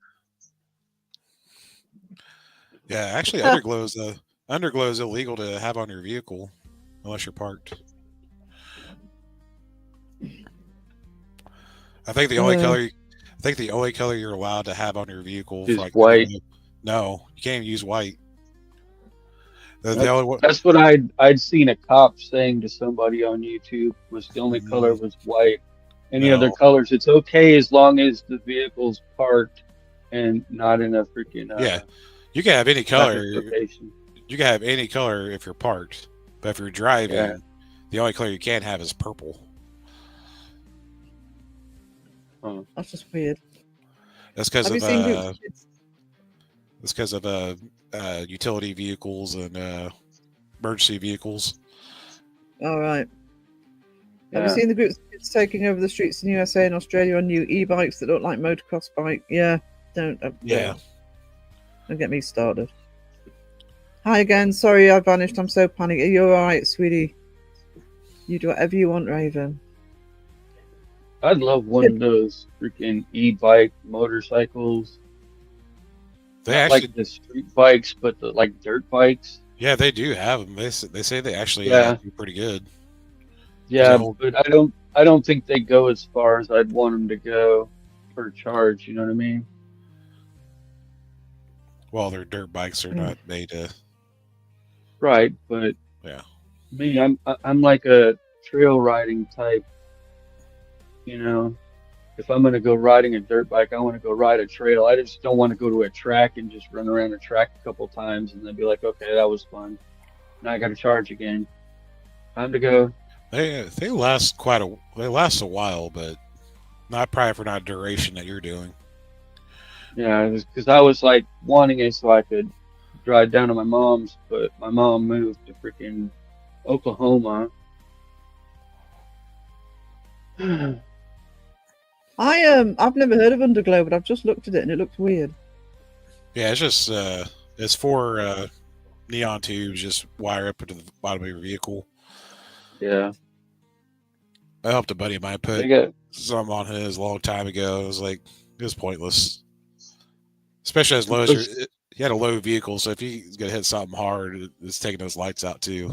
Yeah, actually, underglow is illegal to have on your vehicle unless you're parked. I think the only color you're allowed to have on your vehicle Is for like white. underglow. No, you can't use white. The only one. That's what I'd seen a cop saying to somebody on YouTube was the only color was white. Any other No. colors, it's okay as long as the vehicle's parked and not in a freaking Yeah, you can have any color. traffic location. You can have any color if you're parked, but if you're driving, Yeah. the only color you can't have is purple. That's just weird. That's because Have you of seen groups of kids? that's because of utility vehicles and emergency vehicles. All right. Have you Yeah. seen the groups of kids taking over the streets in USA and Australia on new e-bikes that look like motocross bike? Yeah. Don't. Yeah. Don't get me started. Hi again. Sorry I vanished. I'm so panicked. Are you all right, sweetie? You do whatever you want, Raven. I'd love one of those freaking e-bike motorcycles. They Not actually, like the street bikes, but the like dirt bikes. yeah, they do have them. They say they actually Yeah. do pretty good. Yeah, hold- but I don't think they go as far as I'd want them to go per charge. You know what I mean? Well, their dirt bikes are not made to. Right, but Yeah. me, I'm like a trail riding type. You know, if I'm gonna go riding a dirt bike, I want to go ride a trail. I just don't want to go to a track and just run around a track a couple times and then be like, okay, that was fun. Now I got to charge again. Time to go. They last a while, but not probably for not duration that you're doing. Yeah, because I was like wanting it so I could drive down to my mom's, but my mom moved to freaking Oklahoma. I've never heard of Underglow, but I've just looked at it and it looks weird. Yeah, it's just it's four neon tubes just wire up into the bottom of your vehicle. Yeah, I helped a buddy of mine put they got some on his a long time ago. It was pointless, especially as low as he had a low vehicle, so if he's gonna hit something hard, it's taking those lights out too.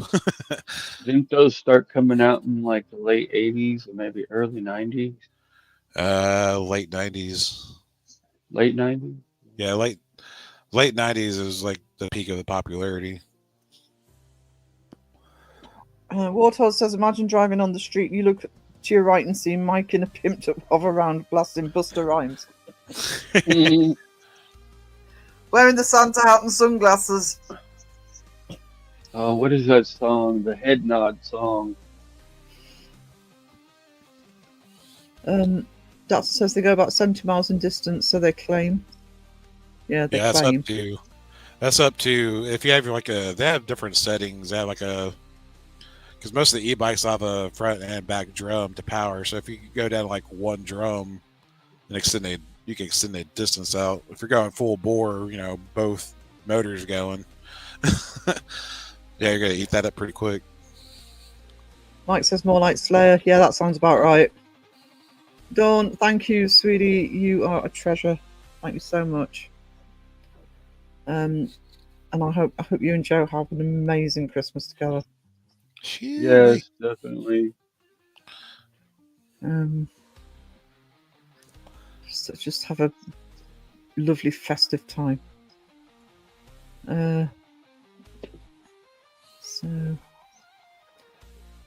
Didn't those start coming out in like the late 80s or maybe early 90s? Late '90s. Late 90s? Yeah, late '90s is like the peak of the popularity. Warthog says, imagine driving on the street, you look to your right and see Mike in a pimped up hover around blasting Buster Rhymes. Wearing the Santa hat and sunglasses. Oh, what is that song? The head nod song. That says they go about 70 miles in distance, so they claim. Yeah, they Yeah, claim. that's up to if you have like they have different settings. They have like because most of the e-bikes have a front and back drum to power. So if you go down like one drum and you can extend the distance out. If you're going full bore, both motors going. Yeah, you're gonna eat that up pretty quick. Mike says more like Slayer. Yeah, that sounds about right. Dawn, thank you, sweetie. You are a treasure. Thank you so much. And I hope you and Joe have an amazing Christmas together. Yes, definitely. Just have a lovely festive time. So,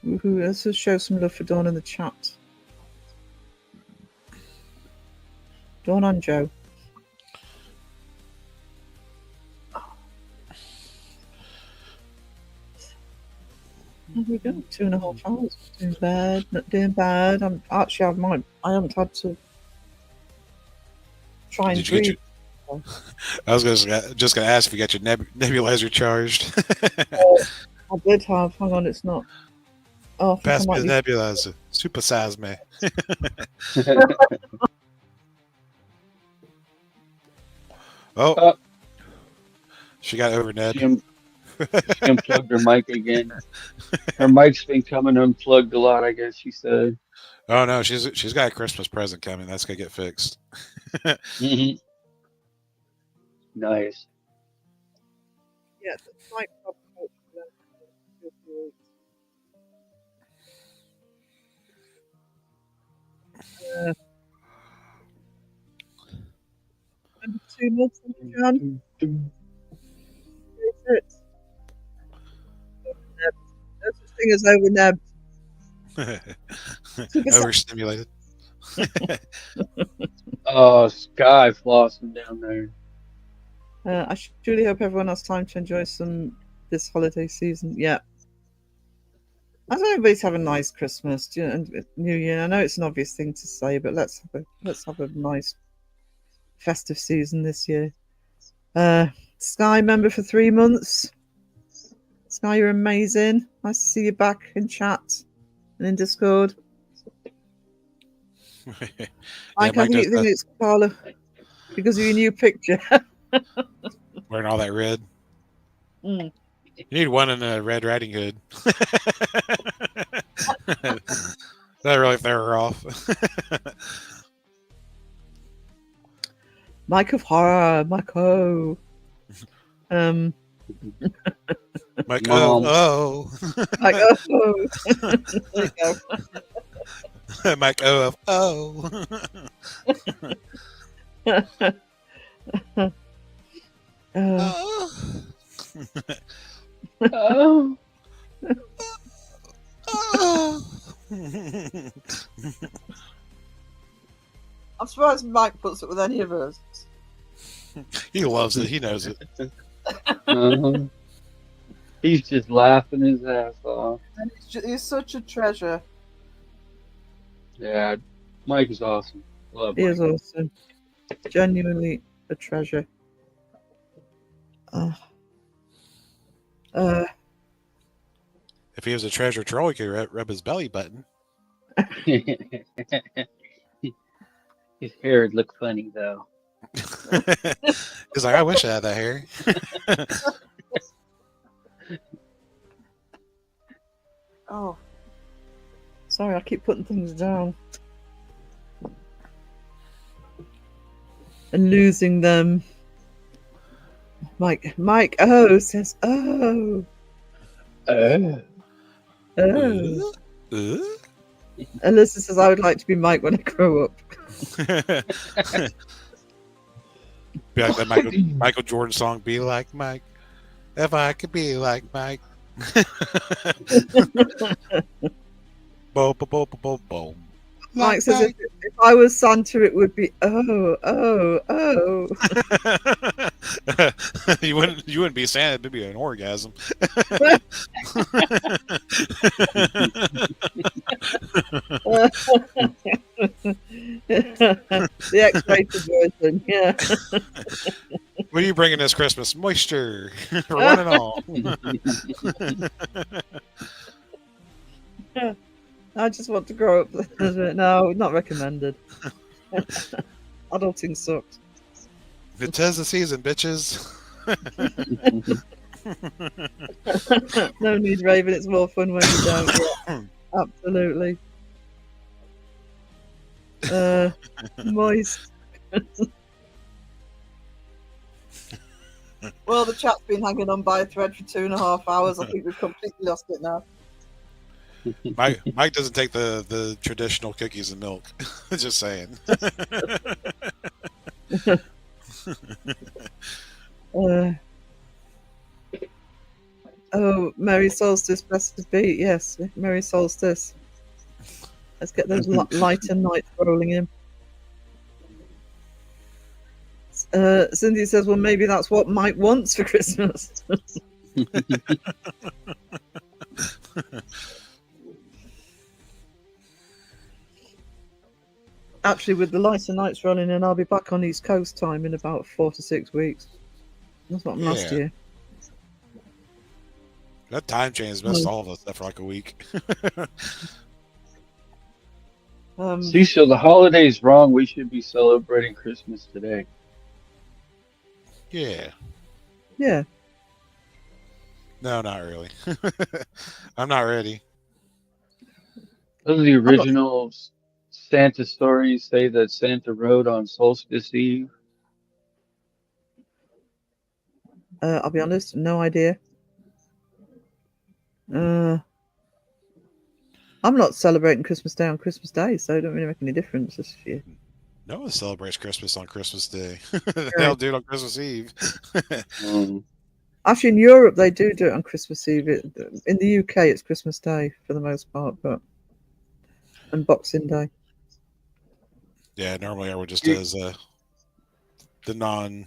woohoo! Let's just show some love for Dawn in the chat. Dawn and Joe. There we go. 2.5 hours. Doing bad. Not doing bad. I haven't had to try and breathe. I was just gonna ask if you got your nebulizer charged. I did have. Hang on, it's not. Oh, pass me the nebulizer. Super size me. She got over Ned. She unplugged her mic again. Her mic's been coming unplugged a lot, I guess she said. Oh no, she's got a Christmas present coming. That's gonna get fixed. Nice. Yeah, the mic. Number 2 months, John. No such thing as overnabbed. Overstimulated. Oh, sky flossing down there. I truly hope everyone has time to enjoy this holiday season. Yeah. I hope everybody's having a nice Christmas and New Year. I know it's an obvious thing to say, but let's have a nice festive season this year. Sky member for 3 months. Sky, you're amazing. Nice to see you back in chat and in Discord. I think it's Carla because of your new picture. Wearing all that red. You need one in a Red Riding Hood. That really threw her off. Mike of Horror, Mike-O. Mike O. Mike O. There you go. Mike O of O. Oh. I'm surprised Mike puts it with any of us. He loves it. He knows it. He's just laughing his ass off. And he's such a treasure. Yeah, Mike is awesome. Love Mike. He is awesome. Genuinely a treasure. If he was a treasure troll, he could rub his belly button. His hair would look funny, though. He's like, I wish I had that hair. Oh. Sorry, I keep putting things down. And losing them. Mike O says, oh. Uh, Oh. Uh? Alyssa says, I would like to be Mike when I grow up. Be like that Michael Jordan song, Be Like Mike. If I could be like Mike. Bo, bo, bo, bo, bo, bo. Mike says, if I was Santa, it would be oh, oh, oh. you wouldn't be Santa, it'd be an orgasm. The X-rated version, yeah. What are you bringing this Christmas? Moisture for one and all. I just want to grow up. No, not recommended. Adulting sucks. It says the season, bitches. No need, Raven. It's more fun when you don't. Yeah, absolutely. Moist. Well, the chat's been hanging on by a thread for 2.5 hours. I think we've completely lost it now. Mike doesn't take the traditional cookies and milk. Just saying. Oh, Merry Solstice, blessed be. Yes, Merry Solstice. Let's get those lighter nights rolling in. Cindy says, well, maybe that's what Mike wants for Christmas. Actually, with the lighter nights rolling in, I'll be back on East Coast time in about 4 to 6 weeks. That's what I'm last year. That time change messed all of us up for like a week. See, so the holiday's wrong. We should be celebrating Christmas today. Yeah. Yeah. No, not really. I'm not ready. Those are the original Santa stories say that Santa rode on Solstice Eve. I'll be honest, no idea. I'm not celebrating Christmas Day on Christmas Day, so it don't really make any difference this year. No one celebrates Christmas on Christmas Day. They'll do it on Christmas Eve. Actually, in Europe, they do it on Christmas Eve. In the UK, it's Christmas Day for the most part, and Boxing Day. Yeah, normally everyone just does the non.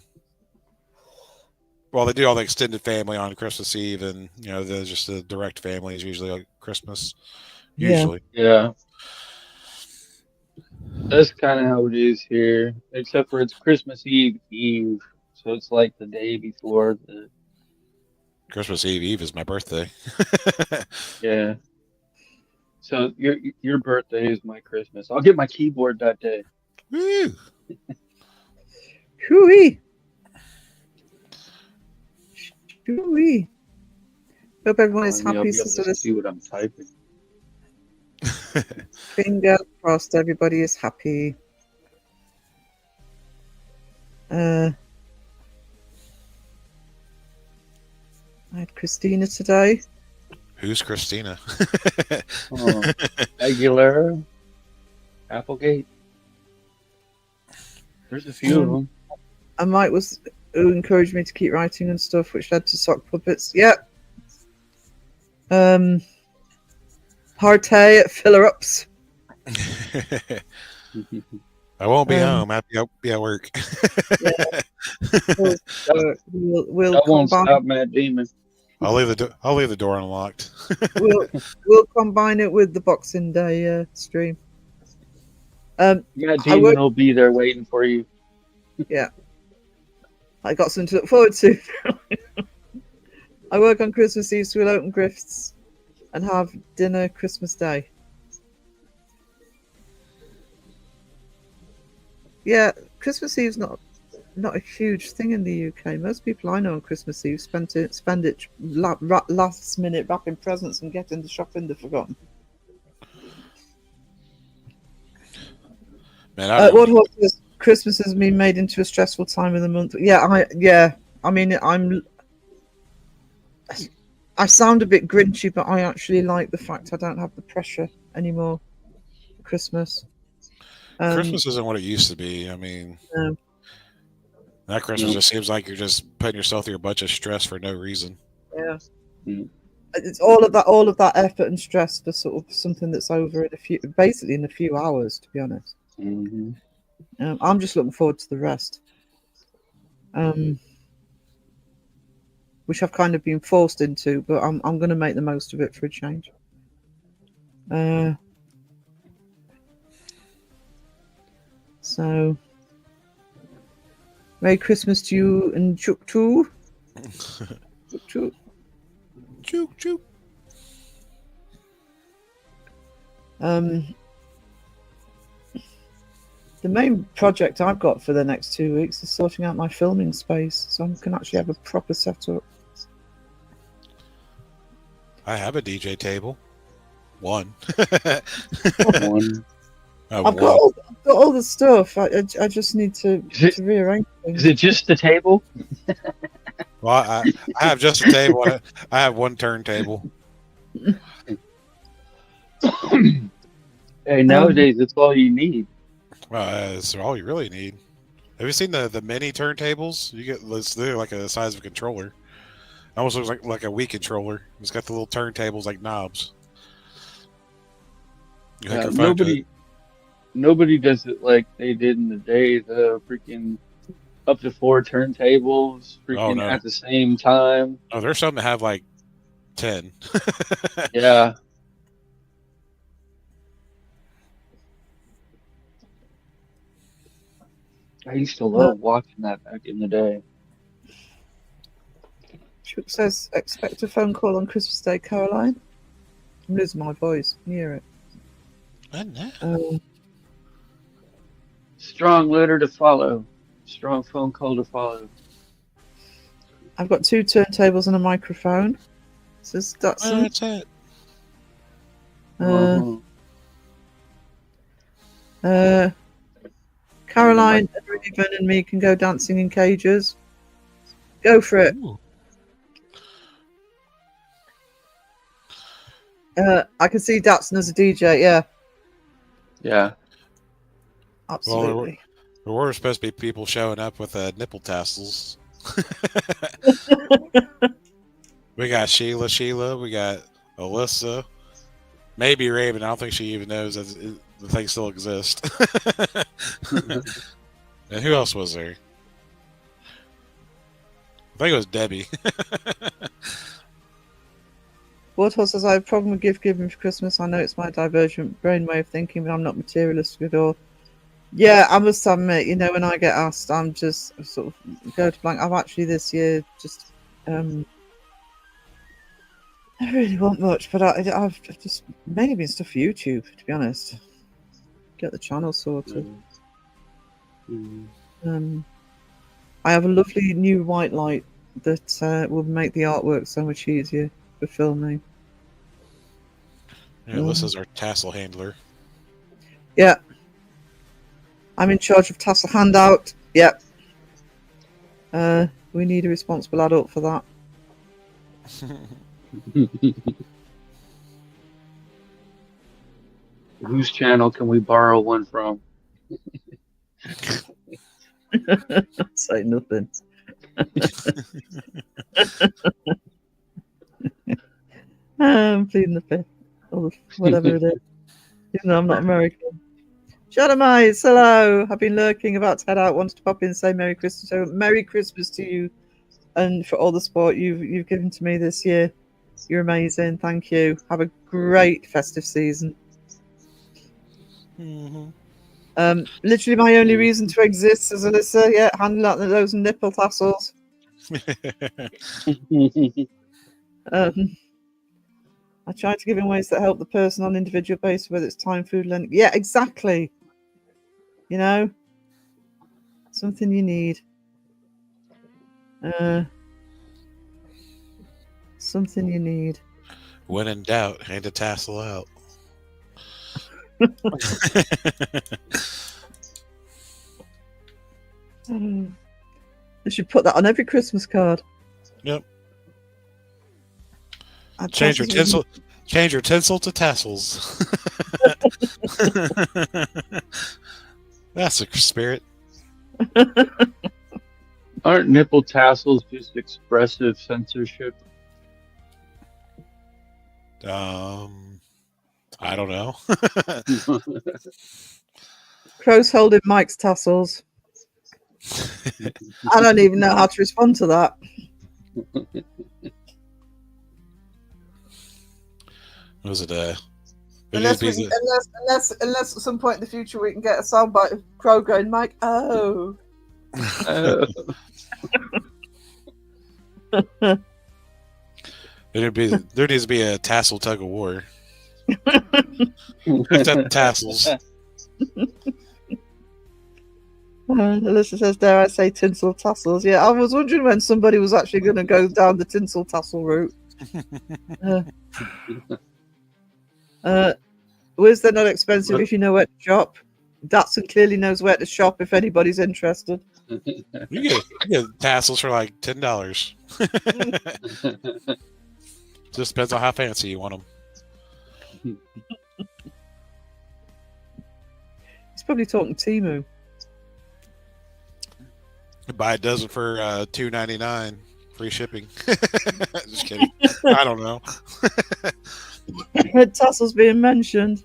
Well, they do all the extended family on Christmas Eve, and there's just the direct family is usually like Christmas. Usually, yeah. That's kind of how it is here, except for it's Christmas Eve, so it's like the day before the. Christmas Eve is my birthday. Yeah. So your birthday is my Christmas. I'll get my keyboard that day. Woo! Hooey! Hooey! Hope everyone is happy. I'll be able to see what I'm typing. Finger crossed, everybody is happy. I had Christina today. Who's Christina? Aguilera, Applegate. There's a few of them. And Mike was who encouraged me to keep writing and stuff, which led to sock puppets. Yep. Partay at Filler Ups. I won't be home. I'll be at work. Yeah. We'll that won't stop Matt Damon. I'll leave the door unlocked. we'll combine it with the Boxing Day stream. Matt Damon will be there waiting for you. Yeah. I got something to look forward to. I work on Christmas Eve, so we'll open gifts and have dinner Christmas Day. Yeah, Christmas Eve's not a huge thing in the UK. Most people I know on Christmas Eve spend it last minute wrapping presents and getting the shopping they've forgotten. Man, what was Christmas has been made into a stressful time of the month. Yeah, I mean, I sound a bit grinchy, but I actually like the fact I don't have the pressure anymore for Christmas. Christmas isn't what it used to be. I mean, No. that Christmas just seems like you're just putting yourself through a bunch of stress for no reason. Yeah. Mm. It's all of that effort and stress for sort of something that's over in basically in a few hours, to be honest. Mm-hmm. I'm just looking forward to the rest, which I've kind of been forced into, but I'm going to make the most of it for a change. So, Merry Christmas to you and Chuk too. Chuk too. Chook, chook. The main project I've got for the next 2 weeks is sorting out my filming space, so I can actually have a proper setup. I have a DJ table. One. One. I've got all the stuff. I just need to rearrange things. Is it just the table? Well, I have just a table. I have one turntable. Hey, nowadays it's all you need. Well, that's all you really need. Have you seen the mini turntables? You get they're like the size of a controller. Almost looks like a Wii controller. It's got the little turntables like knobs. You hook your phone to it. Nobody does it like they did in the day. The freaking up to 4 turntables, freaking no. at the same time. Oh, there's some that have like 10. Yeah. I used to love watching that back in the day. Chook says, expect a phone call on Christmas Day, Caroline. I'm losing my voice. Can you hear it? I know. Strong letter to follow. Strong phone call to follow. I've got 2 turntables and a microphone. Says Datsun. That's it. Caroline, Raven, and me can go dancing in cages. Go for it. Ooh. I can see Datsun as a DJ. Yeah, Yeah. absolutely. There were supposed to be people showing up with nipple tassels. We got Sheila. We got Alyssa. Maybe Raven. I don't think she even knows that the thing still exists. And who else was there? I think it was Debbie. Warthol says, I have a problem with gift giving for Christmas. I know it's my divergent brain way of thinking, but I'm not materialistic at all. Yeah, I must admit, when I get asked, I'm just sort of go to blank. I've actually this year just, I don't really want much, but I've just mainly been stuff for YouTube, to be honest. Get the channel sorted. I have a lovely new white light that will make the artwork so much easier for filming. Yeah, Alyssa's our tassel handler. Yeah. I'm in charge of tassel handout. Yep. We need a responsible adult for that. Whose channel can we borrow one from? Say nothing. I'm pleading the fifth. Or whatever it is. Even though I'm not American. Shadamize, hello. I've been lurking, about to head out. Wanted to pop in and say Merry Christmas. So Merry Christmas to you and for all the support you've given to me this year. You're amazing. Thank you. Have a great festive season. Literally my only reason to exist is Alyssa. Yeah, handle out those nipple tassels. I try to give in ways that help the person on an individual basis, whether it's time, food, learning. Yeah, exactly. Something you need. Something you need. When in doubt, hand a tassel out. They should put that on every Christmas card. Yep. And Change your tassels tinsel. Change your tinsel to tassels. That's a spirit. Aren't nipple tassels just expressive censorship? I don't know. Crow's holding Mike's tassels. I don't even know how to respond to that. Was it Unless at some point in the future we can get a soundbite of Crow going, Mike, oh. there needs to be a tassel tug of war. Except tassels. Alyssa says, dare I say tinsel tassels? Yeah, I was wondering when somebody was actually going to go down the tinsel tassel route. Was they not expensive if you know where to shop? Datsun clearly knows where to shop if anybody's interested. You get tassels for like $10. Just depends on how fancy you want them. He's probably talking Temu. Buy a dozen for $2.99, free shipping. Just kidding. I don't know. Tassels being mentioned.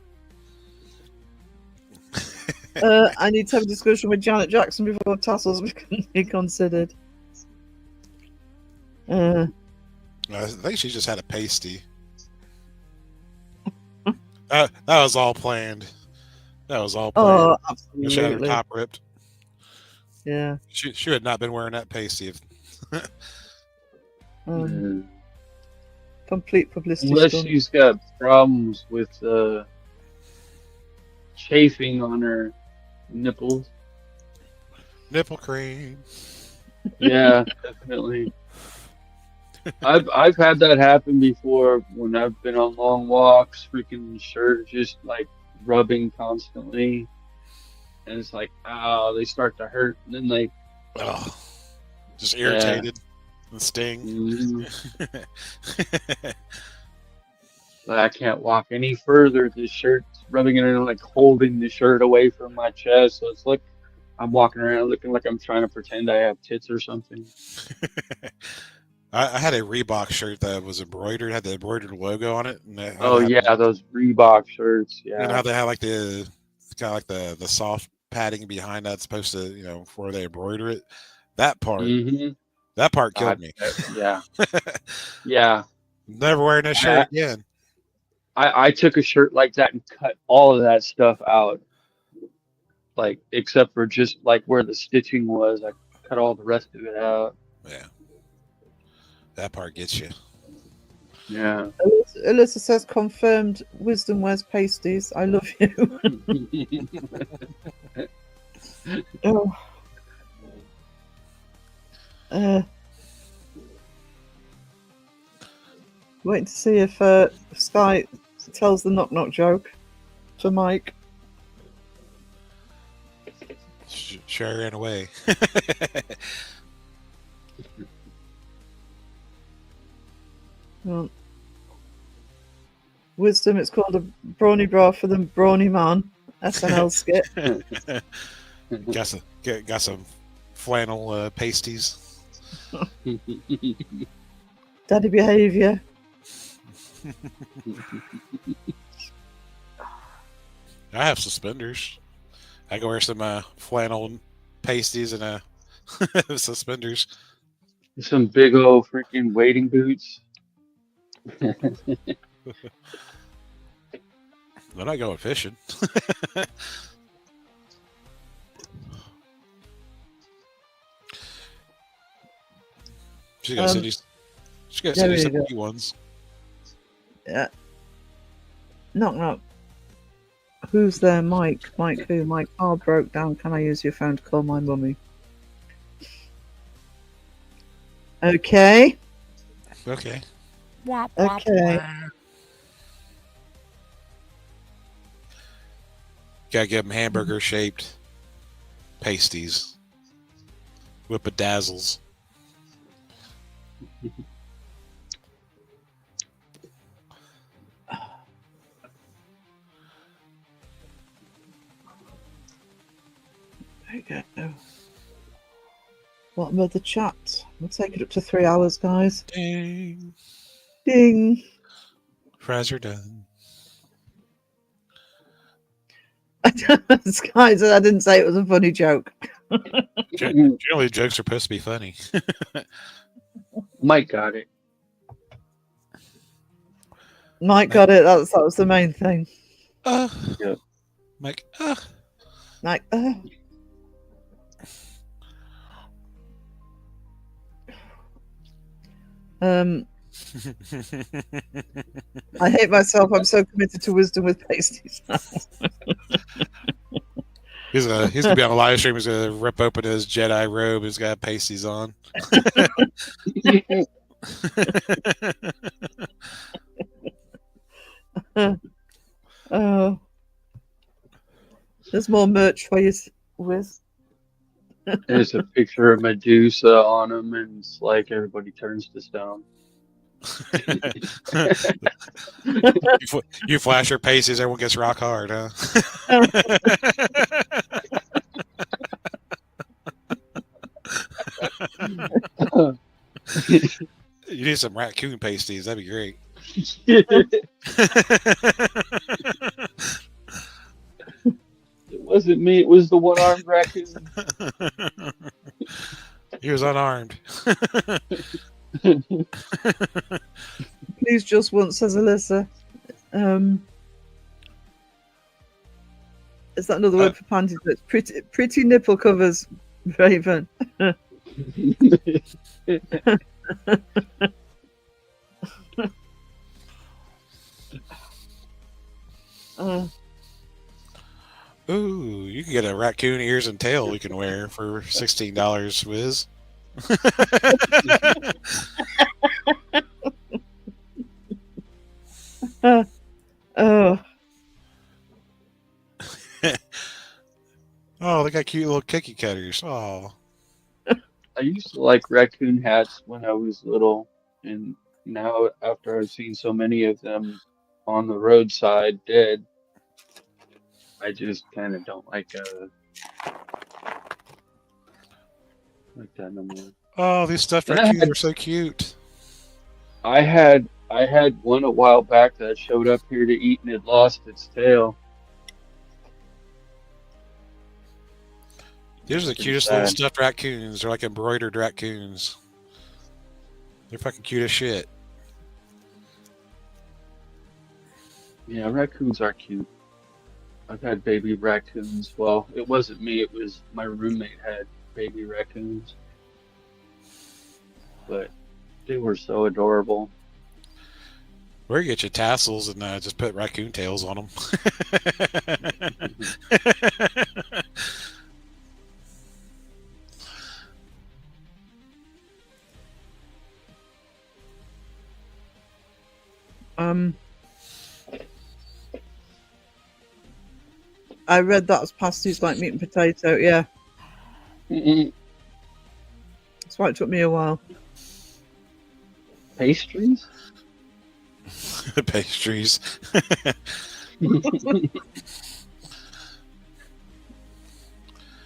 I need to have a discussion with Janet Jackson before tassels be considered. I think she just had a pasty. That was all planned. That was all planned. Oh, She had her absolutely. top ripped. Yeah. She had not been wearing that pasty. Complete publicity Unless stunt. she's got problems with chafing on her nipples. Nipple cream. Yeah, definitely. I've had that happen before when I've been on long walks, freaking shirt just like rubbing constantly. And it's like, oh, they start to hurt and then they Just irritated and sting. I can't walk any further. This shirt's rubbing it in, like holding the shirt away from my chest. So it's like I'm walking around looking like I'm trying to pretend I have tits or something. I had a Reebok shirt that was embroidered, had the embroidered logo on it. And Those Reebok shirts. You know Yeah. how they have like the kind of like the soft padding behind that's supposed to, before they embroider it. That part, that part killed me. Yeah. Yeah. Never wearing that shirt again. I took a shirt like that and cut all of that stuff out. Like, except for just like where the stitching was, I cut all the rest of it out. Yeah. That part gets you. Yeah. Alyssa says, confirmed, Wisdom wears pasties. I love you. Oh. Waiting to see if Sky tells the knock knock joke for Mike. Sure ran away. Well, Wisdom, it's called a brawny bra for the brawny man. SNL skit. got some flannel pasties. Daddy behaviour. I have suspenders. I can wear some flannel pasties and suspenders. Some big old freaking wading boots. I'm not going fishing. She got some new ones. Yeah. Knock knock. Who's there, Mike? Mike who? My car broke down. Can I use your phone to call my mummy? Okay. Okay. Okay. Gotta give them hamburger shaped pasties. with bedazzles. There you go. Bottom of the chat. We'll take it up to 3 hours, guys. Ding. Ding. Fries are done. Guys, I didn't say it was a funny joke. Generally, jokes are supposed to be funny. Mike got it. Mike got it. That was the main thing. Yep. Mike. Like, I hate myself. I'm so committed to wisdom with pasties. He's gonna be on a live stream. He's gonna rip open his Jedi robe. He's got pasties on. Oh, there's more merch for you, Wiz. There's a picture of Medusa on him, and it's like everybody turns to stone. You flash your pasties, everyone gets rock hard, huh? You need some raccoon pasties. That'd be great. It wasn't me. It was the one-armed raccoon. He was unarmed. Please, just once, says Alyssa. Is that another word for panties? It's pretty nipple covers, Raven. Ooh, you can get a raccoon ears and tail we can wear for $16, Wiz. Oh, Oh, they got cute little cookie cutters. Oh, I used to like raccoon hats when I was little, and now after I've seen so many of them on the roadside dead, I just kind of don't like that no more. oh, these stuffed And raccoons are so cute. I had one a while back that showed up here to eat and it lost its tail. These are the Pretty cutest little sad. stuffed raccoons. They're like embroidered raccoons. They're fucking cute as shit. Yeah, raccoons are cute. I've had baby raccoons. Well, it wasn't me, it was my roommate had baby raccoons. But they were so adorable. Where you get your tassels and just put raccoon tails on them. I read that as pasties like meat and potato. Yeah, Mm-mm. that's why it took me a while. Pastries? Pastries.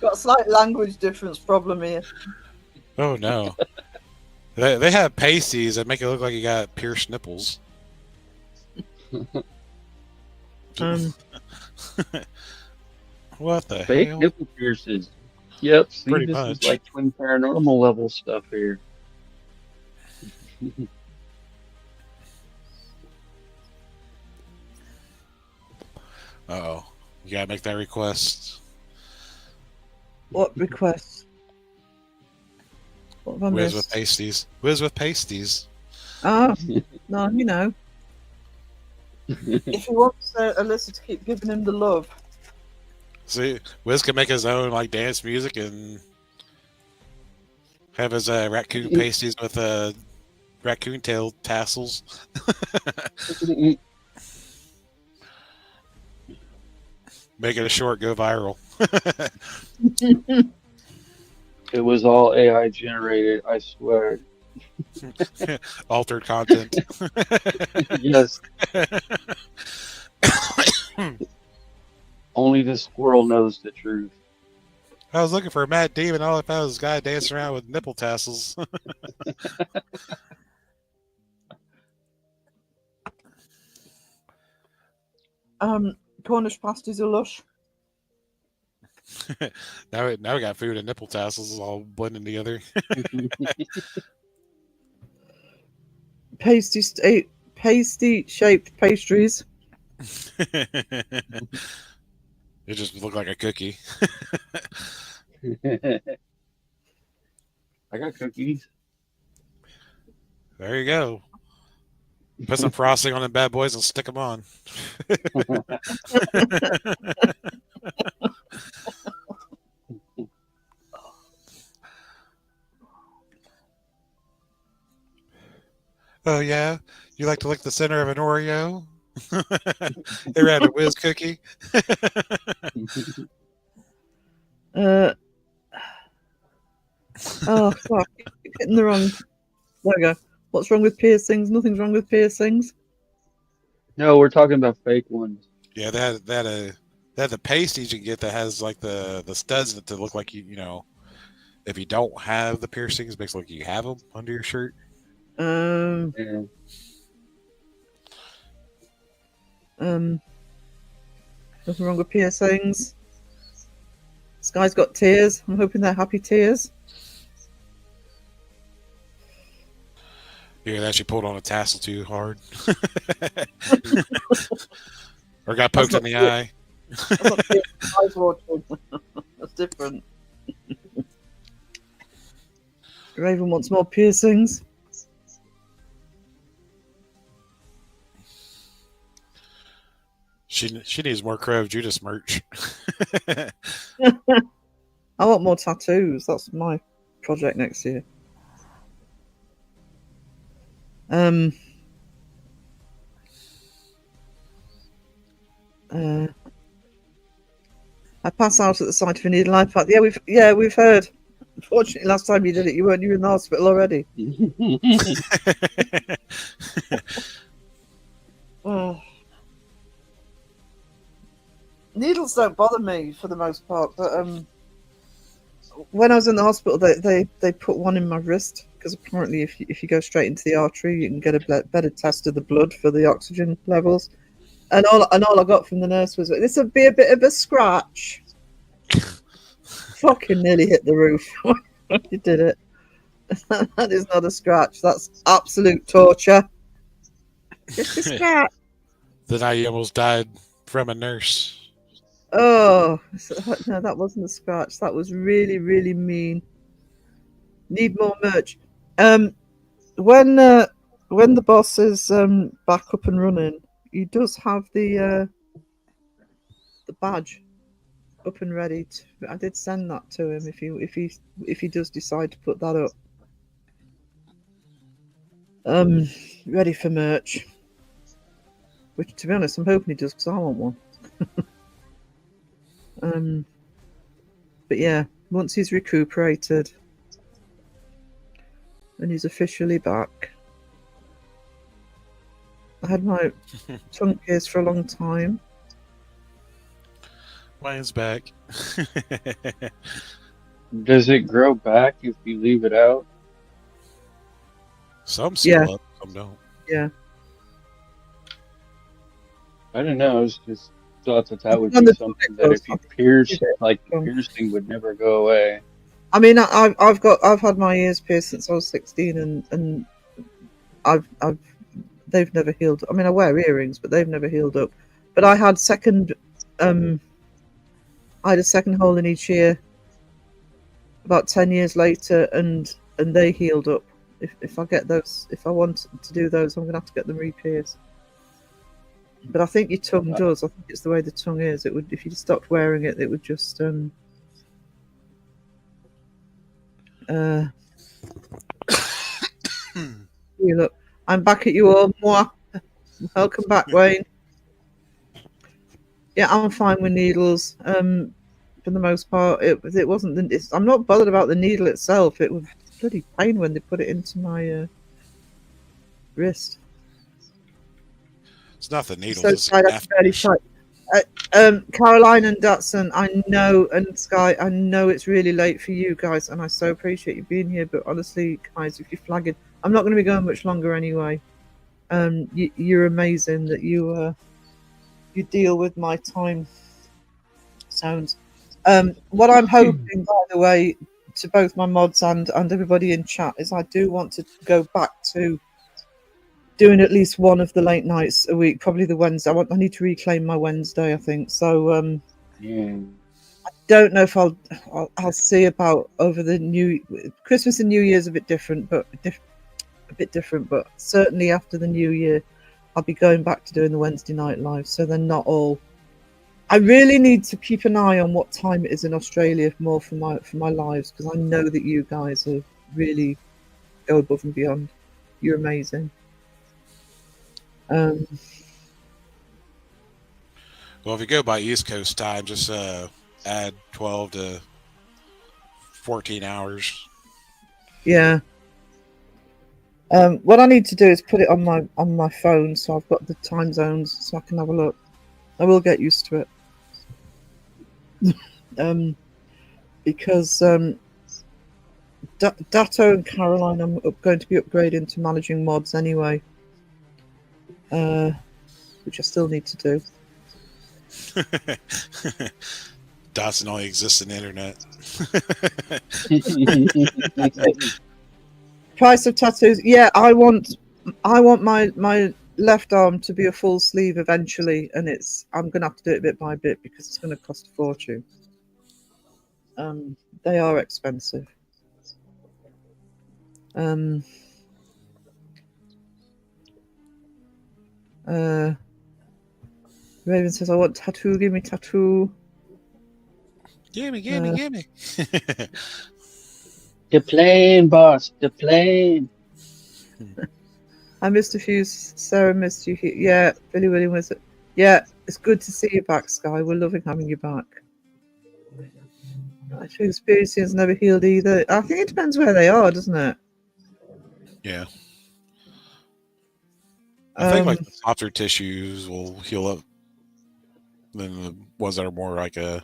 Got a slight language difference problem here. Oh no. They have pasties that make it look like you got pierced nipples. What the Fake hell? nipple piercings. Yep, see, Pretty this much. is like twin paranormal level stuff here. Uh-oh. You gotta make that request. What requests? What have I Whiz missed? with pasties. Whiz with pasties. Ah, no, you know. If he wants Alyssa to keep giving him the love. See, Wiz can make his own like dance music and have his raccoon pasties with raccoon tail tassels. Make it a short, go viral. It was all AI generated, I swear. Altered content. Yes, only the squirrel knows the truth. I was looking for a Matt Damon. All I found was this guy dancing around with nipple tassels. Cornish pasties are lush. now we got food and nipple tassels all blending together. Pasty shaped pastries. It just looked like a cookie. I got cookies. There you go. Put some frosting on them bad boys and stick them on. Oh yeah, you like to lick the center of an Oreo? Ever had a whiz cookie? Oh fuck! Keep hitting the wrong. There we go. What's wrong with piercings? Nothing's wrong with piercings. No, we're talking about fake ones. Yeah, they had the pasties you can get that has like the studs that look like you know, if you don't have the piercings, it makes it look like you have them under your shirt. Yeah. Nothing wrong with piercings. This guy's got tears. I'm hoping they're happy tears. Yeah, that she pulled on a tassel too hard, or got poked in the eye. That's not eyes watering. That's different. Raven wants more piercings. She needs more Crow of Judas merch. I want more tattoos. That's my project next year. I pass out at the sight of a needle eye pack. Yeah, we've heard. Unfortunately, last time you did it, you were in the hospital already. Oh. Needles don't bother me for the most part, but when I was in the hospital, they put one in my wrist because apparently, if you go straight into the artery, you can get a better test of the blood for the oxygen levels. And all I got from the nurse was, "This would be a bit of a scratch." Fucking nearly hit the roof when you did it. That is not a scratch. That's absolute torture. Just a scratch. The night you almost died from a nurse. Oh no, that wasn't a scratch. That was really, really mean. Need more merch. When the boss is back up and running, he does have the badge up and ready. I did send that to him if he does decide to put that up. Ready for merch. Which, to be honest, I'm hoping he does because I want one. But yeah, once he's recuperated and he's officially back. I had my tongue pierced for a long time. Mine's back. Does it grow back if you leave it out? Some seal up, some don't. Yeah. I don't know. I was just thought that would On be the something topic that if you pierce, like the Um, piercing would never go away. I mean, I've had my ears pierced since I was 16, and they've never healed. I mean, I wear earrings, but they've never healed up. But I had I had a second hole in each ear about 10 years later, and they healed up. If I get those, if I want to do those, I'm gonna have to get them re-pierced. But I think your tongue does. I think it's the way the tongue is. It would, if you stopped wearing it, it would just you look. I'm back at you all. Mwah. Welcome back, Wayne. Yeah, I'm fine with needles. for the most part. It wasn't. I'm not bothered about the needle itself. It was bloody pain when they put it into my wrist. It's not the needles. So It's tight, the I can barely catheters. type. Caroline and Datsun, I know, and Sky, I know it's really late for you guys, and I so appreciate you being here. But honestly, guys, if you're flagging, I'm not going to be going much longer anyway. You're amazing that you deal with my time zones. What I'm hoping, by the way, to both my mods and everybody in chat is I do want to go back to doing at least one of the late nights a week, probably the Wednesday. I need to reclaim my Wednesday, I think. So Yeah. I don't know if I'll see about over the new Christmas and New Year's a bit different, but certainly after the New Year, I'll be going back to doing the Wednesday night live. So they're not all. I really need to keep an eye on what time it is in Australia more for my lives, because I know that you guys are really go above and beyond. You're amazing. Well, if you go by East Coast time, just add 12 to 14 hours. Yeah. What I need to do is put it on my phone, so I've got the time zones, so I can have a look. I will get used to it. Because Dato and Caroline, I'm going to be upgrading to managing mods anyway, which I still need to do. Dotson only exists in the internet. Price of tattoos. Yeah, I want my left arm to be a full sleeve eventually, and I'm gonna have to do it bit by bit because it's gonna cost a fortune. They are expensive. Raven says, I want tattoo, give me tattoo. Gimme. The plane, boss. The plane. I missed a few. Sarah missed you. Yeah, Billy William was it. Yeah, it's good to see you back, Sky. We're loving having you back. I think experiences never healed either. I think it depends where they are, doesn't it? Yeah. I think like the softer tissues will heal up than the ones that are more like a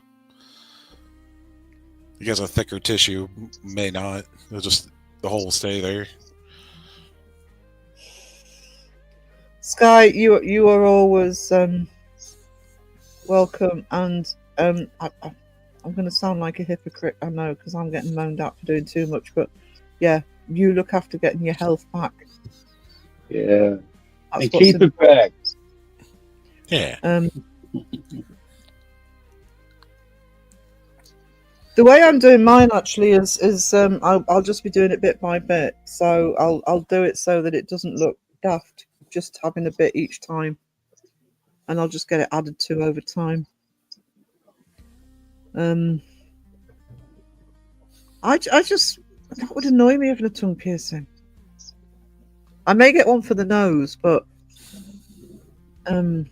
thicker tissue may not. It'll just the hole will stay there. Sky, you are always welcome, and I'm going to sound like a hypocrite, I know, because I'm getting moaned at for doing too much, but yeah, you look after getting your health back. Yeah. And keep it back. Yeah. The way I'm doing mine actually is I'll just be doing it bit by bit. So I'll do it so that it doesn't look daft, just having a bit each time, and I'll just get it added to over time. I just that would annoy me having a tongue piercing. I may get one for the nose, but that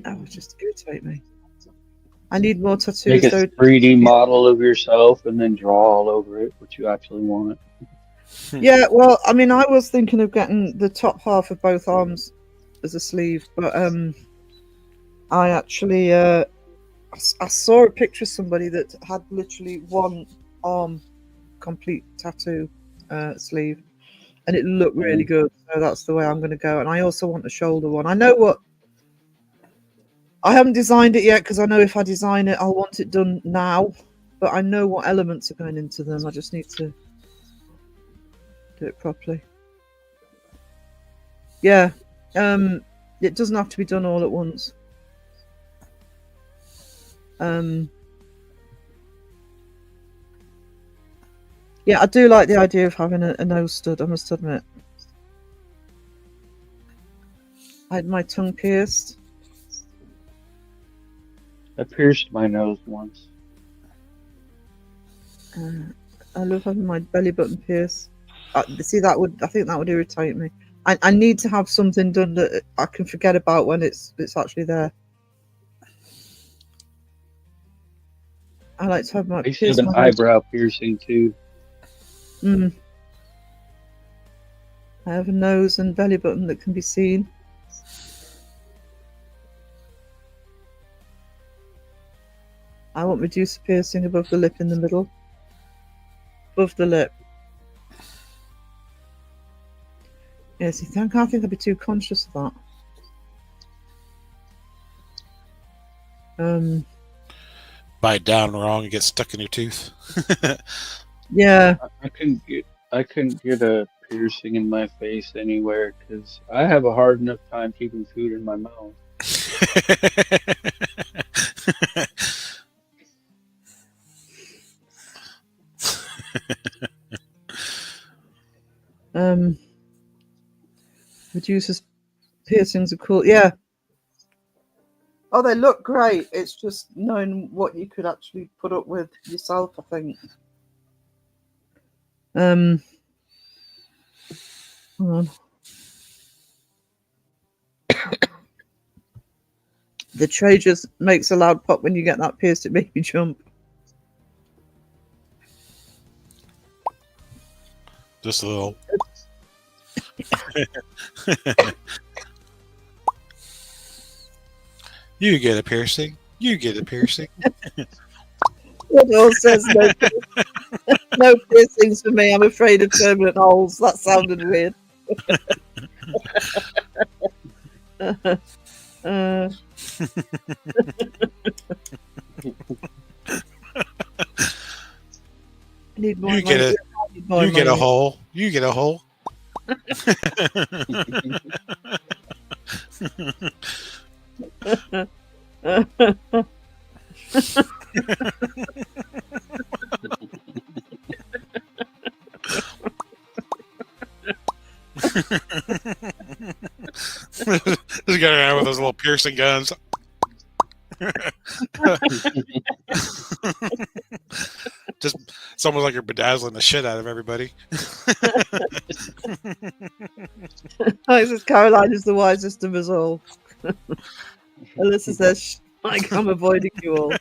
would just irritate me. I need more tattoos. Make a 3D model of yourself and then draw all over it what you actually want. Yeah, well, I mean, I was thinking of getting the top half of both arms as a sleeve, but I actually I saw a picture of somebody that had literally one arm complete tattoo sleeve, and it looked really good. So that's the way I'm going to go. And I also want a shoulder one. I know what. I haven't designed it yet because I know if I design it, I'll want it done now. But I know what elements are going into them. I just need to do it properly. Yeah, it doesn't have to be done all at once. Yeah, I do like the idea of having a nose stud, I must admit. I had my tongue pierced. I pierced my nose once. I love having my belly button pierced. See, I think that would irritate me. I need to have something done that I can forget about when it's actually there. I like to have my I used to have pierce an my nose. eyebrow piercing too. Mm. I have a nose and belly button that can be seen. I want Medusa piercing above the lip in the middle. Above the lip. Yes, I can't think I'd be too conscious of that. Bite down wrong and get stuck in your tooth. Yeah. I couldn't get a piercing in my face anywhere because I have a hard enough time keeping food in my mouth. Medusa's piercings are cool. Yeah. Oh, they look great. It's just knowing what you could actually put up with yourself, I think. Hold on. The tray just makes a loud pop when you get that pierced. It made me jump. Just a little. You get a piercing. You get a piercing. It all says no, no piercings for me. I'm afraid of permanent holes. That sounded weird. Need more You get a you get a hole. You get a hole. Just going around with those little piercing guns. Just it's almost like you're bedazzling the shit out of everybody. This is Caroline is the wisest of us all. Alyssa says, like I'm avoiding you all.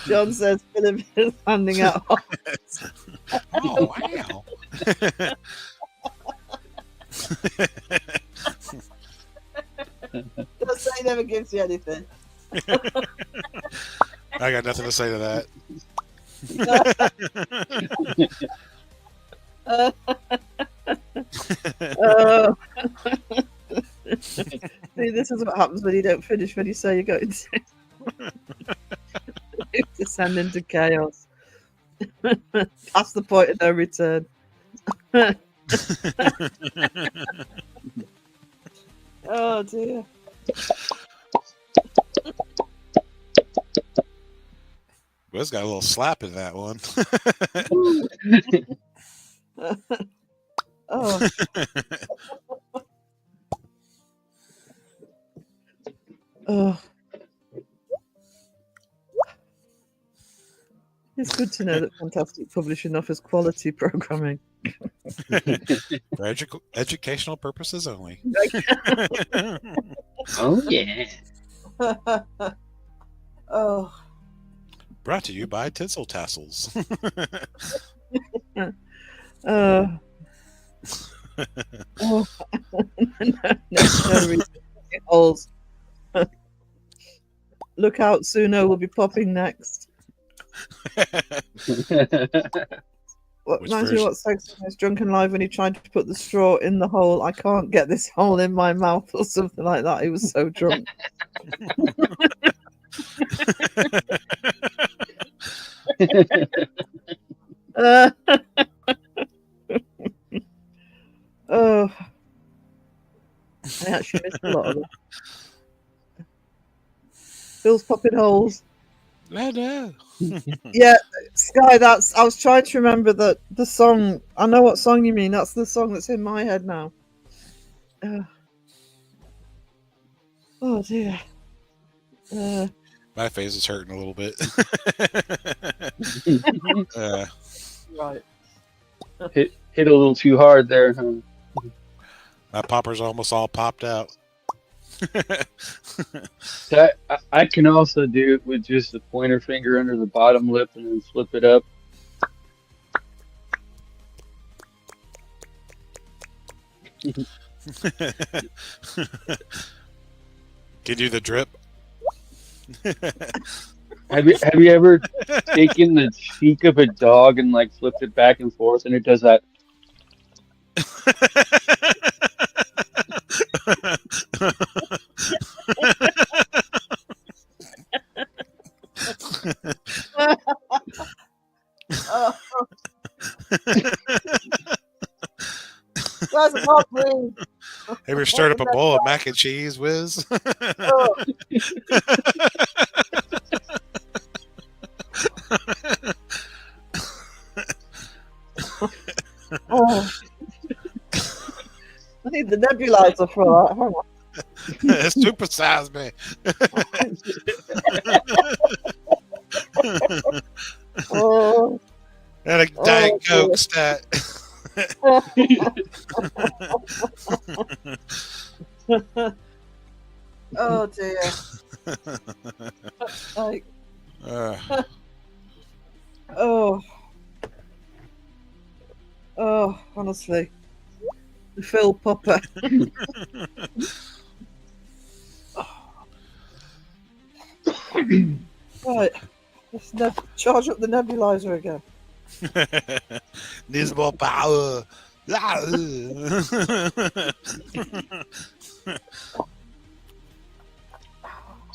John says, Philip is handing out hearts. Oh wow! Don't say he never gives you anything. I got nothing to say to that. See, this is what happens when you don't finish when you say you're going to. You descend into chaos. That's the point of no return. Oh dear. Well, it's got a little slap in that one. Oh. Oh. It's good to know that Fantastic Publishing offers quality programming. For educational purposes only. Oh yeah. Oh. Brought to you by Tinsel Tassels. Oh. No reason. Holes. Look out, Suno will be popping next. What Which reminds me of what Sex was drunken live when he tried to put the straw in the hole. I can't get this hole in my mouth or something like that. He was so drunk. Oh, I actually missed a lot of it. Phil's popping holes. No. Yeah, Sky. I was trying to remember the song. I know what song you mean. That's the song that's in my head now. Oh dear. My face is hurting a little bit. Right. hit a little too hard there, huh? My poppers almost all popped out. So I can also do it with just the pointer finger under the bottom lip and then flip it up. Can you do the drip? Have you ever taken the cheek of a dog and like flipped it back and forth and it does that? Oh, guys, I can't breathe. Ever stirred up a bowl of mac and cheese, Wiz? Oh, oh. I need the nebulizer for that. Hang on. Supersize me. Oh, And a Diet dear. Coke stat. Oh dear. Like, oh, oh, honestly, the Phil Popper. Right, let's charge up the nebulizer again. Needs more power.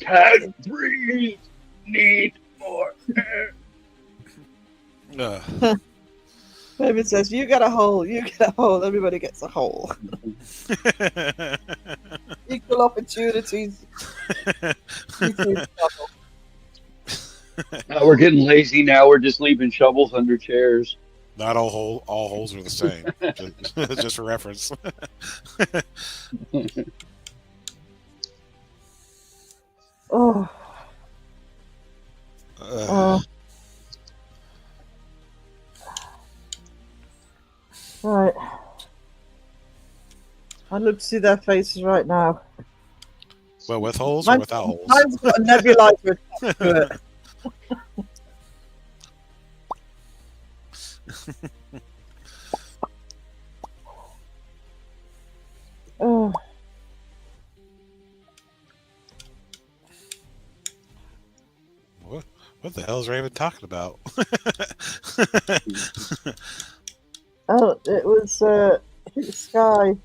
Can't breathe. Need more air. David says, "You get a hole. You get a hole. Everybody gets a hole. Equal opportunities." We're getting lazy now. We're just leaving shovels under chairs. Not all holes are the same. Just for reference. Oh. Right. I'd love to see their faces right now. Well, with holes or without holes? Mine's got a nebulizer attached to it. Oh. What the hell is Raven talking about? Oh, it was, I think Sky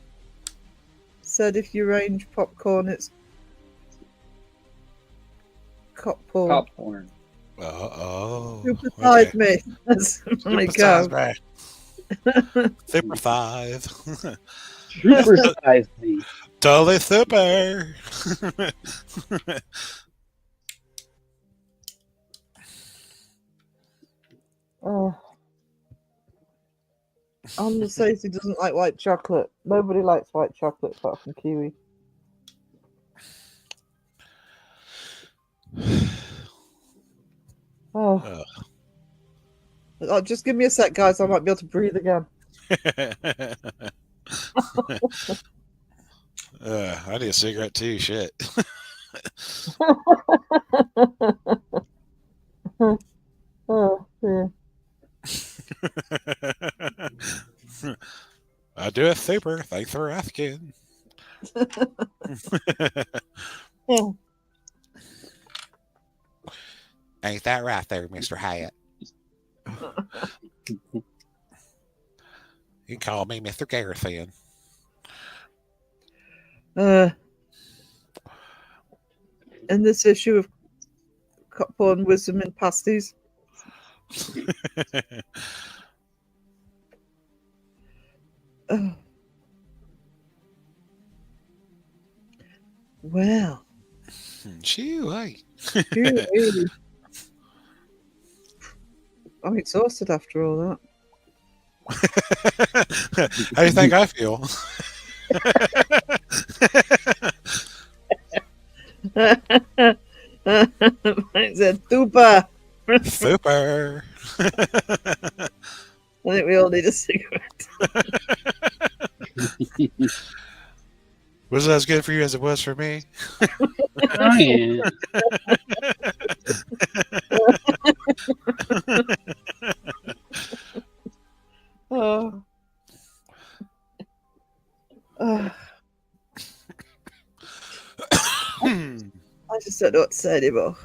said if you range popcorn, it's cop porn. Popcorn. Oh. Supersize me. That's my Supersize go. me. Super 5. Supersize me. Totally super. Oh. Anna says he doesn't like white chocolate. Nobody likes white chocolate apart from Kiwi. Oh. Oh, just give me a sec, guys. I might be able to breathe again. I need a cigarette too. Shit. Oh, yeah. I do it super. Thanks for asking. Yeah. Ain't that right there, Mr. Hyatt? You can call me Mr. Garrison. In this issue of Porn Wisdom and Pasties, well, Chew, hey. really, I'm exhausted after all that. How do you think I feel? Mine said super. Super. I think we all need a cigarette. Was it as good for you as it was for me? Oh, yeah. Oh. Oh. I just don't know what to say anymore.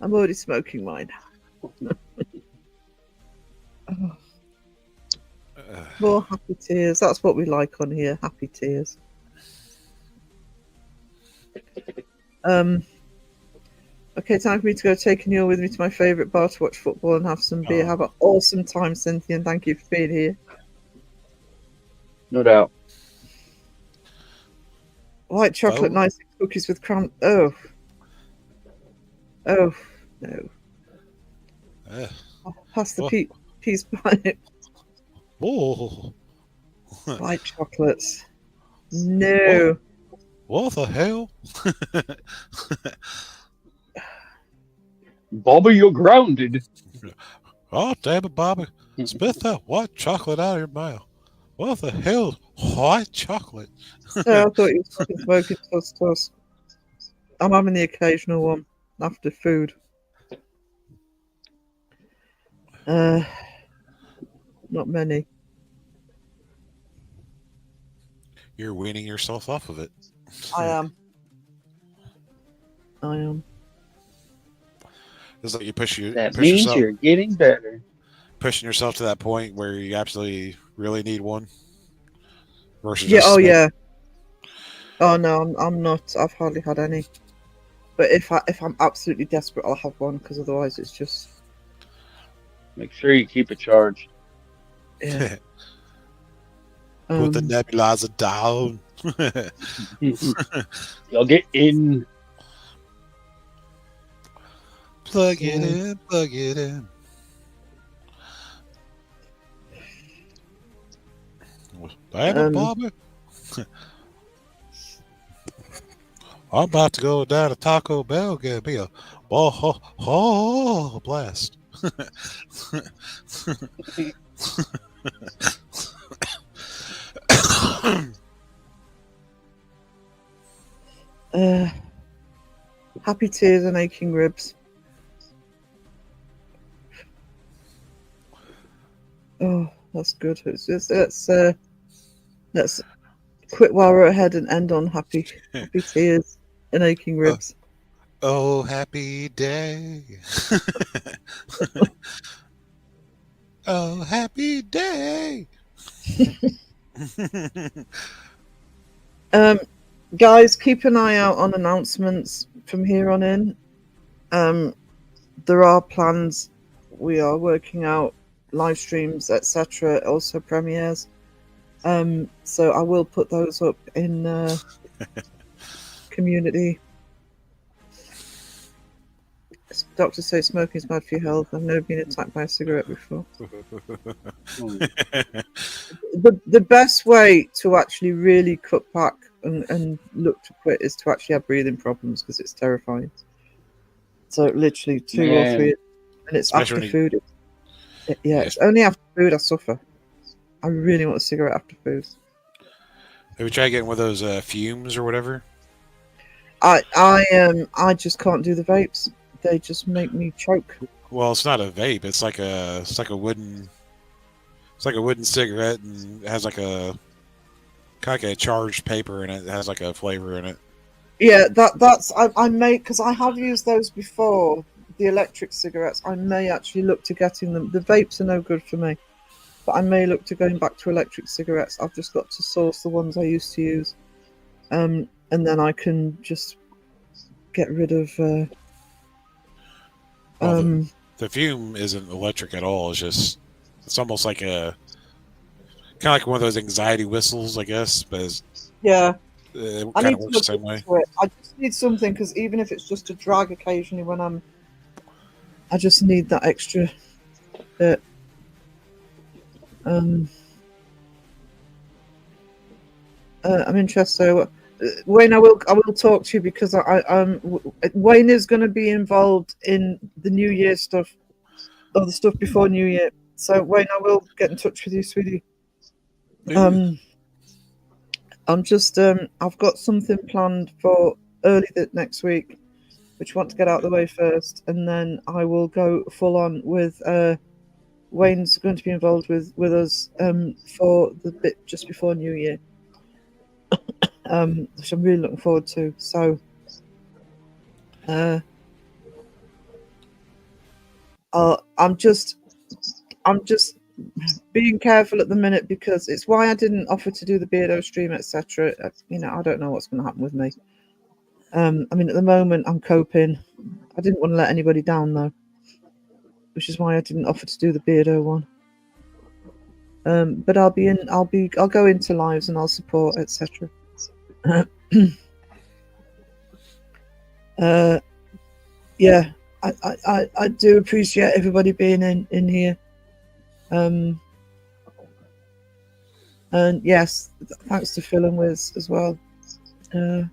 I'm already smoking mine. Oh, more happy tears. That's what we like on here. Happy tears. Okay, time for me to go take Neil with me to my favourite bar to watch football and have some beer. Oh. Have an awesome time, Cynthia, and thank you for being here. No doubt. White chocolate, Oh. nice cookies with cran. Oh. Oh, no. Uh, Pass the Oh. peas by whoa. white chocolates. No. What the hell? Bobby, you're grounded. Oh, damn it, Bobby. Spit that white chocolate out of your mouth. What the hell? White chocolate? So I thought you were smoking toast. I'm having the occasional one after food. Not many. You're weaning yourself off of it. I am. It's like you push That means yourself, you're getting better. pushing yourself to that point where you absolutely really need one. Versus Yeah. just Oh smoke- yeah. Oh no, I'm not. I've hardly had any. But if I'm absolutely desperate, I'll have one because otherwise it's just Make sure you keep it charged. yeah. Put the nebulizer down. You'll get in. Plug it in, plug it in. Damn it, Bobby. I'm about to go down to Taco Bell, get me a blast. Happy tears and aching ribs. Oh, that's good. It's just let's quit while we're ahead and end on happy tears and aching ribs. Oh, happy day. Oh, happy day. Guys, keep an eye out on announcements from here on in. There are plans. We are working out live streams, etc. Also premieres. So I will put those up in community. Doctors say smoking is bad for your health. I've never been attacked by a cigarette before. The best way to actually really cut back and look to quit is to actually have breathing problems because it's terrifying. So literally 2 or 3, and it's Especially after food. It's only after food I suffer. I really want a cigarette after food. Have you tried getting one of those fumes or whatever? I just can't do the vapes. They just make me choke. Well, it's not a vape. It's like a wooden cigarette, and it has like a kind of like a charged paper, and it has like a flavor in it. Yeah, that's I may, because I have used those before. The electric cigarettes. I may actually look to getting them. The vapes are no good for me, but I may look to going back to electric cigarettes. I've just got to source the ones I used to use, and then I can just get rid of. The fume isn't electric at all. It's almost like a kind of like one of those anxiety whistles, I guess, but it I kind need of to works look the same way. into it. I just need something because even if it's just a drag occasionally when I just need that extra bit. I'm interested. Wayne, I will talk to you because Wayne is going to be involved in the New Year stuff, or the stuff before New Year. So Wayne, I will get in touch with you, sweetie. I'm just I've got something planned for early next week, which I want to get out of the way first, and then I will go full on with Wayne's going to be involved with us for the bit just before New Year, which I'm really looking forward to. So I'm just being careful at the minute because it's why I didn't offer to do the Beardo stream, etc. I don't know what's going to happen with me. I mean, at the moment, I'm coping. I didn't want to let anybody down though, which is why I didn't offer to do the Beardo one. But I'll go into lives and I'll support, etc. Yeah, I do appreciate everybody being in here. And yes, thanks to Phil and Wiz as well. And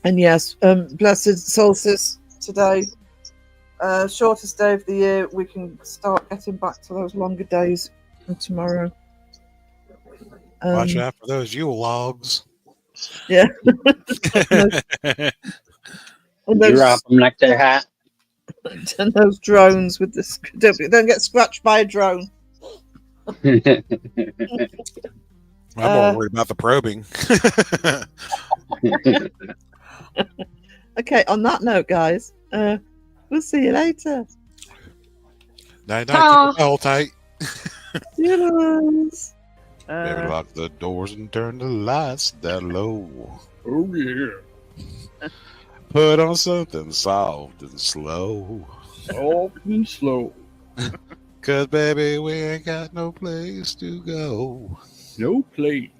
yes, blessed solstice today. Shortest day of the year. We can start getting back to those longer days from tomorrow. Watch out for those Yule logs. Yeah. And those, Drop them like they're hot. and those drones with this. Don't get scratched by a drone. I'm more worried about the probing. Okay, on that note, guys, we'll see you later. Night, night. Keep it all tight. Yes. Maybe lock the doors and turn the lights down low. Oh yeah. Put on something soft and slow. Soft and slow. 'Cause baby, we ain't got no place to go. No place.